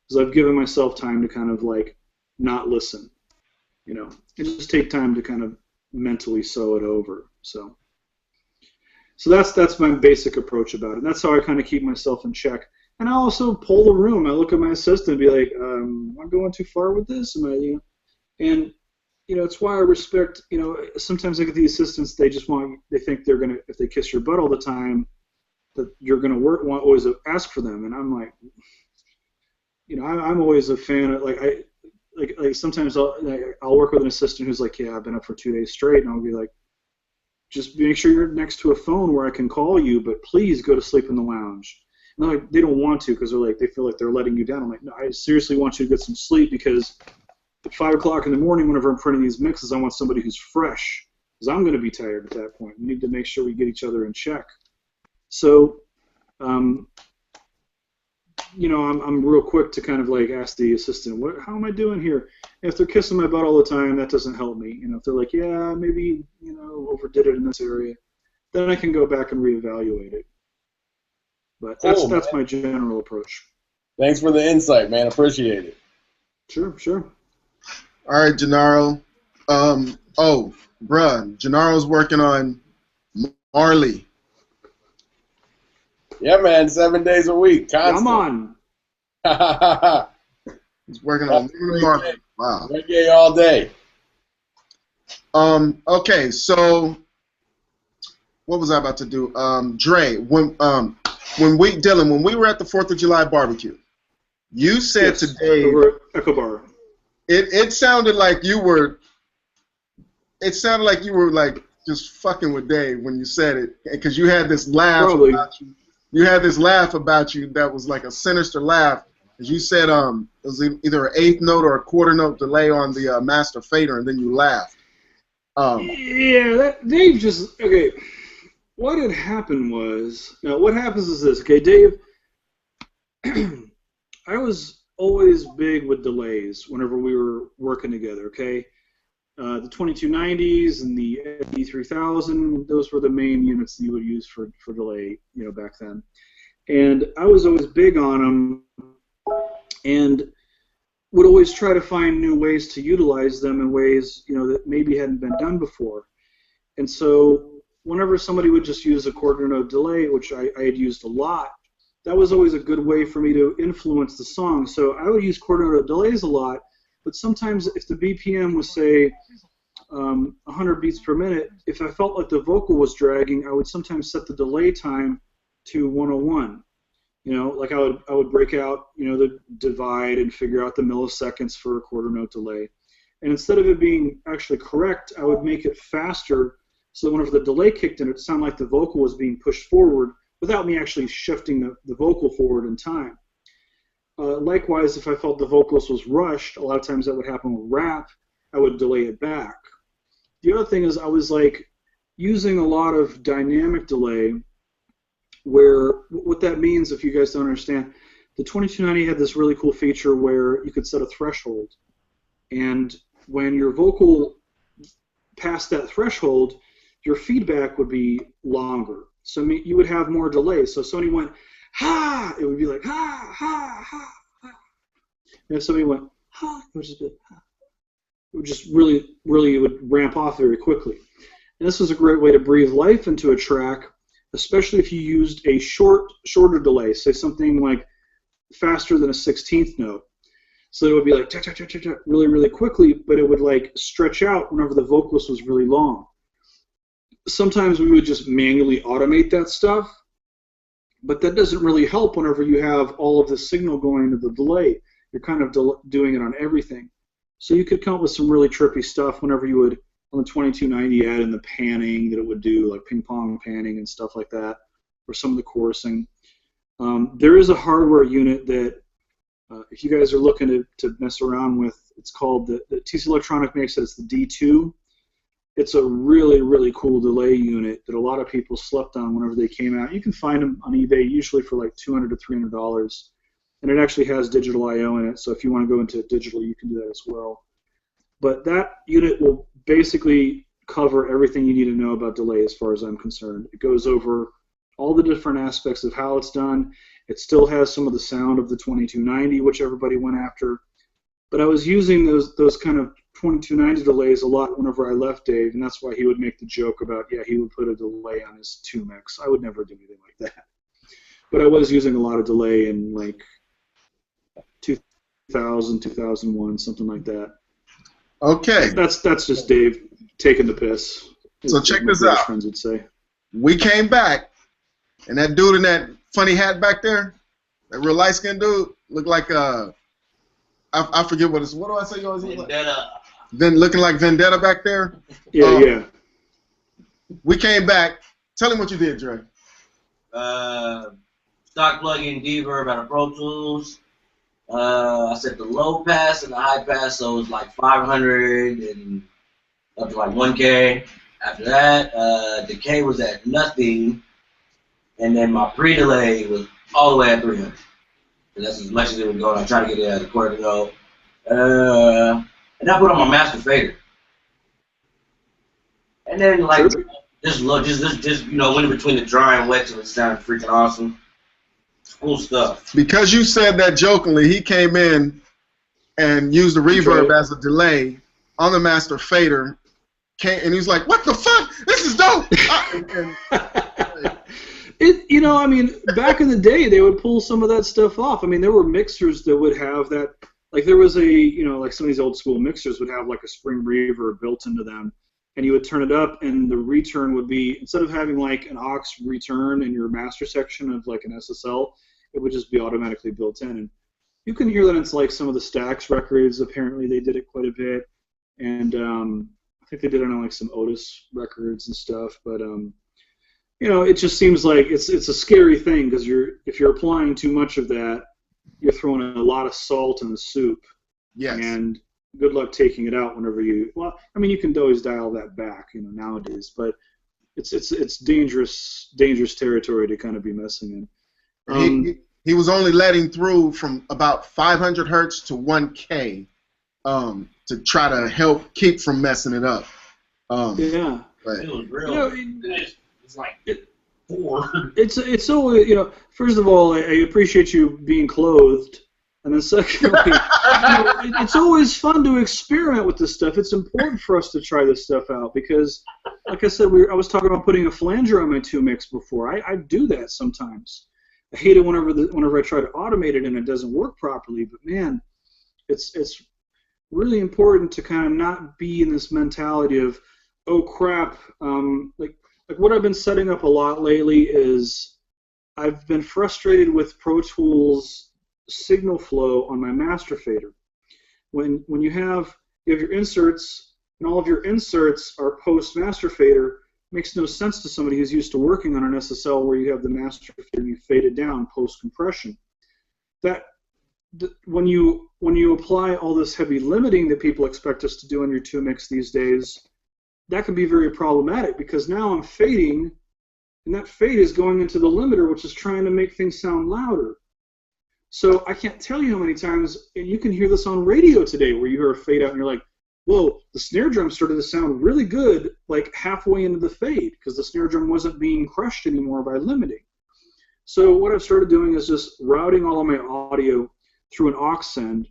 Because I've given myself time to kind of like not listen, and just take time to kind of mentally sew it over. So that's my basic approach about it. And that's how I kind of keep myself in check. And I also pull the room. I look at my assistant and be like, am I going too far with this? And it's why I respect, sometimes I get the assistants, they think they're going to, if they kiss your butt all the time, that you're going to always ask for them. And I'm like, I'm always a fan of, like sometimes I'll work with an assistant who's like, yeah, I've been up for 2 days straight. And I'll be like, just make sure you're next to a phone where I can call you, but please go to sleep in the lounge. And they're like, they don't want to, because they feel like they're letting you down. I'm like, no, I seriously want you to get some sleep, because at 5 o'clock in the morning, whenever I'm printing these mixes, I want somebody who's fresh, because I'm going to be tired at that point. We need to make sure we get each other in check. So, I'm real quick to kind of like ask the assistant, how am I doing here? And if they're kissing my butt all the time, that doesn't help me. If they're like, yeah, maybe, overdid it in this area, then I can go back and reevaluate it. But that's my general approach.
Thanks for the insight, man. Appreciate it.
Sure.
All right, Gennaro. Gennaro's working on Marley.
Yeah, man. 7 days a week. Constant.
Come on.
He's working on Marley. Wow.
Reggae all day.
Okay, so what was I about to do? Dre, when we were at the 4th of July barbecue, you said today
over at Echo Bar.
It sounded like you were like just fucking with Dave when you said it, because you had this laugh about you. You had this laugh about you that was like a sinister laugh, as you said it was either an eighth note or a quarter note delay on the master fader, and then you laughed.
Dave just okay. What had happened was, now what happens is this, okay, Dave, I was always big with delays whenever we were working together, okay? The 2290s and the D3000, those were the main units that you would use for delay, back then. And I was always big on them and would always try to find new ways to utilize them in ways, that maybe hadn't been done before. And so whenever somebody would just use a quarter note delay, which I had used a lot, that was always a good way for me to influence the song. So I would use quarter note delays a lot, but sometimes if the BPM was, say, 100 beats per minute, if I felt like the vocal was dragging, I would sometimes set the delay time to 101. Like I would break out, the divide and figure out the milliseconds for a quarter note delay. And instead of it being actually correct, I would make it faster so that whenever the delay kicked in, it sounded like the vocal was being pushed forward without me actually shifting the vocal forward in time. Likewise, if I felt the vocals was rushed, a lot of times that would happen with rap, I would delay it back. The other thing is I was like using a lot of dynamic delay, where what that means, if you guys don't understand, the 2290 had this really cool feature where you could set a threshold. And when your vocal passed that threshold, your feedback would be longer. So you would have more delay. So if somebody went, ha, it would be like, ha, ha, ha, ha. And if somebody went, ha, it would just be, ha. It would just really, it would ramp off very quickly. And this was a great way to breathe life into a track, especially if you used a shorter delay, say something like faster than a 16th note. So it would be like really, really quickly, but it would like stretch out whenever the vocalist was really long. Sometimes we would just manually automate that stuff, but that doesn't really help whenever you have all of the signal going into the delay. You're kind of doing it on everything. So you could come up with some really trippy stuff whenever you would, on the 2290, add in the panning that it would do, like ping pong panning and stuff like that, or some of the chorusing. There is a hardware unit that, if you guys are looking to mess around with, it's called, the TC Electronic makes it, it's the D2. It's a really, really cool delay unit that a lot of people slept on whenever they came out. You can find them on eBay usually for like $200 to $300. And it actually has digital I/O in it, so if you want to go into digital, you can do that as well. But that unit will basically cover everything you need to know about delay as far as I'm concerned. It goes over all the different aspects of how it's done. It still has some of the sound of the 2290, which everybody went after. But I was using those kind of 2290 delays a lot whenever I left Dave, and that's why he would make the joke about, yeah, he would put a delay on his 2 mix. I would never do anything like that. But I was using a lot of delay in like 2000, 2001, something like that.
Okay.
That's just Dave taking the piss.
So check this out.
Friends would say.
We came back, and that dude in that funny hat back there, that real light-skinned dude, looked like I forget what it's. What do I say? You always look like?
Vendetta.
Then looking like Vendetta back there.
Yeah, yeah.
We came back. Tell him what you did, Dre.
Stock plug-in reverb out of Pro Tools. I set the low pass and the high pass, so it was like 500 and up to like 1K. After that, decay was at nothing, and then my pre-delay was all the way at 300. And that's as much as it would go. I try to get it at a quarter to go. And I put on my master fader. And then like just you know, went in between the dry and wet till it sounded freaking awesome. Cool stuff.
Because you said that jokingly, he came in and used the reverb as a delay on the master fader, and he was like, "What the fuck? This is dope!"
You know, I mean, back in the day, they would pull some of that stuff off. I mean, there were mixers that would have that. Like there was you know, like some of these old school mixers would have like a spring reverb built into them, and you would turn it up, and the return would be, instead of having like an aux return in your master section of like an SSL, it would just be automatically built in. And you can hear that it's like some of the Stax records. Apparently, they did it quite a bit, and I think they did it on like some Otis records and stuff. But you know, it just seems like it's a scary thing because if you're applying too much of that, you're throwing a lot of salt in the soup.
Yes.
And good luck taking it out whenever you. Well, I mean, you can always dial that back, you know, nowadays, but it's dangerous territory to kind of be messing in.
He was only letting through from about 500 hertz to 1K to try to help keep from messing it up.
Yeah.
But,
it was real.
You know,
it's like 4.
It's so, you know. First of all, I appreciate you being clothed, and then secondly, you know, it's always fun to experiment with this stuff. It's important for us to try this stuff out because, like I said, I was talking about putting a flanger on my 2 mix before. I do that sometimes. I hate it whenever I try to automate it and it doesn't work properly. But man, it's really important to kind of not be in this mentality of, oh crap. Like what I've been setting up a lot lately is I've been frustrated with Pro Tools signal flow on my master fader. When you have you have your inserts, and all of your inserts are post-master fader. Makes no sense to somebody who's used to working on an SSL where you have the master fader and you fade it down post-compression. When you apply all this heavy limiting that people expect us to do on your 2-mix these days, that can be very problematic because now I'm fading, and that fade is going into the limiter, which is trying to make things sound louder. So I can't tell you how many times, and you can hear this on radio today, where you hear a fade out and you're like, whoa, the snare drum started to sound really good like halfway into the fade because the snare drum wasn't being crushed anymore by limiting. So what I've started doing is just routing all of my audio through an aux send,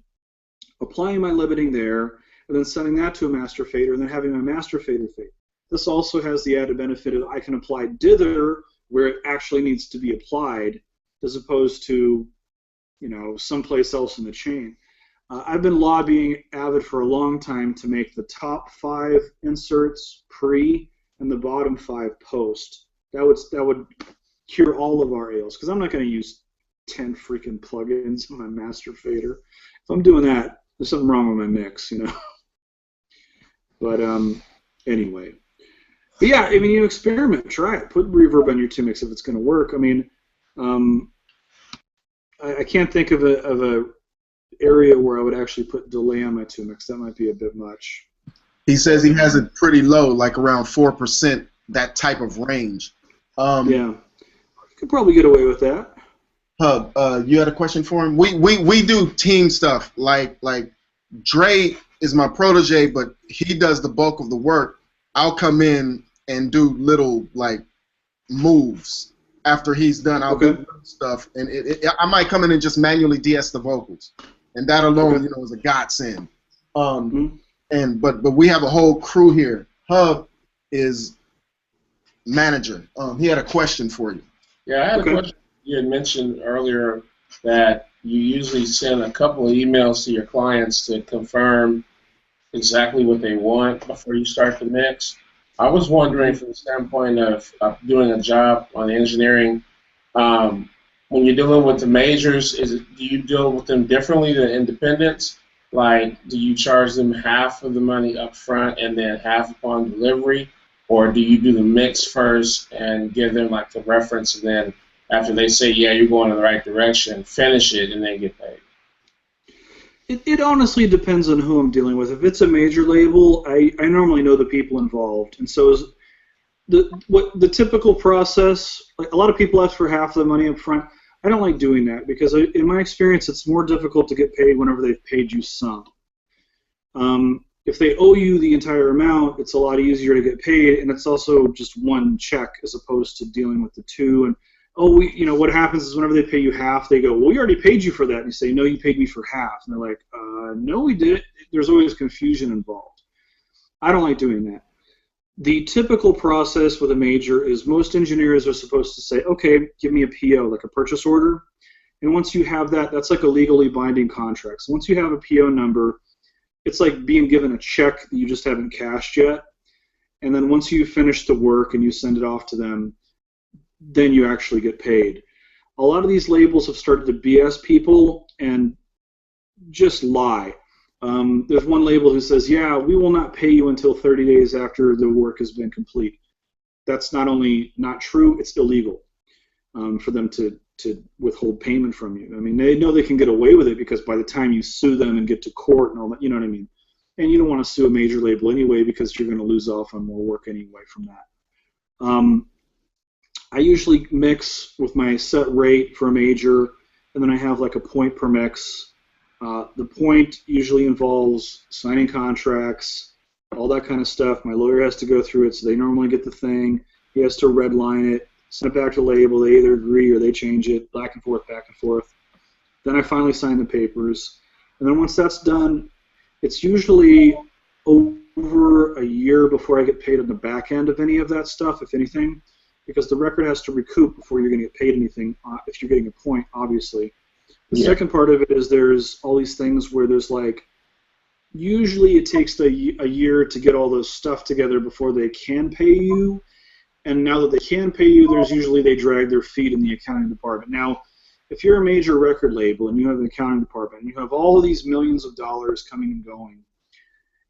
applying my limiting there, and then sending that to a master fader, and then having my master fader fade. This also has the added benefit of I can apply dither where it actually needs to be applied, as opposed to, you know, someplace else in the chain. I've been lobbying Avid for a long time to make the top 5 inserts pre and the bottom 5 post. That would cure all of our ails, because I'm not going to use 10 freaking plugins on my master fader. If I'm doing that, there's something wrong with my mix, you know. But anyway. But yeah, I mean, you experiment, try it. Put reverb on your 2-mix if it's going to work. I mean, I can't think of a area where I would actually put delay on my 2-mix. That might be a bit much.
He says he has it pretty low, like around 4%, that type of range.
Yeah, you could probably get away with that.
Hub, you had a question for him? We do team stuff. Like Dre is my protege, but he does the bulk of the work. I'll come in and do little like moves after he's done. I'll do stuff, and I might come in and just manually de-ess the vocals, and that alone, you know, is a godsend. But we have a whole crew here. Hub is manager. He had a question for you.
Yeah, I had a question. You had mentioned earlier that you usually send a couple of emails to your clients to confirm exactly what they want before you start the mix. I was wondering, from the standpoint of doing a job on engineering, when you're dealing with the majors, do you deal with them differently than independents? Like, do you charge them half of the money up front and then half upon delivery? Or do you do the mix first and give them like the reference, and then after they say, yeah, you're going in the right direction, finish it and then get paid?
It honestly depends on who I'm dealing with. If it's a major label, I normally know the people involved, and so is the typical process. Like, a lot of people ask for half the money up front. I don't like doing that because, in my experience, it's more difficult to get paid whenever they've paid you some. If they owe you the entire amount, it's a lot easier to get paid, and it's also just one check as opposed to dealing with the two. And what happens is whenever they pay you half, they go, well, we already paid you for that. And you say, no, you paid me for half. And they're like, no, we didn't. There's always confusion involved. I don't like doing that. The typical process with a major is most engineers are supposed to say, okay, give me a PO, like a purchase order. And once you have that, that's like a legally binding contract. So once you have a PO number, it's like being given a check that you just haven't cashed yet. And then once you finish the work and you send it off to them, then you actually get paid. A lot of these labels have started to BS people and just lie. There's one label who says, yeah, we will not pay you until 30 days after the work has been complete. That's not only not true, it's illegal for them to withhold payment from you. I mean, they know they can get away with it because by the time you sue them and get to court and all that, you know what I mean? And you don't want to sue a major label anyway because you're going to lose off on more work anyway from that. I usually mix with my set rate for a major, and then I have like a point per mix. The point usually involves signing contracts, all that kind of stuff. My lawyer has to go through it, so they normally get the thing. He has to redline it, send it back to the label. They either agree or they change it, back and forth, back and forth. Then I finally sign the papers. And then once that's done, it's usually over a year before I get paid on the back end of any of that stuff, if anything, because the record has to recoup before you're going to get paid anything if you're getting a point, obviously. The second part of it is there's all these things where there's like, usually it takes a year to get all those stuff together before they can pay you. And now that they can pay you, they drag their feet in the accounting department. Now, if you're a major record label and you have an accounting department and you have all of these millions of dollars coming and going,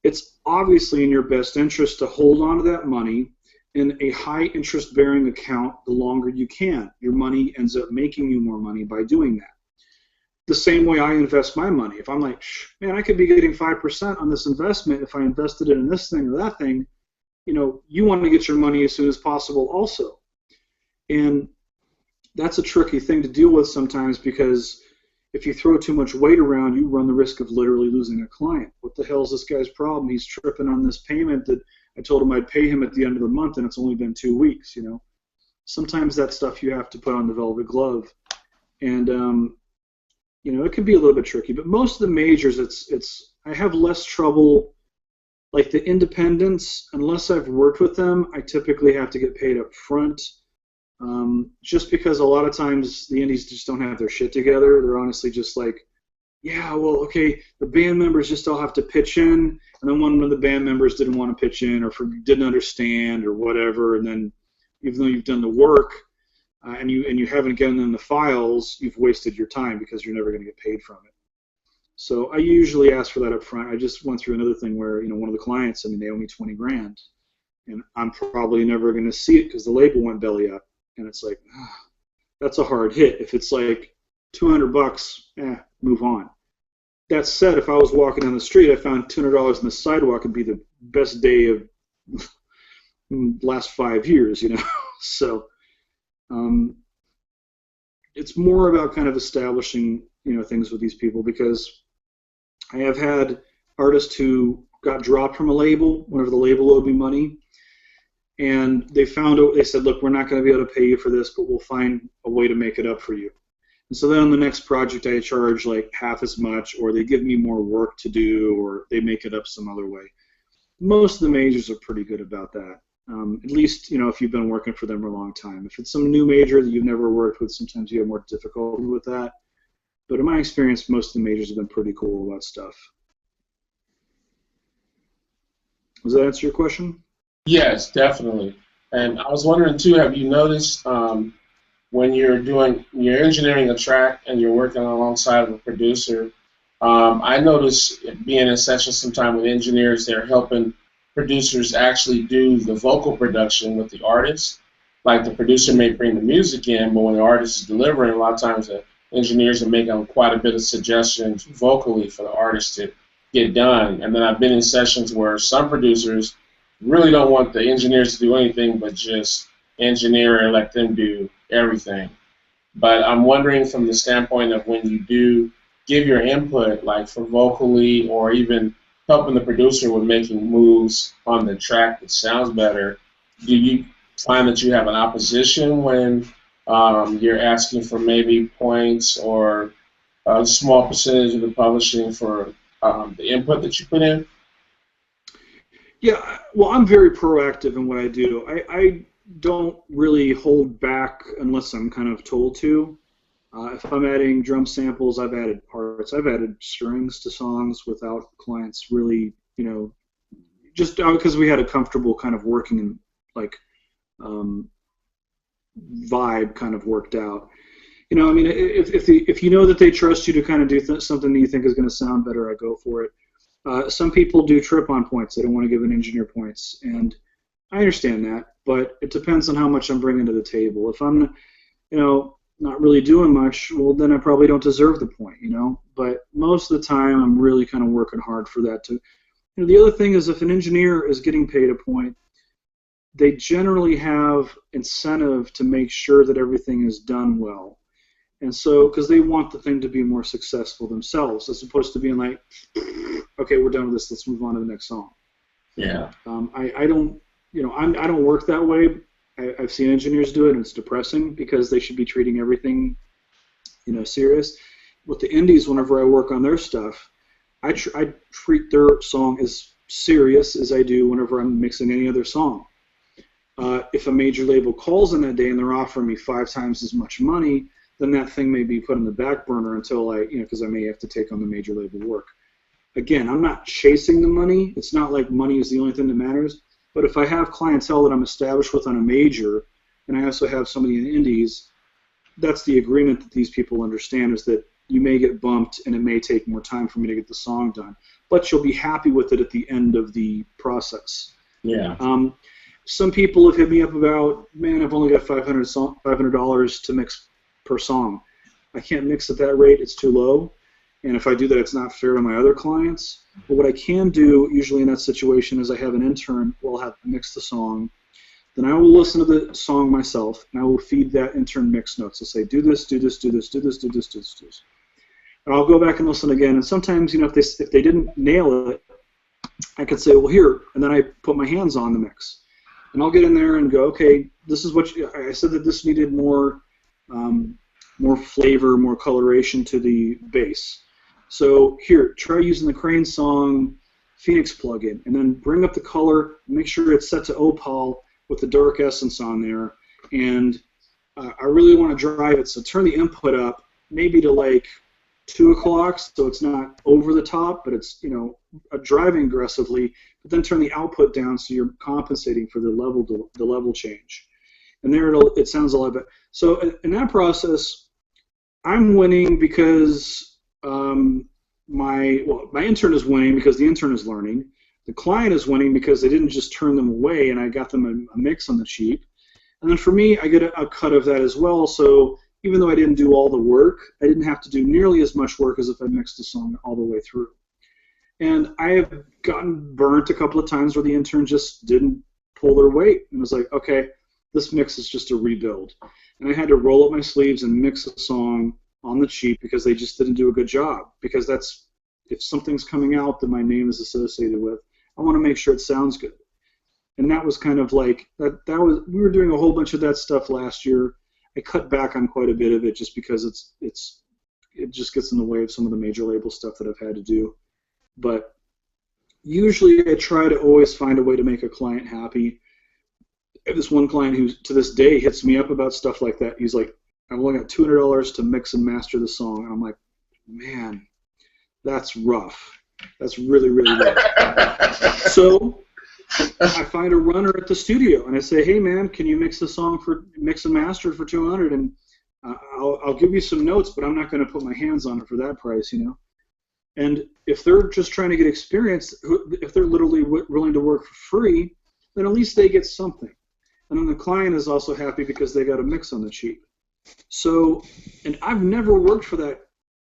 it's obviously in your best interest to hold on to that money in a high interest bearing account the longer you can. Your money ends up making you more money by doing that. The same way I invest my money. If I'm like, man, I could be getting 5% on this investment if I invested it in this thing or that thing, you want to get your money as soon as possible also. And that's a tricky thing to deal with sometimes, because if you throw too much weight around, you run the risk of literally losing a client. What the hell is this guy's problem? He's tripping on this payment that I told him I'd pay him at the end of the month, and it's only been 2 weeks. Sometimes that stuff you have to put on the velvet glove, and it can be a little bit tricky. But most of the majors, I have less trouble. Like the independents, unless I've worked with them, I typically have to get paid up front. Just because a lot of times the indies just don't have their shit together. They're honestly just like, yeah, well, okay, the band members just all have to pitch in, and then one of the band members didn't want to pitch in or didn't understand or whatever, and then even though you've done the work and you haven't gotten them the files, you've wasted your time because you're never going to get paid from it. So I usually ask for that up front. I just went through another thing where one of the clients, they owe me $20,000, and I'm probably never going to see it because the label went belly up. And it's like, that's a hard hit. If it's like $200, move on. That said, if I was walking down the street, I found $200 on the sidewalk, it'd be the best day of last 5 years, So it's more about kind of establishing, things with these people, because I have had artists who got dropped from a label whenever the label owed me money. And they said, look, we're not going to be able to pay you for this, but we'll find a way to make it up for you. And so then on the next project, I charge like half as much, or they give me more work to do, or they make it up some other way. Most of the majors are pretty good about that. At least, if you've been working for them for a long time. If it's some new major that you've never worked with, sometimes you have more difficulty with that. But in my experience, most of the majors have been pretty cool about stuff. Does that answer your question?
Yes, definitely. And I was wondering too, have you noticed when you're engineering a track and you're working alongside of a producer, I notice being in sessions sometime with engineers, they're helping producers actually do the vocal production with the artist. Like the producer may bring the music in, but when the artist is delivering, a lot of times the engineers are making quite a bit of suggestions vocally for the artist to get done. And then I've been in sessions where some producers really don't want the engineers to do anything but just engineer and let them do everything. But I'm wondering from the standpoint of when you do give your input, like for vocally or even helping the producer with making moves on the track that sounds better, do you find that you have an opposition when you're asking for maybe points or a small percentage of the publishing for the input that you put in?
Yeah, well, I'm very proactive in what I do. I don't really hold back unless I'm kind of told to. If I'm adding drum samples, I've added parts. I've added strings to songs without clients really, just because we had a comfortable kind of working vibe kind of worked out. If you know that they trust you to kind of do something that you think is going to sound better, I go for it. Some people do trip on points. They don't want to give an engineer points, and I understand that, but it depends on how much I'm bringing to the table. If I'm, not really doing much, well, then I probably don't deserve the point, But most of the time, I'm really kind of working hard for that too. The other thing is if an engineer is getting paid a point, they generally have incentive to make sure that everything is done well. And so, because they want the thing to be more successful themselves, as opposed to being like, okay, we're done with this, let's move on to the next song.
Yeah.
I don't work that way. I've seen engineers do it, and it's depressing because they should be treating everything, serious. With the indies, whenever I work on their stuff, I treat their song as serious as I do whenever I'm mixing any other song. If a major label calls in that day and they're offering me 5 times as much money, then that thing may be put on the back burner until because I may have to take on the major label work. Again, I'm not chasing the money. It's not like money is the only thing that matters. But if I have clientele that I'm established with on a major, and I also have somebody in the indies, that's the agreement that these people understand, is that you may get bumped and it may take more time for me to get the song done. but you'll be happy with it at the end of the process.
Yeah.
Some people have hit me up about, man, I've only got $500 to mix per song. I can't mix at that rate, it's too low. And if I do that, it's not fair to my other clients. But what I can do, usually in that situation, is I have an intern who will have to mix the song. Then I will listen to the song myself, and I will feed that intern mix notes. I'll say, do this, do this, do this, do this, do this, do this, do this. And I'll go back and listen again. And sometimes, if they didn't nail it, I could say, well, here, and then I put my hands on the mix. And I'll get in there and go, okay, this is what I said that this needed more flavor, more coloration to the bass. So here, try using the Crane Song Phoenix plugin, and then bring up the color, make sure it's set to Opal with the dark essence on there, and I really want to drive it, so turn the input up, maybe to like 2 o'clock, so it's not over the top, but it's driving aggressively, but then turn the output down so you're compensating for the level change, and there it sounds a lot better. So in that process, I'm winning because my intern is winning because the intern is learning. The client is winning because they didn't just turn them away and I got them a mix on the cheap. And then for me, I get a cut of that as well. So even though I didn't do all the work, I didn't have to do nearly as much work as if I mixed the song all the way through. And I have gotten burnt a couple of times where the intern just didn't pull their weight and was like, okay, this mix is just a rebuild. And I had to roll up my sleeves and mix a song on the cheap because they just didn't do a good job. Because that's, if something's coming out that my name is associated with, I want to make sure it sounds good. And that was kind of like, we were doing a whole bunch of that stuff last year. I cut back on quite a bit of it just because it just gets in the way of some of the major label stuff that I've had to do. But usually I try to always find a way to make a client happy. I have this one client who to this day hits me up about stuff like that. He's like, I've only got $200 to mix and master the song. And I'm like, man, that's rough. That's really, really rough. So I find a runner at the studio and I say, hey man, can you mix the song mix and master for $200? And I'll give you some notes, but I'm not going to put my hands on it for that price, And if they're just trying to get experience, if they're literally willing to work for free, then at least they get something. And then the client is also happy because they got a mix on the cheap. So, and I've never worked for that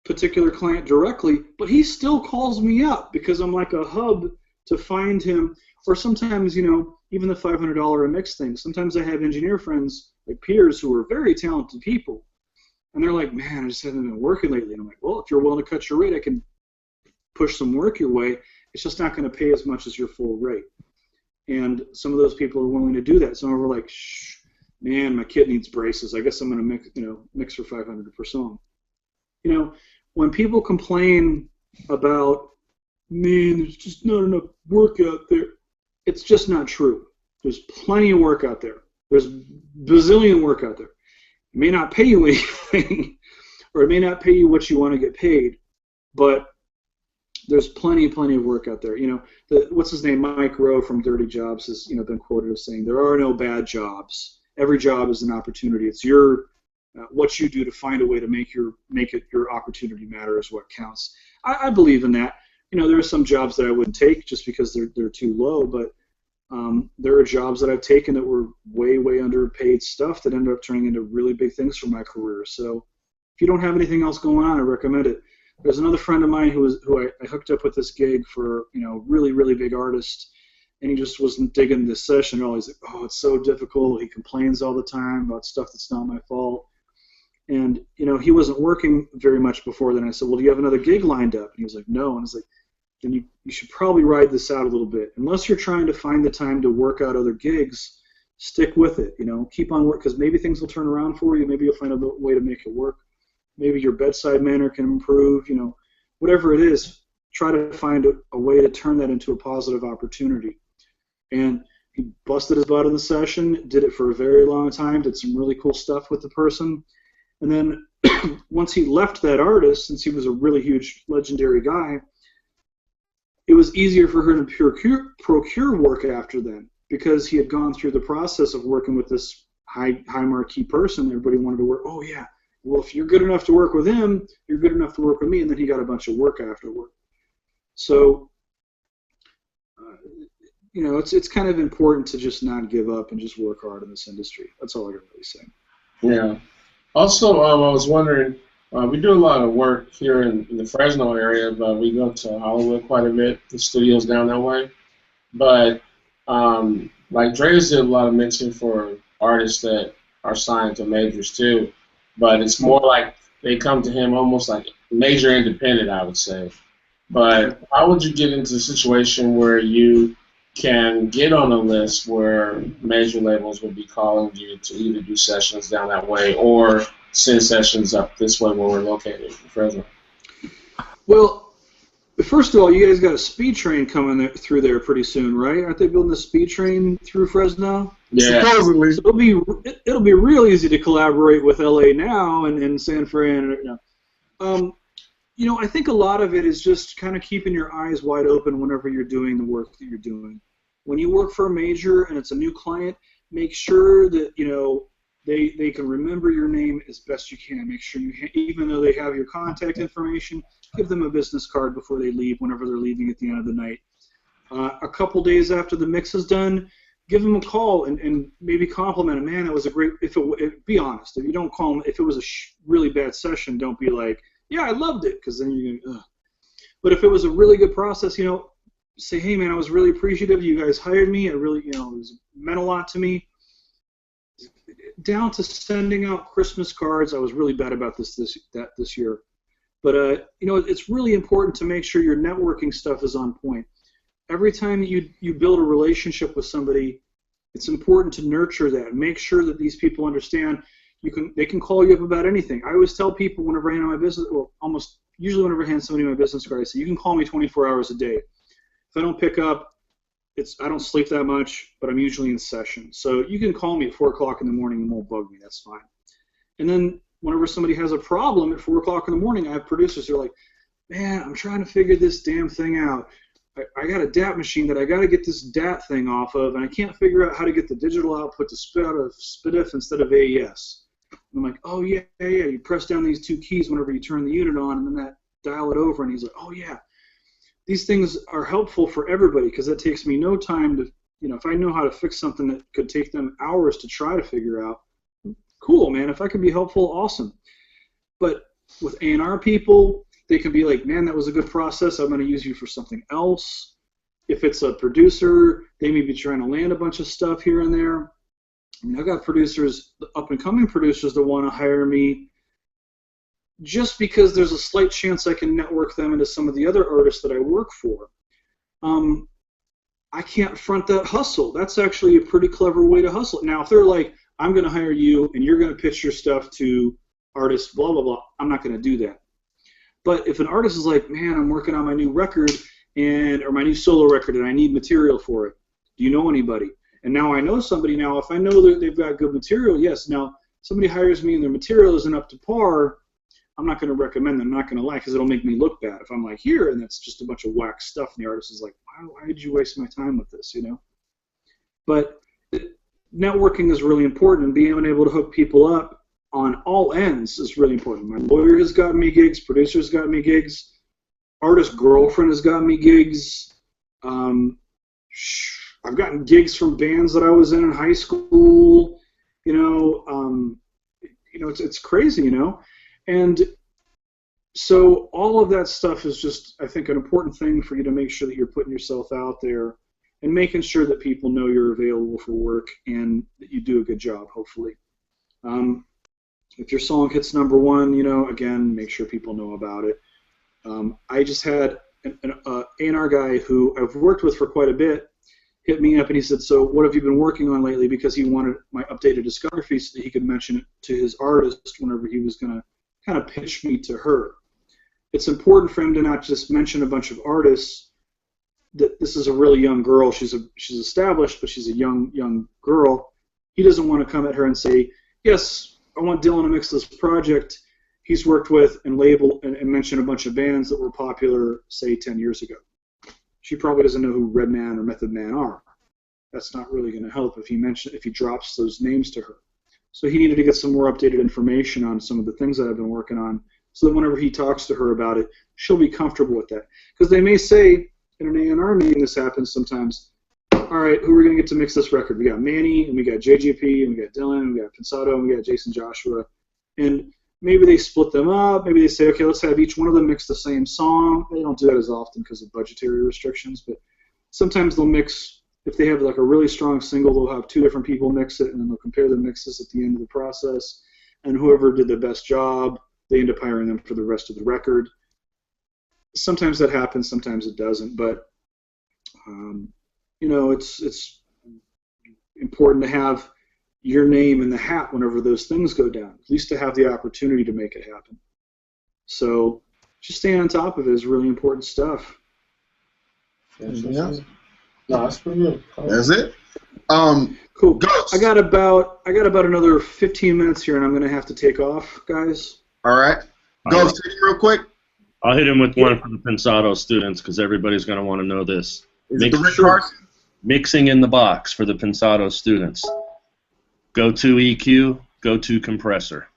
particular client directly, but he still calls me up because I'm like a hub to find him. Or sometimes, even the $500 a mix thing. Sometimes I have engineer friends, like peers, who are very talented people. And they're like, man, I just haven't been working lately. And I'm like, well, if you're willing to cut your rate, I can push some work your way. It's just not going to pay as much as your full rate. And some of those people are willing to do that. Some are like, shh, man, my kid needs braces. I guess I'm going to mix for $500 per song. When people complain about, man, there's just not enough work out there, it's just not true. There's plenty of work out there. There's bazillion work out there. It may not pay you anything, or it may not pay you what you want to get paid, but there's plenty of work out there. What's his name? Mike Rowe from Dirty Jobs has been quoted as saying, there are no bad jobs. Every job is an opportunity. It's your what you do to find a way to make it your opportunity matter is what counts. I believe in that. There are some jobs that I wouldn't take just because they're too low, but there are jobs that I've taken that were way underpaid stuff that ended up turning into really big things for my career. So if you don't have anything else going on, I recommend it. There's another friend of mine who I hooked up with this gig for, really big artist, and he just wasn't digging this session at all. He's like, oh, it's so difficult. He complains all the time about stuff that's not my fault. And, he wasn't working very much before then. I said, well, do you have another gig lined up? And he was like, no. And I was like, then you should probably ride this out a little bit. Unless you're trying to find the time to work out other gigs, stick with it. Keep on work, because maybe things will turn around for you. Maybe you'll find a way to make it work. Maybe your bedside manner can improve. Whatever it is, try to find a way to turn that into a positive opportunity. And he busted his butt in the session, did it for a very long time, did some really cool stuff with the person. And then once he left that artist, since he was a really huge legendary guy, it was easier for her to procure work after then, because he had gone through the process of working with this high marquee person. Everybody wanted to work. Oh yeah, well, if you're good enough to work with him, you're good enough to work with me. And then he got a bunch of work afterward. So you know, it's kind of important to just not give up and just work hard in this industry. That's all I can really say.
Yeah. Also, I was wondering, we do a lot of work here in the Fresno area, but we go to Hollywood quite a bit. The studio's down that way. But like Dre's did a lot of mixing for artists that are signed to majors too. But it's more like they come to him almost like major independent, I would say. But how would you get into a situation where you can get on a list where major labels would be calling you to either do sessions down that way or send sessions up this way where we're located in Fresno?
Well, first of all, you guys got a speed train coming through there pretty soon, right? Aren't they building a speed train through Fresno?
Yeah.
Supposedly.
So it'll be real easy to collaborate with LA now and San Fran. You know, I think a lot of it is just kind of keeping your eyes wide open whenever you're doing the work that you're doing. When you work for a major and it's a new client, make sure that, you know, they can remember your name as best you can. Make sure you, even though they have your contact information, give them a business card before they leave, whenever they're leaving at the end of the night. A couple days after the mix is done, give them a call and maybe compliment them. Man, that was a great. Be honest. If you don't call them, if it was a really bad session, don't be like, yeah, I loved it, because then you're going to, But if it was a really good process, you know, say, hey, man, I was really appreciative. You guys hired me. It really, you know, it meant a lot to me. Down to sending out Christmas cards. I was really bad about this year. But, you know, it's really important to make sure your networking stuff is on point. Every time you build a relationship with somebody, it's important to nurture that. Make sure that these people understand they can call you up about anything. I always tell people whenever I hand my business, well, almost usually whenever I hand somebody my business card, I say, you can call me 24 hours a day. If I don't pick up, I don't sleep that much, but I'm usually in session. So you can call me at 4 o'clock in the morning and won't bug me. That's fine. And then whenever somebody has a problem at 4 o'clock in the morning, I have producers who are like, man, I'm trying to figure this damn thing out. I got a DAT machine that I got to get this DAT thing off of, and I can't figure out how to get the digital output to spit out of SPDIF instead of AES. And I'm like, oh, yeah. You press down these two keys whenever you turn the unit on, and then that dial it over. And he's like, oh, yeah. These things are helpful for everybody because it takes me no time to, you know, if I know how to fix something that could take them hours to try to figure out, cool, man. If I can be helpful, awesome. But with A&R people, they can be like, man, that was a good process. I'm going to use you for something else. If it's a producer, they may be trying to land a bunch of stuff here and there. I mean, I've got producers, up-and-coming producers that want to hire me just because there's a slight chance I can network them into some of the other artists that I work for. I can't front that hustle. That's actually a pretty clever way to hustle. Now, if they're like, I'm going to hire you and you're going to pitch your stuff to artists, blah, blah, blah, I'm not going to do that. But if an artist is like, man, I'm working on my new record or my new solo record and I need material for it, do you know anybody? And now I know somebody now. If I know that they've got good material, yes. Now, somebody hires me and their material isn't up to par, I'm not going to recommend them. I'm not going to lie because it'll make me look bad. If I'm like, here, and that's just a bunch of whack stuff, and the artist is like, why did you waste my time with this, you know? But networking is really important, and being able to hook people up on all ends is really important. My lawyer has gotten me gigs, producers got me gigs, artist girlfriend has gotten me gigs. I've gotten gigs from bands that I was in high school. It's crazy, you know. And so all of that stuff is just, I think, an important thing for you to make sure that you're putting yourself out there and making sure that people know you're available for work and that you do a good job, hopefully. If your song hits #1, you know, again, make sure people know about it. I just had an A&R guy who I've worked with for quite a bit hit me up and he said, so what have you been working on lately? Because he wanted my updated discography so that he could mention it to his artist whenever he was going to kind of pitch me to her. It's important for him to not just mention a bunch of artists. That this is a really young girl. She's established, but she's a young girl. He doesn't want to come at her and say, yes, I want Dylan to mix this project he's worked with and label and mention a bunch of bands that were popular, say, 10 years ago. She probably doesn't know who Redman or Method Man are. That's not really going to help if he drops those names to her. So he needed to get some more updated information on some of the things that I've been working on so that whenever he talks to her about it, she'll be comfortable with that. Because they may say, in an A&R meeting, this happens sometimes. All right, who are we going to get to mix this record? We got Manny, and we got JGP, and we got Dylan, and we got Pensato, and we got Jason Joshua. And maybe they split them up. Maybe they say, okay, let's have each one of them mix the same song. They don't do that as often because of budgetary restrictions, but sometimes they'll mix, if they have like a really strong single, they'll have 2 different people mix it, and then they'll compare the mixes at the end of the process. And whoever did the best job, they end up hiring them for the rest of the record. Sometimes that happens, sometimes it doesn't, but you know, it's important to have your name in the hat whenever those things go down, at least to have the opportunity to make it happen. So just staying on top of it is really important stuff.
Yeah.
No, that's pretty good.
That's it.
Cool.
Ghost.
I got about another 15 minutes here, and I'm gonna have to take off, guys.
All right. Ghost, hit him real quick.
I'll hit him with one for the Pensado students because everybody's going to want to know this.
Is it the Rick Carson?
Mixing in the box for the Pensado students. Go to EQ, go to compressor.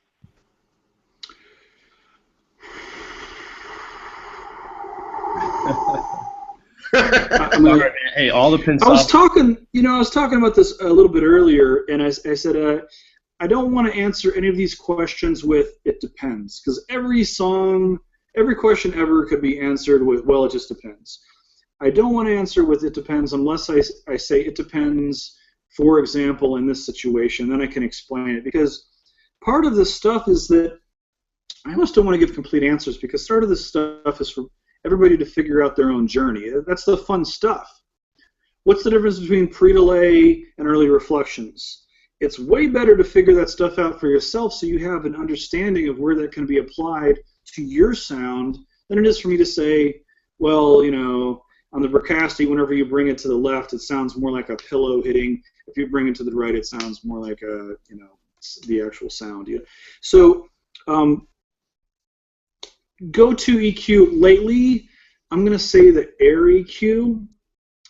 Hey, all the Pensado.
I was talking about this a little bit earlier, and I said I don't want to answer any of these questions with "it depends," because every question ever could be answered with, well, it just depends. I don't want to answer with "it depends" unless I say it depends, for example, in this situation. Then I can explain it, because part of this stuff is that I almost don't want to give complete answers, because part of this stuff is for everybody to figure out their own journey. That's the fun stuff. What's the difference between pre-delay and early reflections? It's way better to figure that stuff out for yourself so you have an understanding of where that can be applied to your sound than it is for me to say, well, you know, on the Bricasti, whenever you bring it to the left, it sounds more like a pillow hitting. If you bring it to the right, it sounds more like a, you know, the actual sound. Yeah. So go to EQ lately. I'm going to say the Air EQ.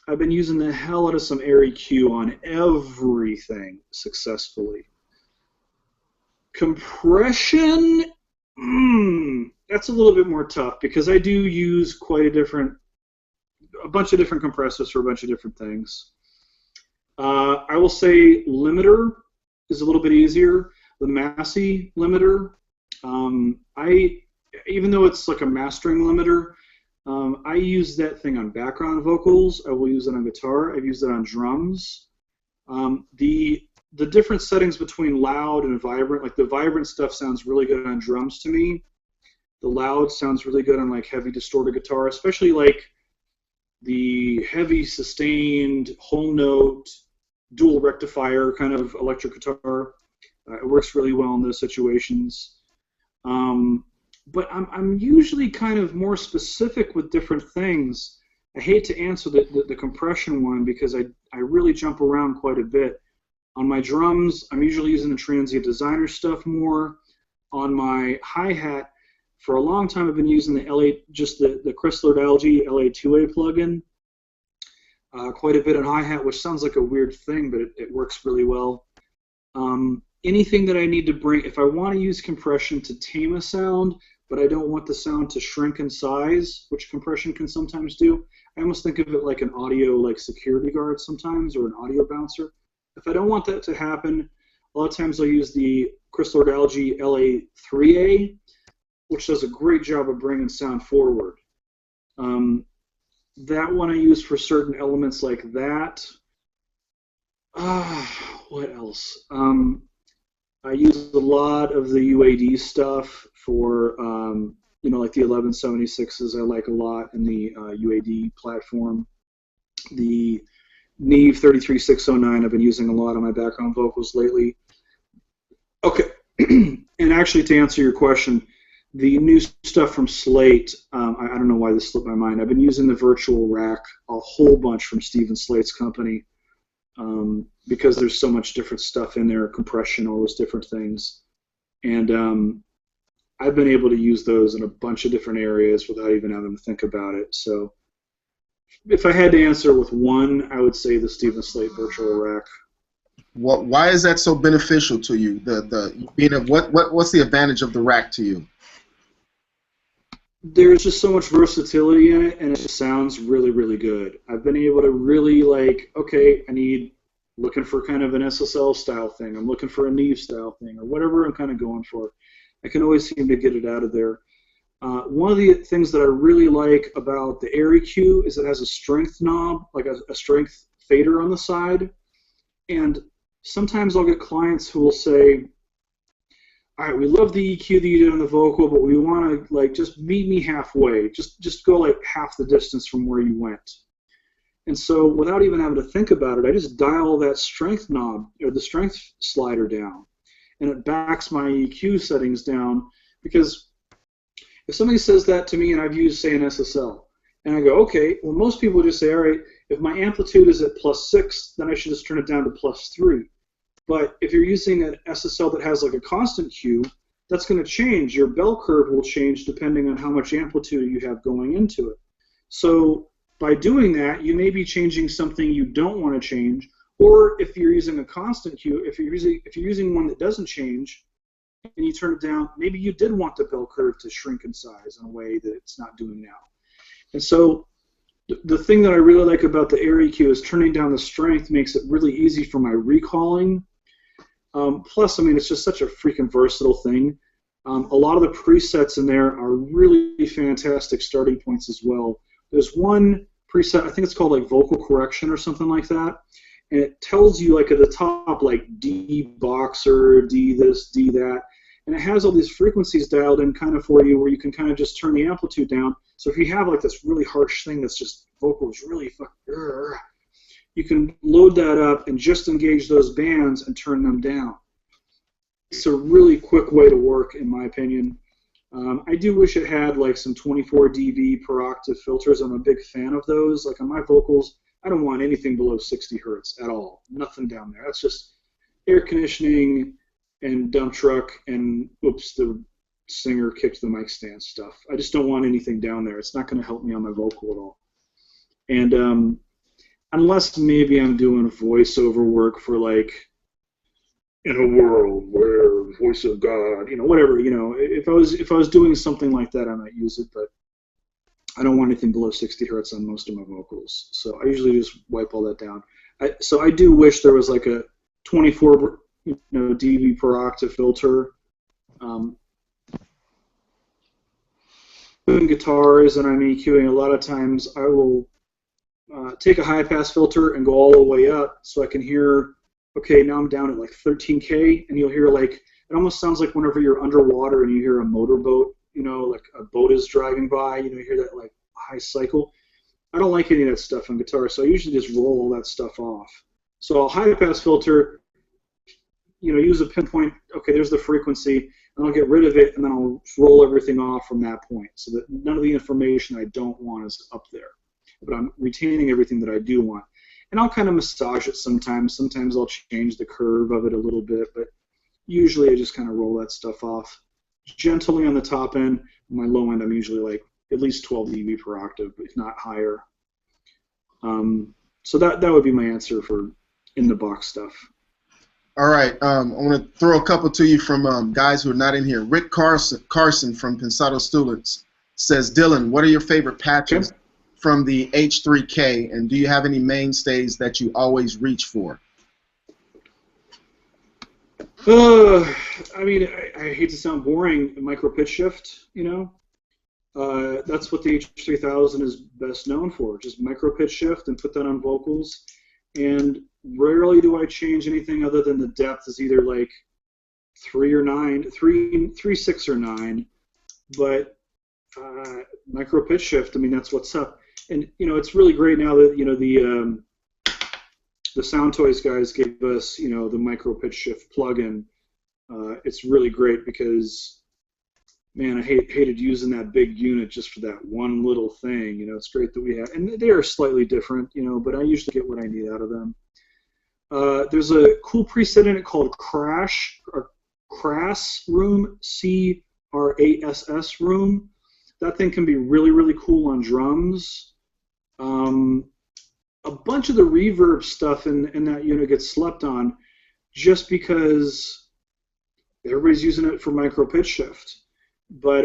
I've been using the hell out of some Air EQ on everything successfully. Compression, that's a little bit more tough, because I do use a bunch of different compressors for a bunch of different things. I will say limiter is a little bit easier. The Massey limiter, even though it's like a mastering limiter, I use that thing on background vocals. I will use it on guitar. I've used it on drums. The different settings between loud and vibrant, like the vibrant stuff sounds really good on drums to me. The loud sounds really good on like heavy distorted guitar, especially like the heavy sustained whole note dual rectifier kind of electric guitar. It works really well in those situations. But I'm usually kind of more specific with different things. I hate to answer the compression one, because I really jump around quite a bit. On my drums, I'm usually using the Transient Designer stuff more. On my hi-hat, for a long time I've been using the Chrysler Algae LA2A plugin. Quite a bit on hi-hat, which sounds like a weird thing, but it works really well. Anything that I need to bring, if I want to use compression to tame a sound, but I don't want the sound to shrink in size, which compression can sometimes do, I almost think of it like an audio like security guard sometimes, or an audio bouncer. If I don't want that to happen, a lot of times I'll use the Chrysler Algae LA3A, which does a great job of bringing sound forward. That one I use for certain elements like that. What else? I use a lot of the UAD stuff for, you know, like the 1176s I like a lot in the UAD platform. The Neve 33609 I've been using a lot on my background vocals lately. Okay, and actually to answer your question, the new stuff from Slate, I don't know why this slipped my mind. I've been using the virtual rack a whole bunch from Stephen Slate's company, because there's so much different stuff in there, compression, all those different things. And I've been able to use those in a bunch of different areas without even having to think about it. So if I had to answer with one, I would say the Stephen Slate virtual rack.
Why is that so beneficial to you? What's the advantage of the rack to you?
there's just so much versatility in it, and it sounds really, really good. I've been able to really like, okay, looking for kind of an SSL style thing. I'm looking for a Neve style thing, or whatever I'm kind of going for. I can always seem to get it out of there. One of the things that I really like about the Air EQ is it has a strength knob, like a strength fader on the side. And sometimes I'll get clients who will say, all right, we love the EQ that you did on the vocal, but we want to like just meet me halfway. Just go like half the distance from where you went. And so without even having to think about it, I just dial that strength knob or the strength slider down, and it backs my EQ settings down. Because if somebody says that to me and I've used, say, an SSL, and I go, okay, well, most people just say, all right, if my amplitude is at +6, then I should just turn it down to +3. But if you're using an SSL that has like a constant Q, that's going to change. Your bell curve will change depending on how much amplitude you have going into it. So by doing that, you may be changing something you don't want to change, or if you're using a constant Q, if you're using one that doesn't change, and you turn it down, maybe you did want the bell curve to shrink in size in a way that it's not doing now. And so the thing that I really like about the Air EQ is turning down the strength makes it really easy for my recalling. Plus, I mean, it's just such a freaking versatile thing. A lot of the presets in there are really fantastic starting points as well. There's one preset, I think it's called like vocal correction or something like that, and it tells you like at the top like D boxer, D this, D that, and it has all these frequencies dialed in kind of for you where you can kind of just turn the amplitude down. So if you have like this really harsh thing that's just vocals really fucking, you can load that up and just engage those bands and turn them down. It's a really quick way to work, in my opinion. I do wish it had like some 24 dB per octave filters. I'm a big fan of those. Like on my vocals, I don't want anything below 60 hertz at all. Nothing down there. That's just air conditioning and dump truck and oops, the singer kicked the mic stand stuff. I just don't want anything down there. It's not going to help me on my vocal at all. And unless maybe I'm doing voiceover work for like in a world where voice of God, you know, whatever, you know, if I was doing something like that, I might use it, but I don't want anything below 60 hertz on most of my vocals. So I usually just wipe all that down. So I do wish there was like a 24 dB per octave filter. Doing guitars and I'm EQing, a lot of times I will take a high pass filter and go all the way up so I can hear, okay, now I'm down at like 13K, and you'll hear like, it almost sounds like whenever you're underwater and you hear a motorboat, you know, like a boat is driving by, you know, you hear that like high cycle. I don't like any of that stuff on guitar, so I usually just roll all that stuff off. So I'll high pass filter, you know, use a pinpoint, okay, there's the frequency, and I'll get rid of it, and then I'll roll everything off from that point so that none of the information I don't want is up there. But I'm retaining everything that I do want. And I'll kind of massage it sometimes. Sometimes I'll change the curve of it a little bit, but usually I just kind of roll that stuff off gently on the top end. On my low end, I'm usually like at least 12 dB per octave, if not higher. So that would be my answer for in-the-box stuff.
All right, I want to throw a couple to you from guys who are not in here. Rick Carson from Pensado Students says, Dylan, what are your favorite patches from the H3K, and do you have any mainstays that you always reach for?
I mean, I hate to sound boring, micro pitch shift, you know. That's what the H3000 is best known for, just micro pitch shift and put that on vocals. And rarely do I change anything other than the depth is either like 3 or 9, 3, 6 or 9. But micro pitch shift, I mean, that's what's up. And you know, it's really great now that, you know, the Sound Toys guys gave us, you know, the micro pitch shift plugin. It's really great because, man, I hated using that big unit just for that one little thing. You know, it's great that we have, and they are slightly different, you know, but I usually get what I need out of them. There's a cool preset in it called Crash or Crass Room, CRASS Room. That thing can be really, really cool on drums. A bunch of the reverb stuff in that unit gets slept on just because everybody's using it for micro pitch shift. But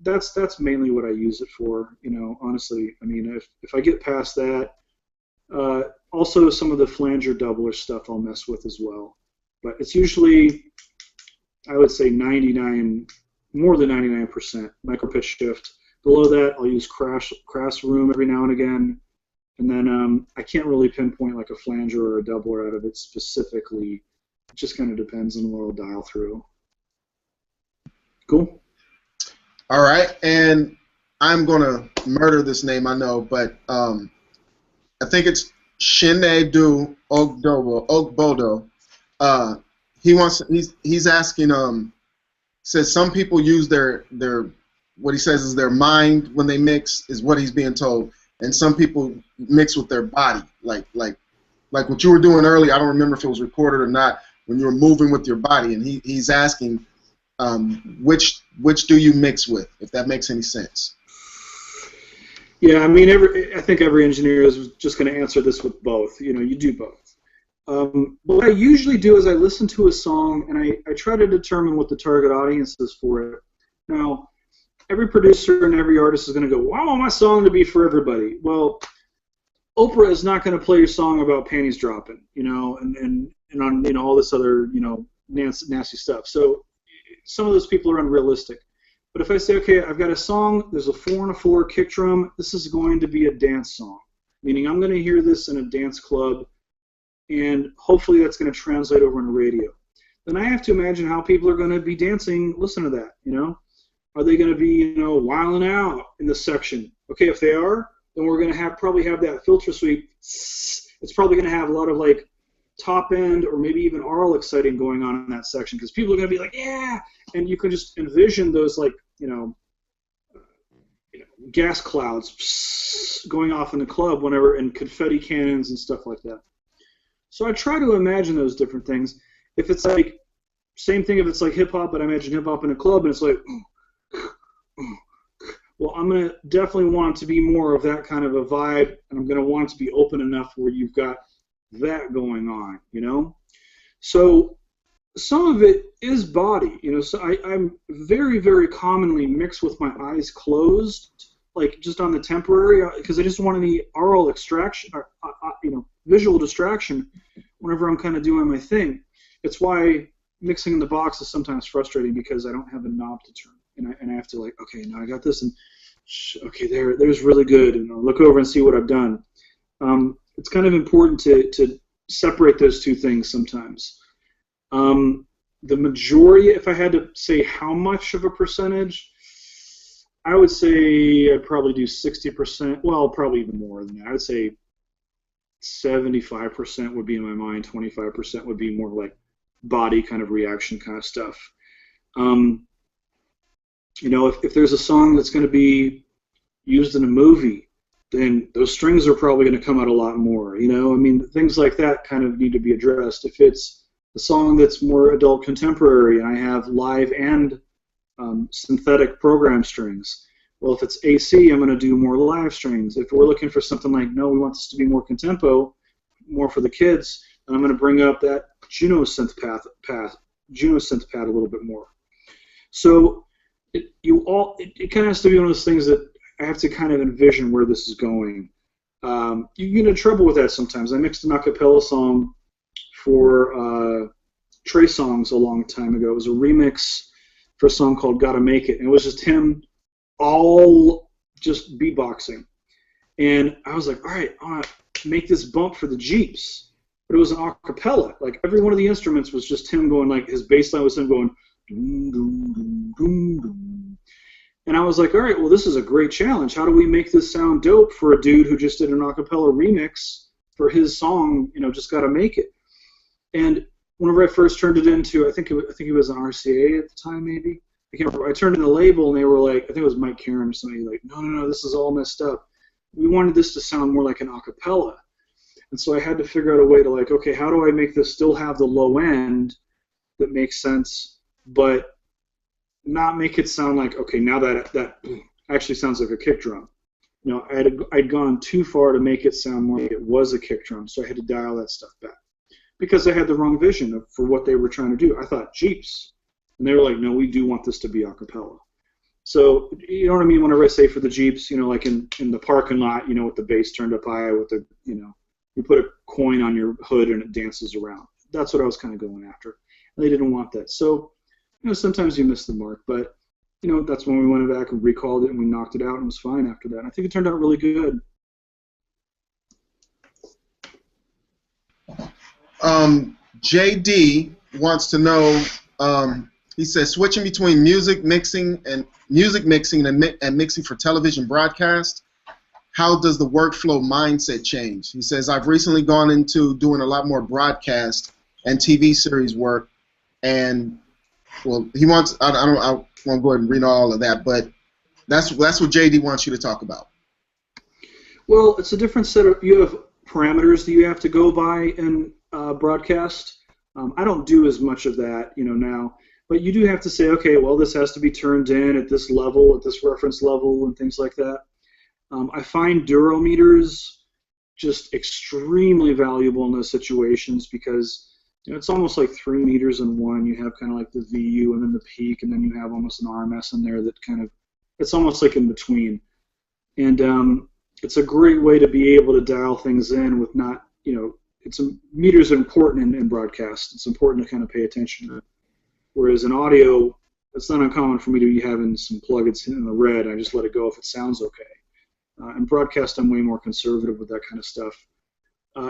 that's mainly what I use it for. Honestly, I mean, if I get past that, also some of the flanger doubler stuff I'll mess with as well. But it's usually, I would say, more than 99% micro pitch shift. Below that, I'll use crass room every now and again. And then I can't really pinpoint like a flanger or a doubler out of it specifically. It just kind of depends on what I'll dial through. Cool.
All right, and I'm gonna murder this name, I know, but I think it's Shinedu Ogbodo. He's asking. Says some people use their what he says is their mind when they mix is what he's being told, and some people mix with their body, like what you were doing earlier. I don't remember if it was recorded or not when you were moving with your body, and he's asking which do you mix with, if that makes any sense.
Yeah, I mean, I think every engineer is just going to answer this with both. You do both. What I usually do is I listen to a song and I try to determine what the target audience is for it. Now, every producer and every artist is going to go, well, I want my song to be for everybody. Well, Oprah is not going to play your song about panties dropping, and on all this other nasty stuff. So some of those people are unrealistic. But if I say, okay, I've got a song, there's a 4-on-a-4 kick drum, this is going to be a dance song, meaning I'm going to hear this in a dance club, and hopefully that's going to translate over on the radio. Then I have to imagine how people are going to be dancing, listen to that, Are they going to be, wilding out in this section? Okay, if they are, then we're going to probably have that filter sweep. It's probably going to have a lot of, like, top end or maybe even aural exciting going on in that section because people are going to be like, yeah, and you can just envision those, like, gas clouds going off in the club whenever, and confetti cannons and stuff like that. So I try to imagine those different things. If it's like, same thing if it's like hip-hop, but I imagine hip-hop in a club and it's like, well, I'm going to definitely want it to be more of that kind of a vibe, and I'm going to want it to be open enough where you've got that going on, So some of it is body, so I'm very, very commonly mixed with my eyes closed, like just on the temporary, because I just want any aural extraction, visual distraction whenever I'm kind of doing my thing. It's why mixing in the box is sometimes frustrating because I don't have a knob to turn, and I have to, like, okay, now I got this, and okay, there's really good, and I'll look over and see what I've done. It's kind of important to separate those two things sometimes. The majority, if I had to say how much of a percentage, I would say I'd probably do 60%, well, probably even more than that. I would say 75% would be in my mind, 25% would be more like body kind of reaction kind of stuff. If there's a song that's going to be used in a movie, then those strings are probably going to come out a lot more, things like that kind of need to be addressed. If it's a song that's more adult contemporary and I have live and synthetic program strings, well, if it's AC, I'm going to do more live strings. If we're looking for something like, no, we want this to be more contempo, more for the kids, then I'm going to bring up that Juno synth pad a little bit more. So it kind of has to be one of those things that I have to kind of envision where this is going. You get in trouble with that sometimes. I mixed an a cappella song for Trey Songs a long time ago. It was a remix for a song called Gotta Make It. And it was just him all just beatboxing. And I was like, all right, I want to make this bump for the Jeeps. But it was an a cappella. Like, every one of the instruments was just him going, like, his bass line was him going, doom, doom, doom, doom, doom. And I was like, all right, well, this is a great challenge. How do we make this sound dope for a dude who just did an a cappella remix for his song, Just Gotta Make It? And whenever I first turned it into, I think it was an RCA at the time, maybe. I can't remember. I turned in the label, and they were like, I think it was Mike Karen or somebody, like, no, this is all messed up. We wanted this to sound more like an a cappella. And so I had to figure out a way to, like, okay, how do I make this still have the low end that makes sense, but not make it sound like, okay, now that actually sounds like a kick drum. I'd gone too far to make it sound more like it was a kick drum, so I had to dial that stuff back because I had the wrong vision for what they were trying to do. I thought Jeeps, and they were like, no, we do want this to be a cappella. So you know what I mean whenever I say for the Jeeps, like in the parking lot, with the bass turned up high, with the you put a coin on your hood and it dances around. That's what I was kind of going after. And they didn't want that. So sometimes you miss the mark, but that's when we went back and recalled it and we knocked it out and it was fine after that. I think it turned out really good.
JD wants to know. He says switching between music mixing and mixing for television broadcast. How does the workflow mindset change? He says I've recently gone into doing a lot more broadcast and TV series work, and well, he wants. I won't go ahead and read all of that, but that's what JD wants you to talk about.
Well, it's a different set of. You have parameters that you have to go by in broadcast. I don't do as much of that, now. But you do have to say, okay, well, this has to be turned in at this level, at this reference level, and things like that. I find durometers just extremely valuable in those situations because it's almost like 3 meters in one. You have kind of like the VU and then the peak, and then you have almost an RMS in there that it's almost like in between. And it's a great way to be able to dial things in with not, meters are important in broadcast. It's important to kind of pay attention to it. Whereas in audio, it's not uncommon for me to be having some plugins in the red. I just let it go if it sounds okay. In broadcast, I'm way more conservative with that kind of stuff.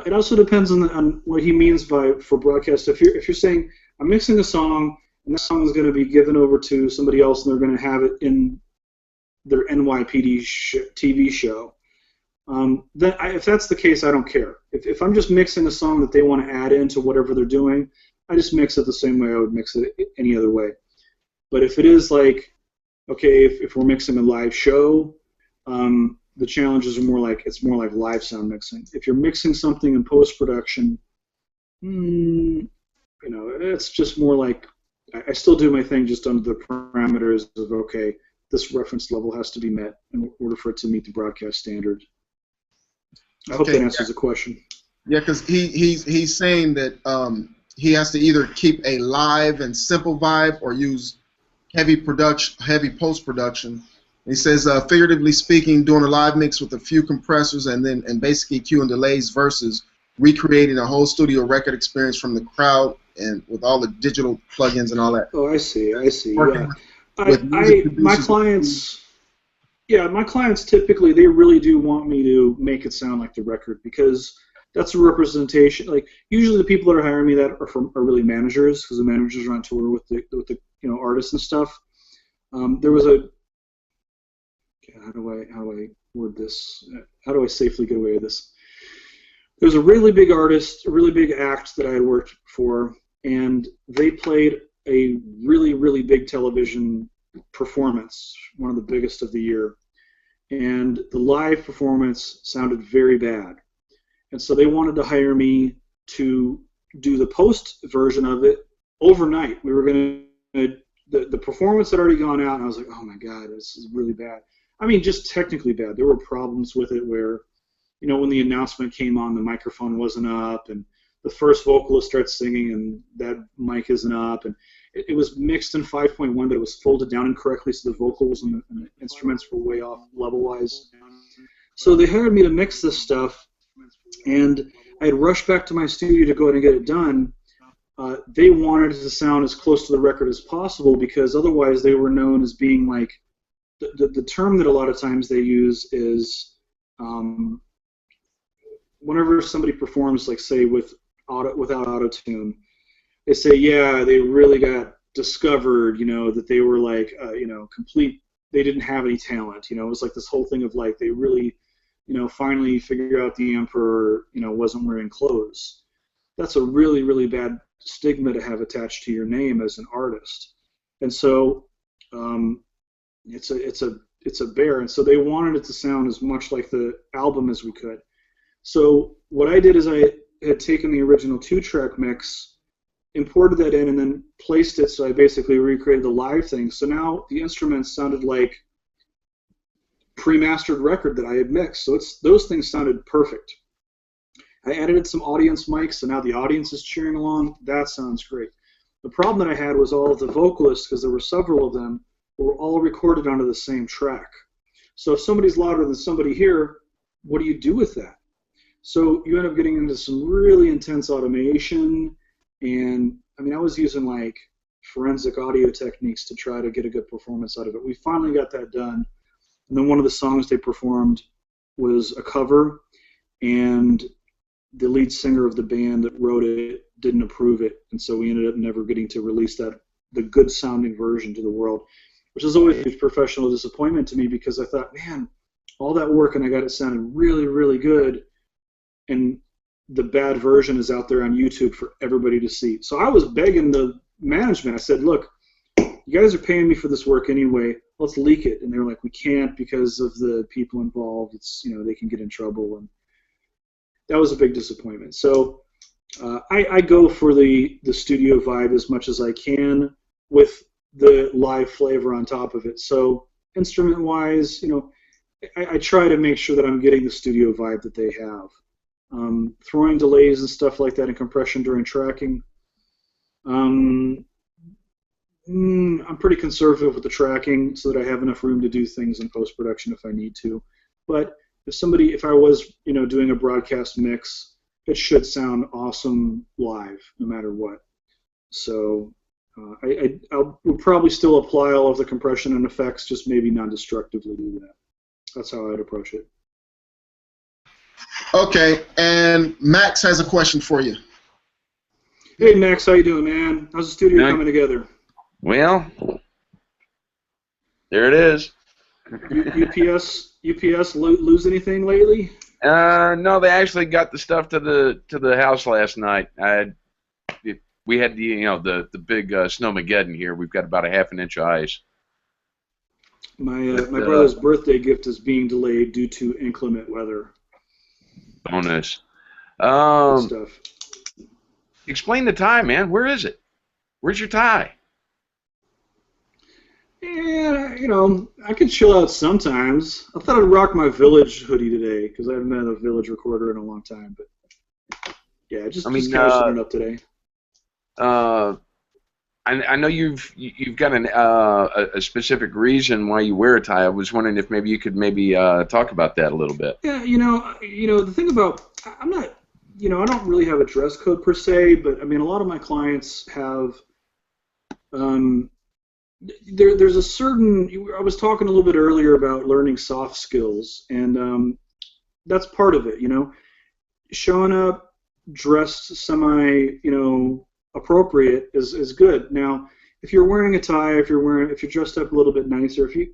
It also depends on what he means for broadcast. If you're saying I'm mixing a song and that song is going to be given over to somebody else and they're going to have it in their NYPD TV show, then if that's the case, I don't care. If I'm just mixing a song that they want to add into whatever they're doing, I just mix it the same way I would mix it any other way. But if it is like, okay, if we're mixing a live show, the challenges are more like live sound mixing. If you're mixing something in post-production, it's just more like I still do my thing just under the parameters of, okay, this reference level has to be met in order for it to meet the broadcast standard. I hope that answers the question.
Yeah, because he's saying that he has to either keep a live and simple vibe or use heavy post-production. He says, figuratively speaking, doing a live mix with a few compressors and basic EQ and delays versus recreating a whole studio record experience from the crowd and with all the digital plugins and all that.
Oh, I see. Yeah. My clients typically, they really do want me to make it sound like the record because that's a representation. Like usually the people that are hiring me that are really managers because the managers are on tour with the artists and stuff. There was how do I word this? How do I safely get away with this? There's a really big artist, a really big act that I had worked for, and they played a really, really big television performance, one of the biggest of the year. And the live performance sounded very bad. And so they wanted to hire me to do the post version of it overnight. We were going to, the performance had already gone out, and I was like, oh my God, this is really bad. I mean, just technically bad. There were problems with it where, when the announcement came on, the microphone wasn't up, and the first vocalist starts singing, and that mic isn't up, and it was mixed in 5.1, but it was folded down incorrectly, so the vocals and the instruments were way off level-wise. So they hired me to mix this stuff, and I had rushed back to my studio to go ahead and get it done. They wanted it to sound as close to the record as possible because otherwise they were known as being like, the term that a lot of times they use is whenever somebody performs, like say without auto-tune, they say, yeah, they really got discovered, that they were like, complete, they didn't have any talent. It was like this whole thing of like they really, finally figured out the emperor, wasn't wearing clothes. That's a really, really bad stigma to have attached to your name as an artist. And so it's a bear. And so they wanted it to sound as much like the album as we could. So what I did is I had taken the original 2-track mix, imported that in, and then placed it, so I basically recreated the live thing. So now the instruments sounded like pre-mastered record that I had mixed. So those things sounded perfect. I added some audience mics, so now the audience is cheering along. That sounds great. The problem that I had was all of the vocalists, because there were several of them, were all recorded onto the same track. So if somebody's louder than somebody here, what do you do with that? So you end up getting into some really intense automation, and I mean, I was using like forensic audio techniques to try to get a good performance out of it. We finally got that done, and then one of the songs they performed was a cover, and the lead singer of the band that wrote it didn't approve it, and so we ended up never getting to release the good sounding version to the world, which is always a professional disappointment to me, because I thought, man, all that work and I got it sounding really, really good, and the bad version is out there on YouTube for everybody to see. So I was begging the management. I said, look, you guys are paying me for this work anyway. Let's leak it. And they were like, we can't because of the people involved. It's, you know, they can get in trouble. And that was a big disappointment. So I go for the studio vibe as much as I can with the live flavor on top of it. So instrument-wise, you know, I try to make sure that I'm getting the studio vibe that they have. Throwing delays and stuff like that and compression during tracking. I'm pretty conservative with the tracking so that I have enough room to do things in post-production if I need to. But if I was, you know, doing a broadcast mix, it should sound awesome live no matter what. So I would probably still apply all of the compression and effects, just maybe non-destructively do that. That's how I'd approach it.
Okay, and Max has a question for you.
Hey Max, how you doing, man? How's the studio coming together?
Well, there it is.
UPS lose anything lately?
No, they actually got the stuff to the house last night. We had the big snowmageddon here. We've got about a half an inch of ice.
My brother's birthday gift is being delayed due to inclement weather.
Bonus.
Stuff.
Explain the tie, man. Where is it? Where's your tie?
Yeah, you know, I can chill out sometimes. I thought I'd rock my Village hoodie today because I haven't had a Village recorder in a long time. But yeah, just cashing it up today.
I know you've got a specific reason why you wear a tie. I was wondering if maybe you could talk about that a little bit.
Yeah, you know the thing about I'm not, you know, I don't really have a dress code per se, but I mean a lot of my clients have. There's a certain. I was talking a little bit earlier about learning soft skills, and that's part of it. You know, showing up dressed semi, you know, appropriate is good. Now, if you're wearing a tie, if you're dressed up a little bit nicer, if you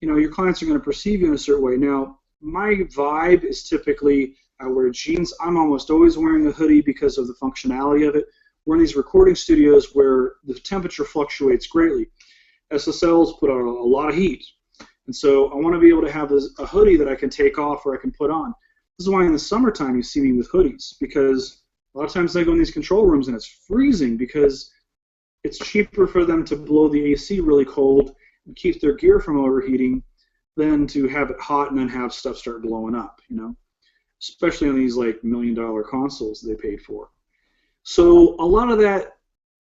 know, your clients are going to perceive you in a certain way. Now, my vibe is typically I wear jeans. I'm almost always wearing a hoodie because of the functionality of it. We're in these recording studios where the temperature fluctuates greatly. SSLs put out a lot of heat, and so I want to be able to have a hoodie that I can take off or I can put on. This is why in the summertime you see me with hoodies, because a lot of times I go in these control rooms and it's freezing because it's cheaper for them to blow the AC really cold and keep their gear from overheating than to have it hot and then have stuff start blowing up, you know, especially on these like $1 million consoles they paid for. So a lot of that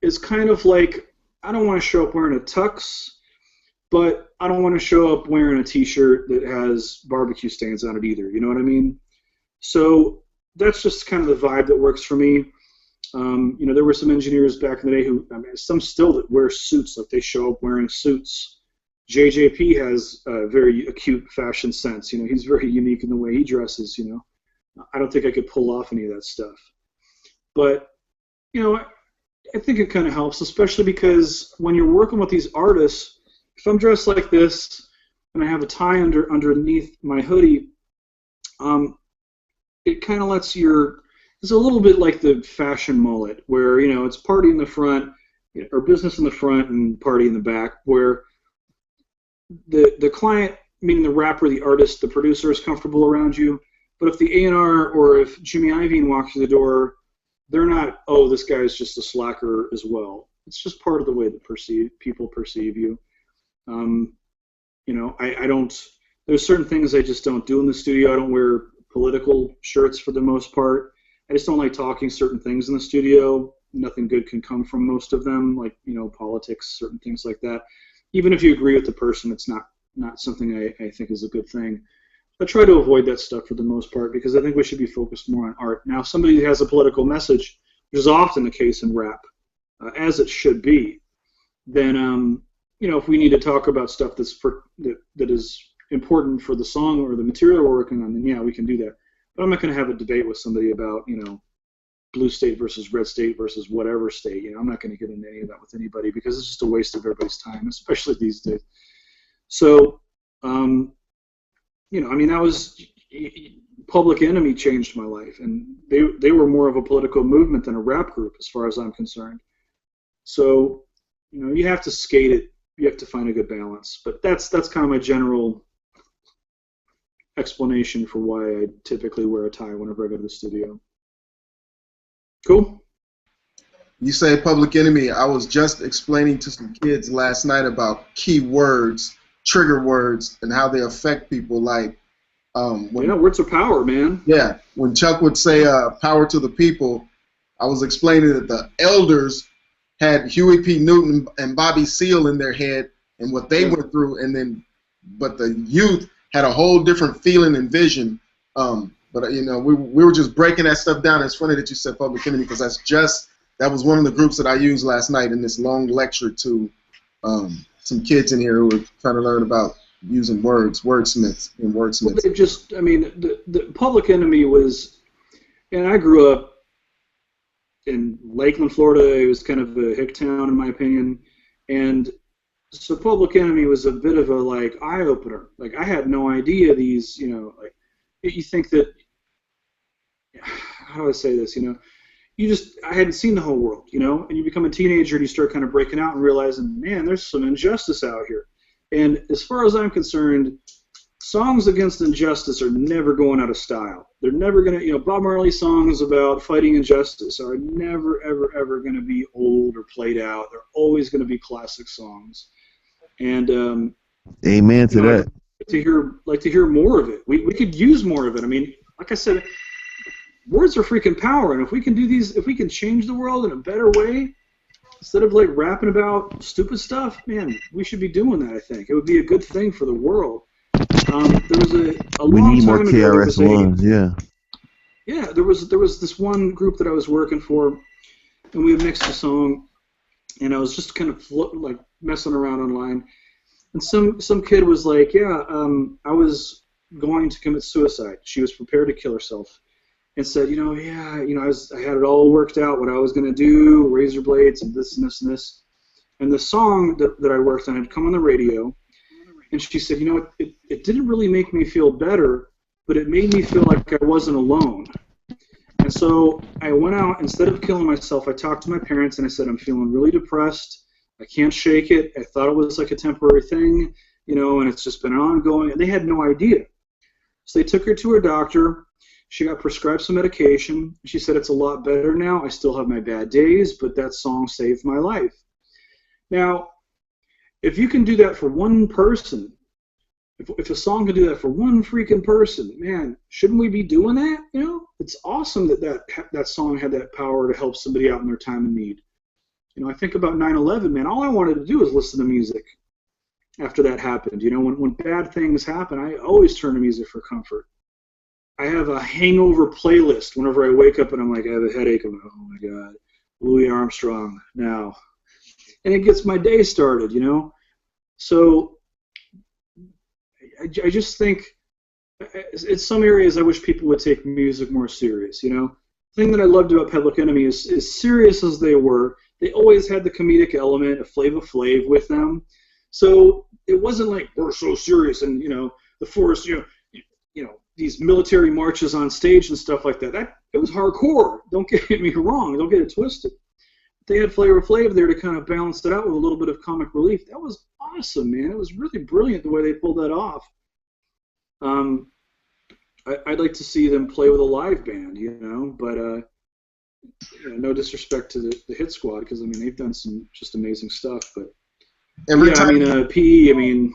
is kind of like, I don't want to show up wearing a tux, but I don't want to show up wearing a t-shirt that has barbecue stains on it either, you know what I mean? So that's just kind of the vibe that works for me. You know, there were some engineers back in the day who, I mean, some still that wear suits, like they show up wearing suits. JJP has a very acute fashion sense. You know, he's very unique in the way he dresses, you know. I don't think I could pull off any of that stuff. But, you know, I think it kind of helps, especially because when you're working with these artists, if I'm dressed like this and I have a tie underneath my hoodie, it kind of lets it's a little bit like the fashion mullet, where, you know, it's party in the front, or business in the front and party in the back, where the client, meaning the rapper, the artist, the producer, is comfortable around you, but if the A&R or if Jimmy Iovine walks through the door, they're not, oh, this guy's just a slacker as well. It's just part of the way that people perceive you. You know, I don't, there's certain things I just don't do in the studio. I don't wear political shirts for the most part. I just don't like talking certain things in the studio. Nothing good can come from most of them, like, you know, politics, certain things like that. even if you agree with the person, it's not something I think is a good thing. I try to avoid that stuff for the most part because I think we should be focused more on art. Now, if somebody has a political message, which is often the case in rap, as it should be, then if we need to talk about stuff that is important for the song or the material we're working on, then yeah, we can do that. But I'm not going to have a debate with somebody about blue state versus red state versus whatever state. I'm not going to get into any of that with anybody because it's just a waste of everybody's time, especially these days. So, that was Public Enemy changed my life, and they were more of a political movement than a rap group, as far as I'm concerned. So, you have to skate it. You have to find a good balance. But that's kind of my general explanation for why I typically wear a tie whenever I go to the studio. Cool.
You say Public Enemy. I was just explaining to some kids last night about key words, trigger words, and how they affect people. Like,
words are power, man.
Yeah, when Chuck would say "power to the people," I was explaining that the elders had Huey P. Newton and Bobby Seale in their head and what they went through, but the youth had a whole different feeling and vision. But we were just breaking that stuff down. It's funny that you said Public Enemy because that was one of the groups that I used last night in this long lecture to some kids in here who were trying to learn about using wordsmiths. Well,
they just, the Public Enemy was, and I grew up in Lakeland, Florida. It was kind of a hick town, in my opinion, and so Public Enemy was a bit of a eye opener. I had no idea these, you think that, how do I say this, I hadn't seen the whole world, and you become a teenager and you start kind of breaking out and realizing, man, there's some injustice out here. And as far as I'm concerned, songs against injustice are never going out of style. They're never going to, Bob Marley songs about fighting injustice are never, ever, ever going to be old or played out. They're always going to be classic songs. And
amen to that.
I'd like to hear more of it. We could use more of it. Like I said, words are freaking power, and if we can do these, if we can change the world in a better way, instead of rapping about stupid stuff, man, we should be doing that. I think it would be a good thing for the world. There was a
we
long
need more
time ago,
KRS Ones, yeah.
Yeah, there was this one group that I was working for, and we mixed a song, and I was just kind of messing around online, and some kid was like, yeah, I was going to commit suicide. She was prepared to kill herself, and said, I had it all worked out what I was going to do, razor blades and this and this and this, and the song that I worked on had come on the radio, and she said, it didn't really make me feel better, but it made me feel like I wasn't alone. And so I went out, instead of killing myself, I talked to my parents and I said, I'm feeling really depressed. I can't shake it. I thought it was like a temporary thing, and it's just been ongoing. And they had no idea. So they took her to her doctor. She got prescribed some medication. She said, it's a lot better now. I still have my bad days, but that song saved my life. Now, if you can do that for one person, if a song can do that for one freaking person, man, shouldn't we be doing that? It's awesome that song had that power to help somebody out in their time of need. I think about 9/11, man. All I wanted to do was listen to music after that happened. When bad things happen, I always turn to music for comfort. I have a hangover playlist whenever I wake up and I'm like, I have a headache. I'm like, oh my God, Louis Armstrong now. And it gets my day started, So I just think in some areas I wish people would take music more serious, The thing that I loved about Public Enemy is as serious as they were, they always had the comedic element of Flava Flav with them. So it wasn't like we're so serious and, the force, these military marches on stage and stuff like that. It was hardcore. Don't get me wrong. Don't get it twisted. They had Flava Flav there to kind of balance it out with a little bit of comic relief. That was awesome, man. It was really brilliant the way they pulled that off. I'd like to see them play with a live band, but no disrespect to the Hit Squad, because they've done some just amazing stuff. But PE,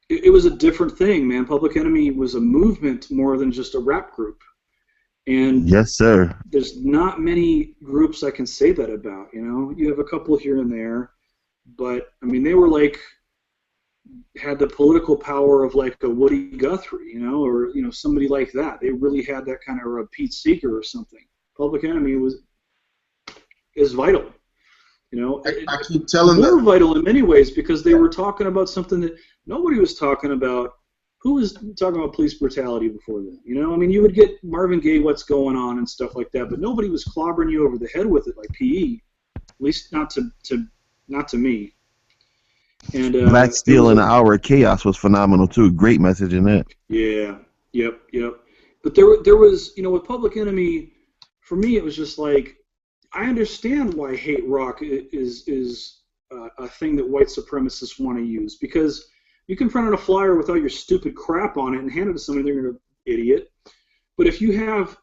it was a different thing, man. Public Enemy was a movement more than just a rap group. And
yes, sir.
There's not many groups I can say that about, You have a couple here and there. but I mean, they were like had the political power of like a Woody Guthrie, or somebody like that. They really had that kind of a Pete Seeger or something. Public Enemy is vital.
I keep telling
more
them.
vital in many ways because they were talking about something that nobody was talking about. Who was talking about police brutality before then? I mean, you would get Marvin Gaye, What's Going On, and stuff like that, but nobody was clobbering you over the head with it like PE. At least not to me. And
Black Steel in the Hour of Chaos was phenomenal too. Great message in that.
Yeah. Yep. But there was, with Public Enemy, for me, it was just like, I understand why hate rock is a thing that white supremacists want to use, because you can print out a flyer without your stupid crap on it and hand it to somebody, they're going to idiot. But if you have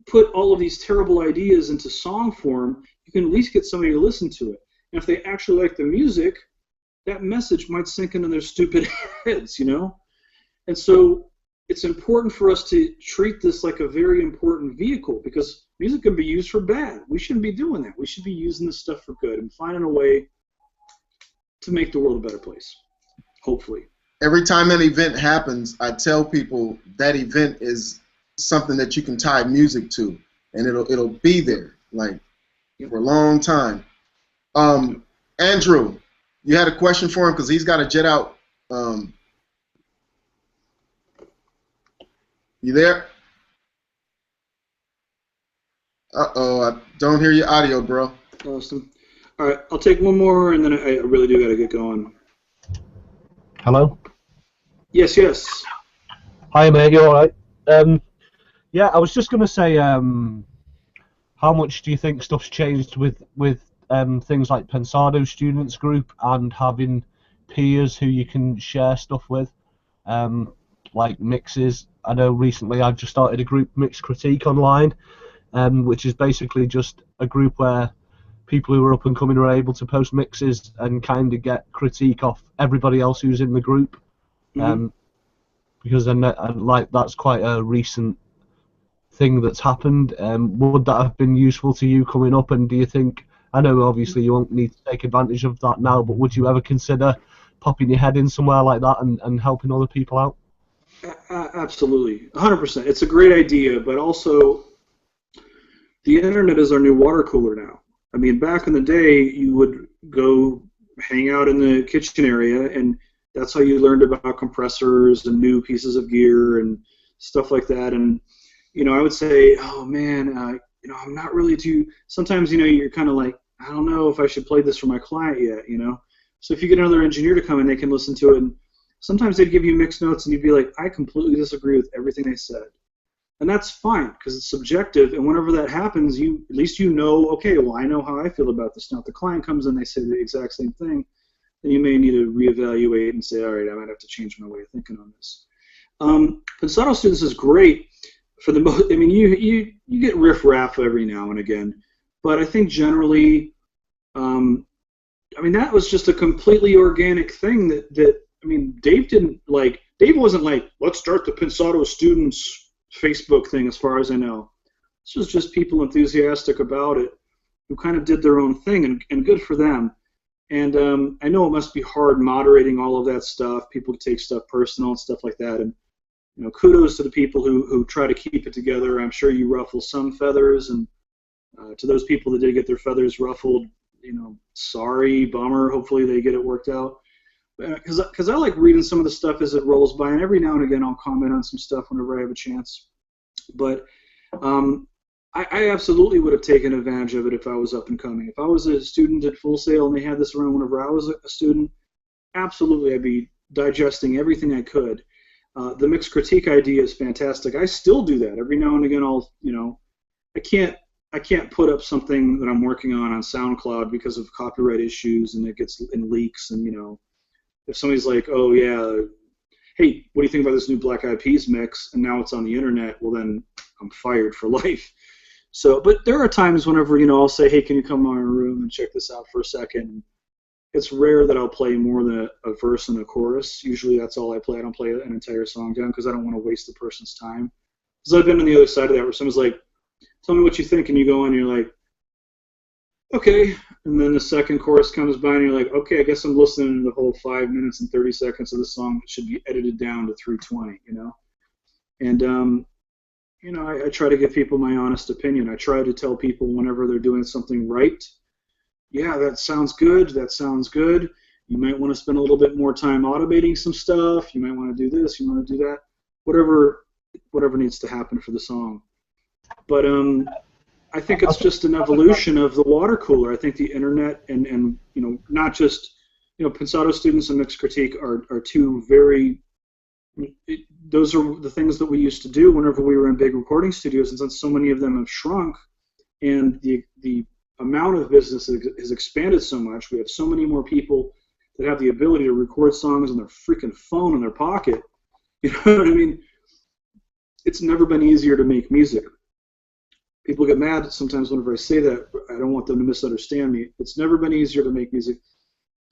put all of these terrible ideas into song form, you can at least get somebody to listen to it. And if they actually like the music, that message might sink into their stupid heads, And so it's important for us to treat this like a very important vehicle, because music can be used for bad. We shouldn't be doing that. We should be using this stuff for good and finding a way to make the world a better place, hopefully.
Every time an event happens, I tell people that event is something that you can tie music to, and it'll be there like for a long time. Andrew, you had a question for him because he's got to jet out. You there? Uh-oh, I don't hear your audio, bro.
Awesome. All right, I'll take one more, and then I really do got to get going.
Hello?
Yes.
Hi, mate, you all right? Yeah, I was just going to say, how much do you think stuff's changed with things like Pensado Students Group and having peers who you can share stuff with, like mixes? I know recently I've just started a group, Mix Critique Online, which is basically just a group where people who are up and coming are able to post mixes and kind of get critique off everybody else who's in the group. Because that's quite a recent thing that's happened. Would that have been useful to you coming up? And do you think, I know obviously you won't need to take advantage of that now, but would you ever consider popping your head in somewhere like that and helping other people out?
Absolutely, 100%. It's a great idea, but also the internet is our new water cooler now. I mean, back in the day, you would go hang out in the kitchen area, and that's how you learned about compressors and new pieces of gear and stuff like that. And I would say, oh man, I'm not really too. Sometimes you're kind of like, I don't know if I should play this for my client yet. So if you get another engineer to come in, they can listen to it. And sometimes they'd give you mixed notes, and you'd be like, I completely disagree with everything they said. And that's fine, because it's subjective, and whenever that happens, at least okay, well, I know how I feel about this. Now, if the client comes in, they say the exact same thing, then you may need to reevaluate and say, all right, I might have to change my way of thinking on this. Pensado Students is great for the most. I mean, you get riff-raff every now and again, but I think generally, that was just a completely organic thing that Dave wasn't like, let's start the Pensado Students Facebook thing, as far as I know. This was just people enthusiastic about it who kind of did their own thing, and good for them. And I know it must be hard moderating all of that stuff. People take stuff personal and stuff like that. And kudos to the people who try to keep it together. I'm sure you ruffle some feathers, and to those people that did get their feathers ruffled, sorry, bummer. Hopefully they get it worked out. Because I like reading some of the stuff as it rolls by, and every now and again I'll comment on some stuff whenever I have a chance. But I absolutely would have taken advantage of it if I was up and coming. If I was a student at Full Sail and they had this around whenever I was a student, absolutely I'd be digesting everything I could. The mixed critique idea is fantastic. I still do that. Every now and again I can't put up something that I'm working on SoundCloud because of copyright issues, and it gets in leaks, and if somebody's like, oh yeah, hey, what do you think about this new Black Eyed Peas mix, and now it's on the internet, well then I'm fired for life. So, but there are times whenever, I'll say, hey, can you come to my room and check this out for a second? It's rare that I'll play more than a verse and a chorus. Usually that's all I play. I don't play an entire song down because I don't want to waste the person's time. Because I've been on the other side of that where someone's like, tell me what you think, and you go in and you're like, okay, and then the second chorus comes by, and you're like, okay, I guess I'm listening to the whole 5 minutes and 30 seconds of the song that should be edited down to 3:20, you know? And, you know, I try to give people my honest opinion. I try to tell people whenever they're doing something right, yeah, that sounds good, that sounds good. You might want to spend a little bit more time automating some stuff. You might want to do this, you want to do that. Whatever needs to happen for the song. But I think it's just an evolution of the water cooler. I think the internet and you know, not just, you know, Pensado students and mixed critique are two very, those are the things that we used to do whenever we were in big recording studios, and since so many of them have shrunk and the amount of business has expanded so much, we have so many more people that have the ability to record songs on their freaking phone in their pocket. You know what I mean? It's never been easier to make music. People get mad sometimes whenever I say that. I don't want them to misunderstand me. It's never been easier to make music.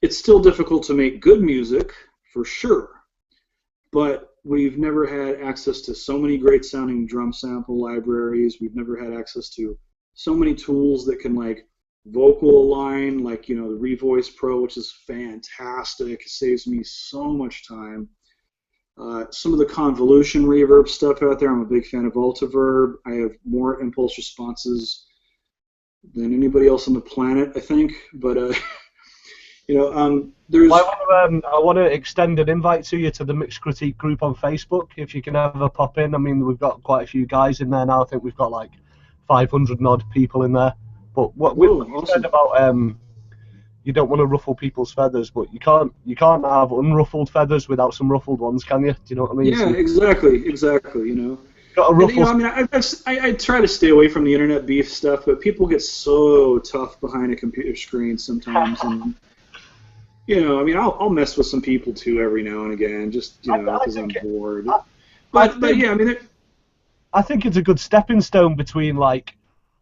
It's still difficult to make good music, for sure. But we've never had access to so many great sounding drum sample libraries. We've never had access to so many tools that can, like, vocal align, like, you know, the Revoice Pro, which is fantastic. It saves me so much time. Some of the convolution reverb stuff out there, I'm a big fan of Altiverb. I have more impulse responses than anybody else on the planet, I think. But you know, there's.
I want to extend an invite to you to the Mixed Critique group on Facebook. If you can ever pop in. I mean, we've got quite a few guys in there now. I think we've got like 500 odd people in there. But what you said about you don't want to ruffle people's feathers, but you can't have unruffled feathers without some ruffled ones, can you? Do you know what I mean?
Yeah, exactly. You know.
Got to ruffle.
And, you know, I mean, I try to stay away from the internet beef stuff, but people get so tough behind a computer screen sometimes, and you know, I mean, I'll mess with some people too every now and again, just, you know, because I'm bored. But yeah, I mean,
I think it's a good stepping stone between like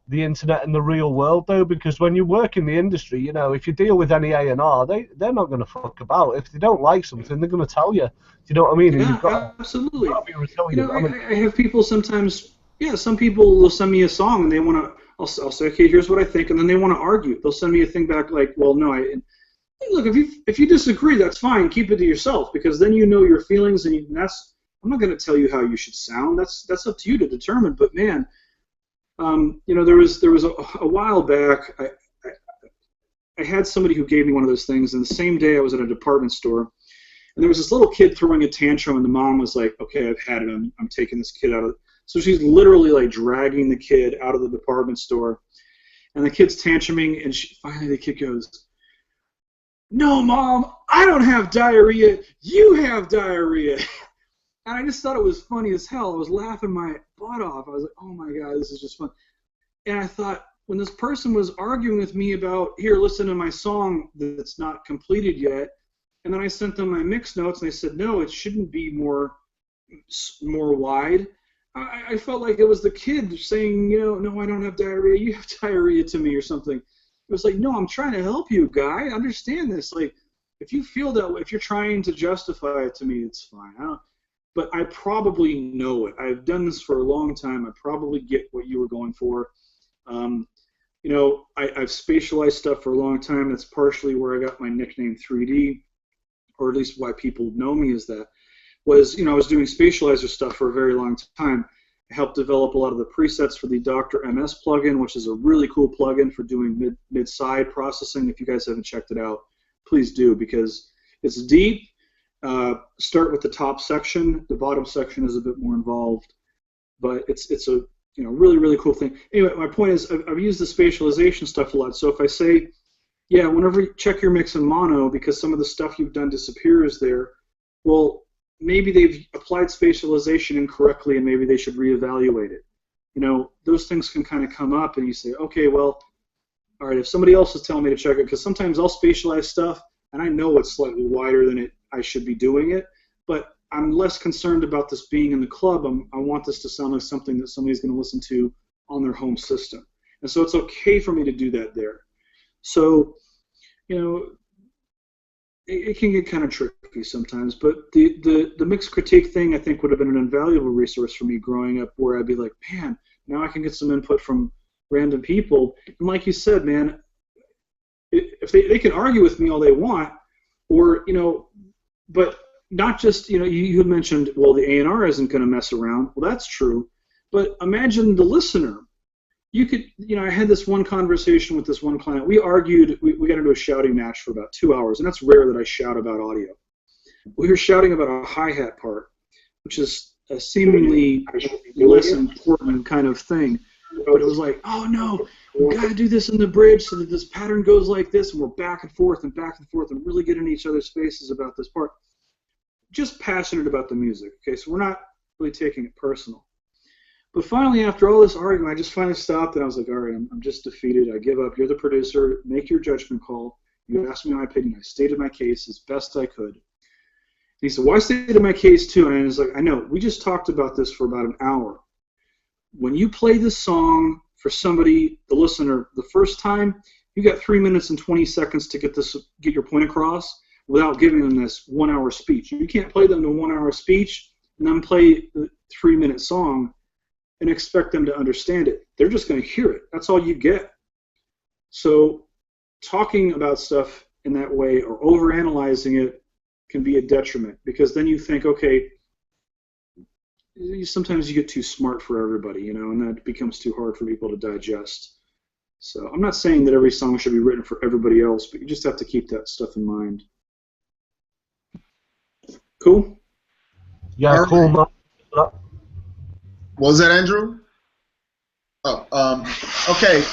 the internet and the real world, though, because when you work in the industry, you know, if you deal with any A&R, they're not going to fuck about. If they don't like something, they're going to tell you. Do you know what I mean?
Yeah,
and you've got
absolutely.
to be resilient.
You know, I have people sometimes. Yeah, some people will send me a song and they want to. I'll say, okay, here's what I think, and then they want to argue. They'll send me a thing back like, well, no, look, if you disagree, that's fine. Keep it to yourself, because then you know your feelings, and that's. I'm not going to tell you how you should sound. That's up to you to determine. But man. You know, there was a while back, I had somebody who gave me one of those things, and the same day I was at a department store, and there was this little kid throwing a tantrum, and the mom was like, okay, I've had it, I'm taking this kid out of it. So she's literally like dragging the kid out of the department store, and the kid's tantruming, and finally the kid goes, no, Mom, I don't have diarrhea, you have diarrhea. And I just thought it was funny as hell. I was laughing my butt off. I was like, oh my God, this is just fun. And I thought, when this person was arguing with me about, here, listen to my song that's not completed yet, and then I sent them my mix notes, and they said, no, it shouldn't be more wide. I felt like it was the kid saying, you know, no, I don't have diarrhea, you have diarrhea to me or something. It was like, no, I'm trying to help you, guy. Understand this. Like, if you feel that way, if you're trying to justify it to me, it's fine. But I probably know it. I've done this for a long time. I probably get what you were going for. You know, I've spatialized stuff for a long time. That's partially where I got my nickname 3D, or at least why people know me as that. Was, you know, I was doing spatializer stuff for a very long time. I helped develop a lot of the presets for the Dr. MS plugin, which is a really cool plugin for doing mid-side processing. If you guys haven't checked it out, please do, because it's deep. Start with the top section. The bottom section is a bit more involved, but it's a really cool thing. Anyway, my point is I've used the spatialization stuff a lot. So if I say, yeah, whenever you check your mix in mono, because some of the stuff you've done disappears there, well, maybe they've applied spatialization incorrectly, and maybe they should reevaluate it. You know, those things can kind of come up, and you say, okay, well, all right, if somebody else is telling me to check it, because sometimes I'll spatialize stuff, and I know it's slightly wider than I should be doing it, but I'm less concerned about this being in the club. I want this to sound like something that somebody's going to listen to on their home system. And so it's okay for me to do that there. So, you know, it can get kind of tricky sometimes, but the mixed critique thing, I think, would have been an invaluable resource for me growing up, where I'd be like, man, now I can get some input from random people. And like you said, man, if they can argue with me all they want, or but not just you had mentioned, well, the A&R isn't going to mess around. Well, that's true, but imagine the listener. You could, I had this one conversation with this one client. We argued, we got into a shouting match for about 2 hours, and that's rare that I shout about audio. We were shouting about a hi-hat part, which is a seemingly less important kind of thing. But it was like, oh no, we got to do this in the bridge so that this pattern goes like this, and we're back and forth and really get in each other's faces about this part. Just passionate about the music, okay? So we're not really taking it personal. But finally, after all this argument, I just finally stopped, and I was like, all right, I'm just defeated. I give up. You're the producer. Make your judgment call. You asked me my opinion. I stated my case as best I could. And he said, well, I stated my case too. And I was like, I know. We just talked about this for about an hour. When you play this song for somebody, the listener, the first time, you got 3 minutes and 20 seconds to get your point across without giving them this 1 hour speech. You can't play them the 1 hour speech and then play the 3 minute song and expect them to understand it. They're just going to hear it. That's all you get. So talking about stuff in that way or overanalyzing it can be a detriment, because then you think, okay, sometimes you get too smart for everybody, and that becomes too hard for people to digest. So I'm not saying that every song should be written for everybody else, but you just have to keep that stuff in mind. Cool?
Yeah,
All
cool.
right. What was that, Andrew? Oh, okay.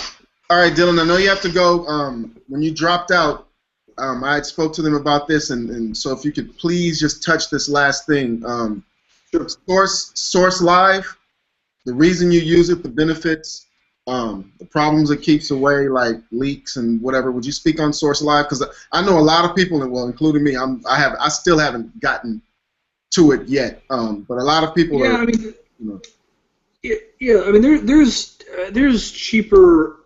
All right, Dylan, I know you have to go. When you dropped out, I had spoke to them about this, and so if you could please just touch this last thing. Source Live, the reason you use it, the benefits, the problems it keeps away, like leaks and whatever. Would you speak on Source Live? Because I know a lot of people, well, including me, I still haven't gotten to it yet. But a lot of people are.
Yeah, I mean, there's cheaper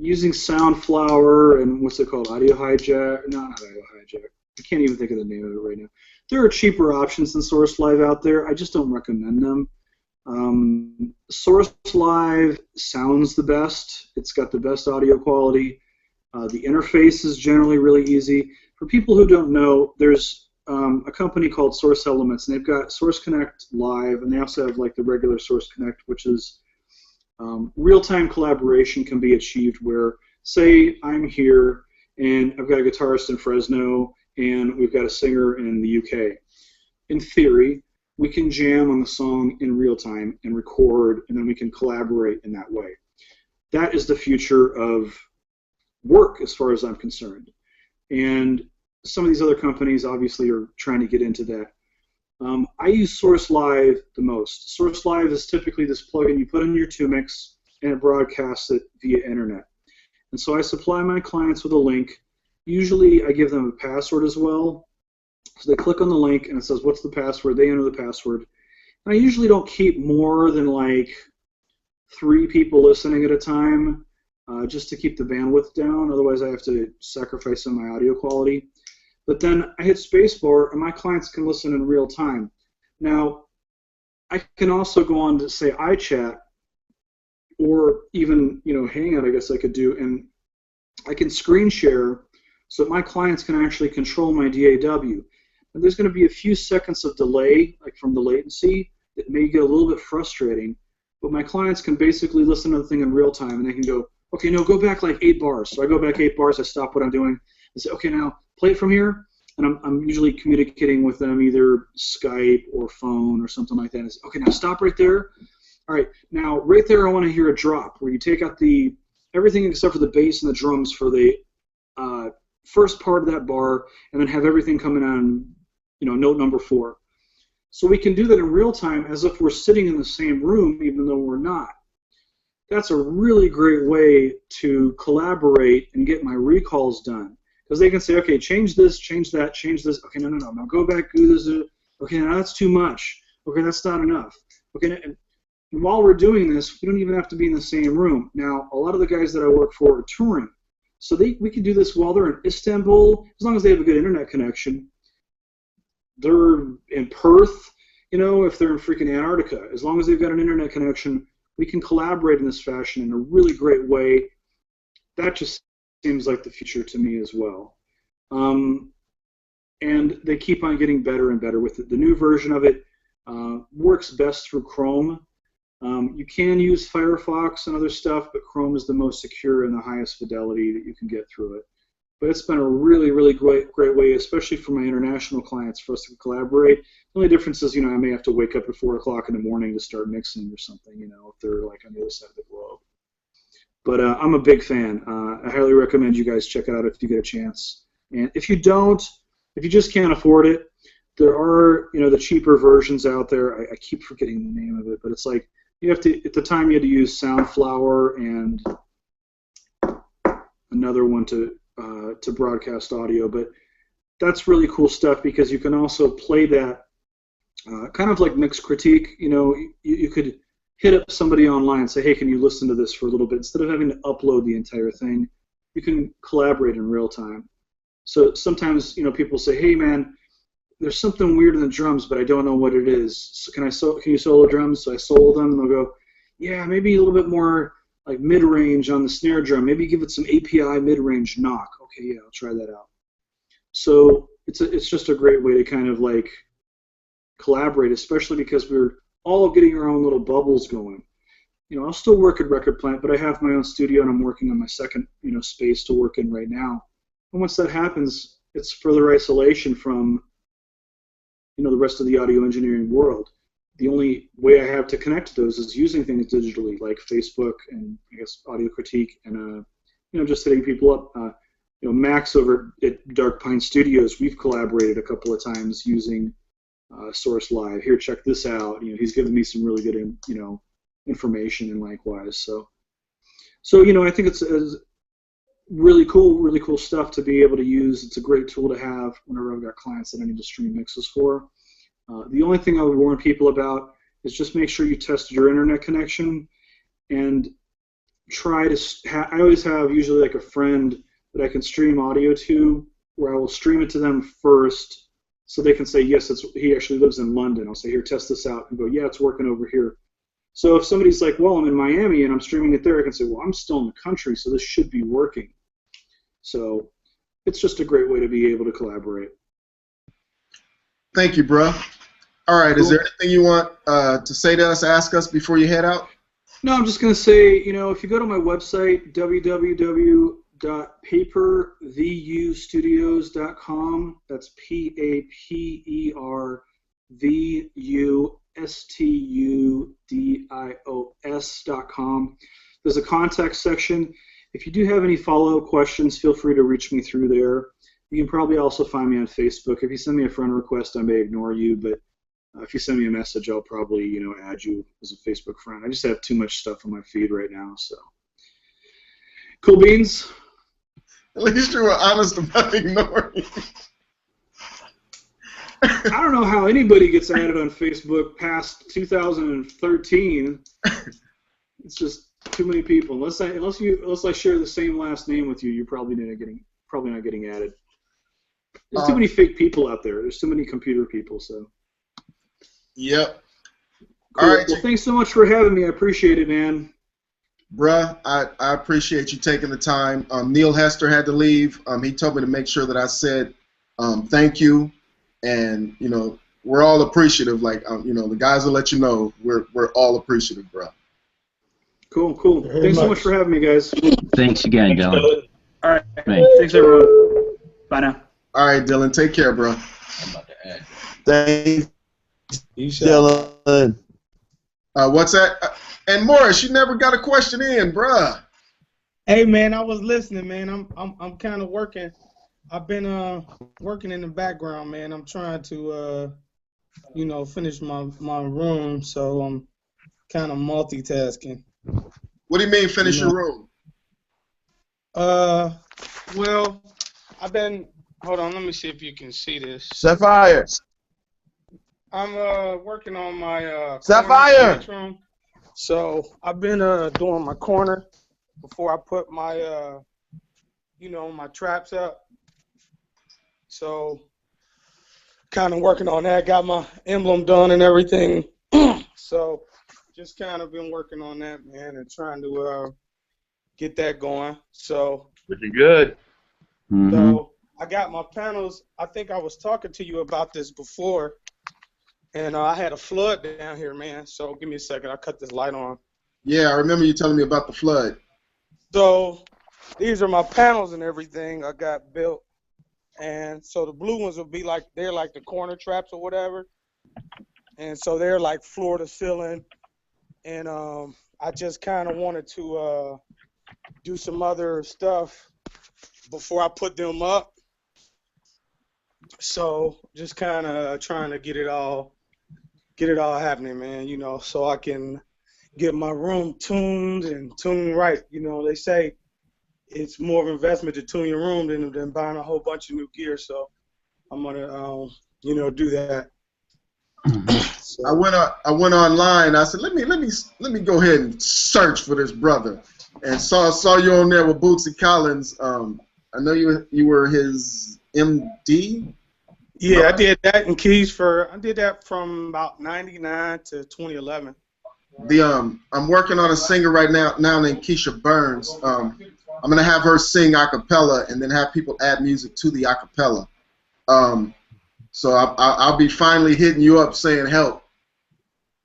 using Soundflower and what's it called, Audio Hijack? No, not Audio Hijack. I can't even think of the name of it right now. There are cheaper options than Source Live out there. I just don't recommend them. Source Live sounds the best. It's got the best audio quality. The interface is generally really easy. For people who don't know, there's a company called Source Elements, and they've got Source Connect Live, and they also have like the regular Source Connect, which is real-time collaboration can be achieved where, say, I'm here, and I've got a guitarist in Fresno, and we've got a singer in the UK. In theory, we can jam on the song in real time and record, and then we can collaborate in that way. That is the future of work as far as I'm concerned. And some of these other companies obviously are trying to get into that. I use Source Live the most. Source Live is typically this plugin you put in your 2Mix and it broadcasts it via internet. And so I supply my clients with a link. Usually I give them a password as well. So they click on the link and it says, what's the password? They enter the password. And I usually don't keep more than like 3 people listening at a time, just to keep the bandwidth down. Otherwise I have to sacrifice some of my audio quality. But then I hit spacebar and my clients can listen in real time. Now, I can also go on to say iChat or even Hangout, I guess I could do, and I can screen share so that my clients can actually control my DAW. And there's going to be a few seconds of delay, like from the latency, that may get a little bit frustrating, but my clients can basically listen to the thing in real time, and they can go, okay, no, go back like 8 bars. So I go back 8 bars, I stop what I'm doing, and say, okay, now play it from here. And I'm usually communicating with them either Skype or phone or something like that. And say, okay, now stop right there. All right, now right there I want to hear a drop where you take out everything except for the bass and the drums for the first part of that bar, and then have everything coming on, note number 4. So we can do that in real time as if we're sitting in the same room, even though we're not. That's a really great way to collaborate and get my recalls done. Because they can say, okay, change this, change that, change this. Okay, no, now go back, do this. Okay, now that's too much. Okay, that's not enough. Okay, and while we're doing this, we don't even have to be in the same room. Now, a lot of the guys that I work for are touring. So we can do this while they're in Istanbul, as long as they have a good internet connection. They're in Perth, if they're in freaking Antarctica. As long as they've got an internet connection, we can collaborate in this fashion in a really great way. that just seems like the future to me as well. And they keep on getting better and better with it. The new version of it works best through Chrome. You can use Firefox and other stuff, but Chrome is the most secure and the highest fidelity that you can get through it. But it's been a really, really great way, especially for my international clients, for us to collaborate. The only difference is, I may have to wake up at 4 o'clock in the morning to start mixing or something, if they're like on the other side of the globe. But I'm a big fan. I highly recommend you guys check it out if you get a chance. And if you don't, if you just can't afford it, there are, the cheaper versions out there. I keep forgetting the name of it, but it's like you have to, at the time you had to use Soundflower and another one to broadcast audio, but that's really cool stuff because you can also play that kind of like Mix Critique. You could hit up somebody online and say, hey, can you listen to this for a little bit? Instead of having to upload the entire thing, you can collaborate in real time. So sometimes, people say, hey, man, there's something weird in the drums, but I don't know what it is. So can you solo drums? So I solo them, and they'll go, yeah, maybe a little bit more like mid-range on the snare drum. Maybe give it some API mid-range knock. Okay, yeah, I'll try that out. So it's just a great way to kind of like collaborate, especially because we're all getting our own little bubbles going. I'll still work at Record Plant, but I have my own studio, and I'm working on my second, space to work in right now. And once that happens, it's further isolation from, the rest of the audio engineering world. The only way I have to connect to those is using things digitally, like Facebook and I guess Audio Critique, and just hitting people up. Max over at Dark Pine Studios, we've collaborated a couple of times using Source Live. Here, check this out. He's given me some really good, information, and likewise. So I think it's really cool stuff to be able to use. It's a great tool to have whenever I've got clients that I need to stream mixes for. The only thing I would warn people about is just make sure you test your internet connection and try to. I always have usually like a friend that I can stream audio to, where I will stream it to them first, so they can say yes. He actually lives in London. I'll say, here, test this out, and go, yeah, it's working over here. So if somebody's like, well, I'm in Miami and I'm streaming it there, I can say, well, I'm still in the country, so this should be working. So it's just a great way to be able to collaborate.
Thank you, bro. All right,
Cool.
Is there anything you want to say to us, ask us before you head out?
No, I'm just going to say, if you go to my website, www.papervustudios.com, that's PAPERVUSTUDIOS.com. There's a contact section. If you do have any follow-up questions, feel free to reach me through there. You can probably also find me on Facebook. If you send me a friend request, I may ignore you, but if you send me a message, I'll probably, add you as a Facebook friend. I just have too much stuff on my feed right now, so. Cool beans?
At least you were honest about ignoring.
I don't know how anybody gets added on Facebook past 2013. It's just too many people. Unless I share the same last name with you, you're probably not getting added. There's too many fake people out there. There's too many computer people. So.
Yep.
Cool.
All right.
Well, thanks so much for having me. I appreciate it, man.
Bruh, I appreciate you taking the time. Neil Hester had to leave. He told me to make sure that I said thank you, and we're all appreciative. Like the guys will let you know we're all appreciative, bruh.
Cool. Thanks so much for having me, guys.
Thanks again, Dylan.
All right.
Thanks.
Thanks, everyone. Bye now.
All right, Dylan. Take care, bro.
I'm about to add.
Thanks, Dylan.
What's that? And Morris, you never got a question in, bruh.
Hey man, I was listening, man. I'm kind of working. I've been working in the background, man. I'm trying to finish my room, so I'm kind of multitasking.
What do you mean finish your room?
Well, I've been. Hold on, let me see if you can see this.
Sapphire.
I'm working on my
Sapphire.
room. So I've been doing my corner before I put my my traps up. So kind of working on that. Got my emblem done and everything. So just kind of been working on that, man, and trying to get that going. So
Looking good.
so I got my panels. I think I was talking to you about this before, and I had a flood down here, man. So give me a second. I'll cut this light on.
Yeah, I remember you telling me about the flood.
So these are my panels and everything I got built. And so the blue ones will be like, they're like the corner traps or whatever. And so they're like floor to ceiling. And I just kind of wanted to do some other stuff before I put them up. So just kind of trying to get it all happening, man, you know, so I can get my room tuned and tuned right. You know, they say it's more of an investment to tune your room than buying a whole bunch of new gear. So I'm gonna, you know, do that. So,
I went online. I said, let me go ahead and search for this brother, and saw you on there with Bootsy Collins. I know you were his MD.
Yeah, I did that in Keys I did that from about '99 to 2011.
I'm working on a singer right now named Keisha Burns. I'm gonna have her sing a cappella and then have people add music to the a cappella. So I'll be finally hitting you up saying help.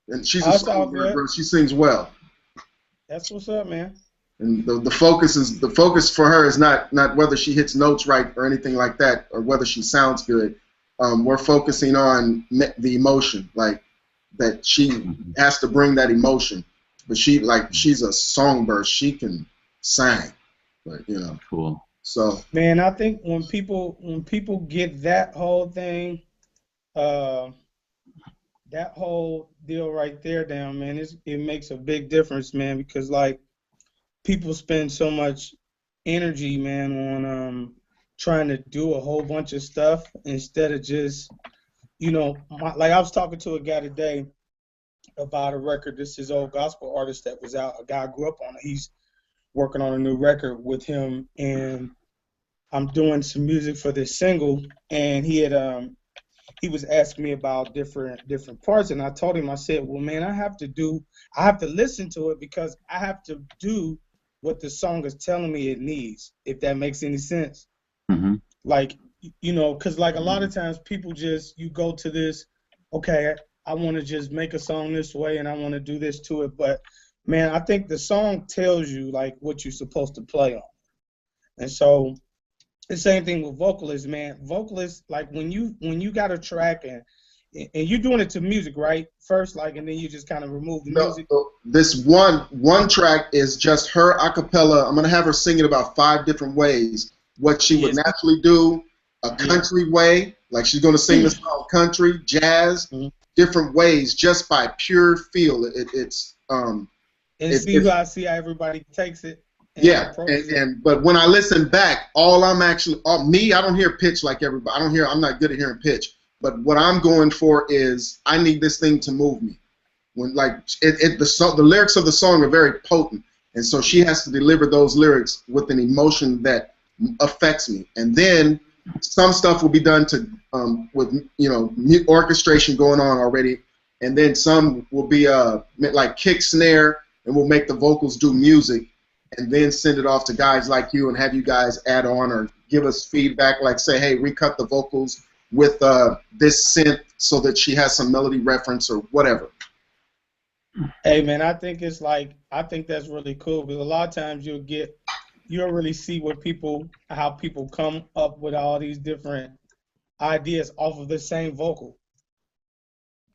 And she's a songwriter, bro. She sings well.
That's what's up, man.
And the focus for her is not whether she hits notes right or anything like that, or whether she sounds good. We're focusing on the emotion, like that she has to bring that emotion. But she's a songbird. She can sing, but you know.
Cool.
So
man, I think when people get that whole thing, that whole deal right there down, man, it makes a big difference, man, because like people spend so much energy, man, on trying to do a whole bunch of stuff instead of just, you know, like I was talking to a guy today about a record. This is old gospel artist that was out. A guy I grew up on. He's working on a new record with him, and I'm doing some music for this single. And he was asking me about different parts, and I told him, I said, well, man, I have to listen to it because I have to do what the song is telling me it needs, if that makes any sense.
Mm-hmm.
Like, you know, because like a lot of times people you go to this, okay, I want to just make a song this way and I want to do this to it. But, man, I think the song tells you, like, what you're supposed to play on. And so the same thing with vocalists, man. Vocalists, like, when you got a track and you're doing it to music, right? First, like, and then you just kind of remove the music.
So this one track is just her a cappella. I'm going to have her sing it about 5 different ways. What she would naturally do, a country way, like she's going to sing the song country, jazz, different ways, just by pure feel. It's
see how everybody takes it.
Yeah, but when I listen back, me, I don't hear pitch like everybody. I'm not good at hearing pitch. But what I'm going for is I need this thing to move me. When the lyrics of the song are very potent, and so she has to deliver those lyrics with an emotion that affects me. And then some stuff will be done with orchestration going on already, and then some will be like kick snare, and we'll make the vocals do music, and then send it off to guys like you and have you guys add on or give us feedback, like say, hey, recut the vocals with this synth so that she has some melody reference or whatever.
Hey, man, I think that's really cool because a lot of times you'll really see how people come up with all these different ideas off of the same vocal.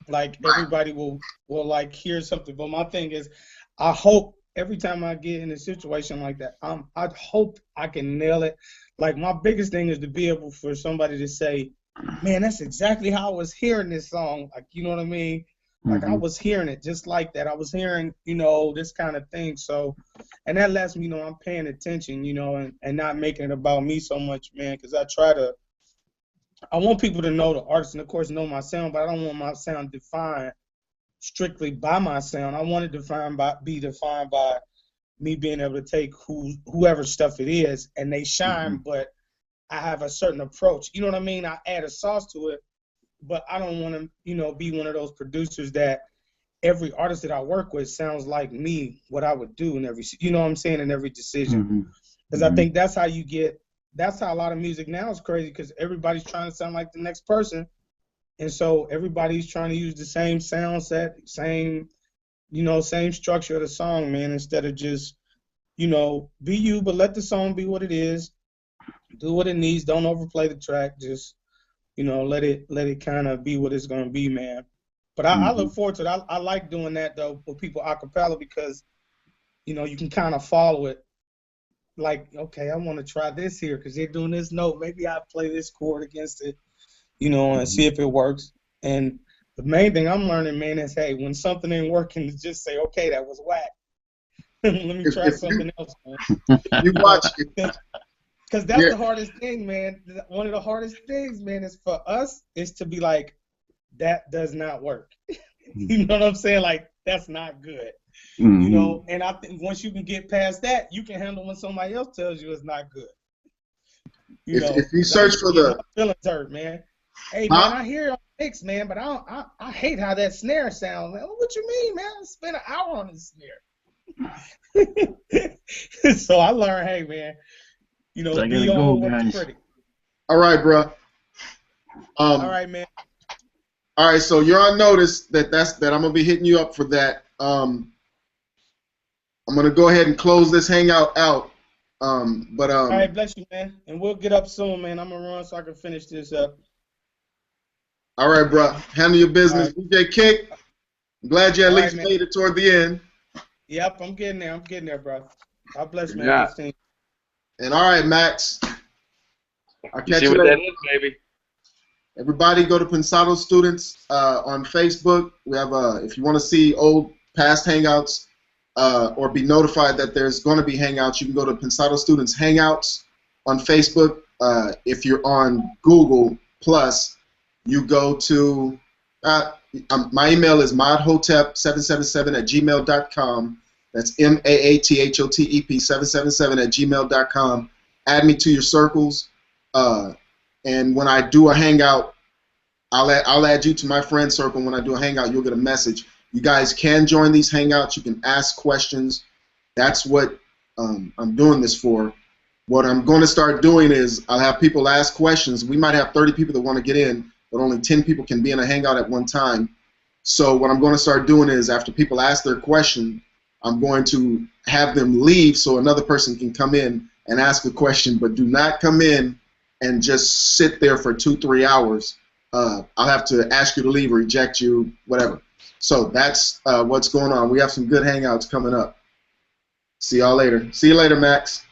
Like everybody will like hear something, but my thing is, I hope every time I get in a situation like that, I hope I can nail it. Like my biggest thing is to be able for somebody to say, man, that's exactly how I was hearing this song. Like, you know what I mean? Like I was hearing it just like that. I was hearing, this kind of thing. So, and that lets me know I'm paying attention, and not making it about me so much, man, because I want people to know the artist and, of course, know my sound, but I don't want my sound defined strictly by my sound. I want it be defined by me being able to take whoever stuff it is and they shine, but I have a certain approach. You know what I mean? I add a sauce to it, but I don't want to, be one of those producers that every artist that I work with sounds like me, what I would do in every, you know what I'm saying, in every decision. Because I think that's how you get, that's how a lot of music now is crazy, because everybody's trying to sound like the next person. And so everybody's trying to use the same sound set, same, you know, same structure of the song, man, instead of just, you know, be you, but let the song be what it is. Do what it needs. Don't overplay the track. Just, you know, let it kind of be what it's going to be, man. But I look forward to it. I like doing that, though, with people a cappella, because, you know, you can kind of follow it. Like, okay, I want to try this here because they're doing this note. Maybe I play this chord against it, you know, and see if it works. And the main thing I'm learning, man, is, hey, when something ain't working, just say, okay, that was whack. Let me try something else, man.
You watch it.
Because that's the hardest thing, man. One of the hardest things, man, is for us is to be like, that does not work. You know what I'm saying? Like, that's not good. You know, and I think once you can get past that, you can handle when somebody else tells you it's not good. You know,
if you search for the
feelings hurt, man. Hey, man, I hear your mix, man, but I hate how that snare sounds. Man, what you mean, man? I spent an hour on this snare. So I learned, hey, man, you know, be on what's pretty.
All right, bro.
All right, man.
All right, so you're on notice that I'm gonna be hitting you up for that. I'm gonna go ahead and close this hangout out. All
right, bless you, man, and we'll get up soon, man. I'm gonna run so I can finish this up.
All right, bro. Handle your business, right. DJ Kick. I'm glad you at least made it toward the end.
Yep, I'm getting there. I'm getting there, bro. God bless, man.
Yeah.
And all right, Max. I'll catch you
later. See what that is, baby.
Everybody go to Pensado Students on Facebook. We have if you want to see old past hangouts or be notified that there's going to be hangouts, you can go to Pensado Students Hangouts on Facebook. If you're on Google Plus, you go to my email is maadhotep777@gmail.com. That's MAATHOTEP777@gmail.com. Add me to your circles. And when I do a hangout, I'll add you to my friend circle. When I do a hangout, you'll get a message. You guys can join these hangouts. You can ask questions. That's what I'm doing this for. What I'm going to start doing is I'll have people ask questions. We might have 30 people that want to get in, but only 10 people can be in a hangout at one time. So what I'm going to start doing is after people ask their question, I'm going to have them leave so another person can come in and ask a question, but do not come in and just sit there for 2-3 hours. I'll have to ask you to leave, reject you, whatever. So that's what's going on. We have some good hangouts coming up. See y'all later. See you later, Max.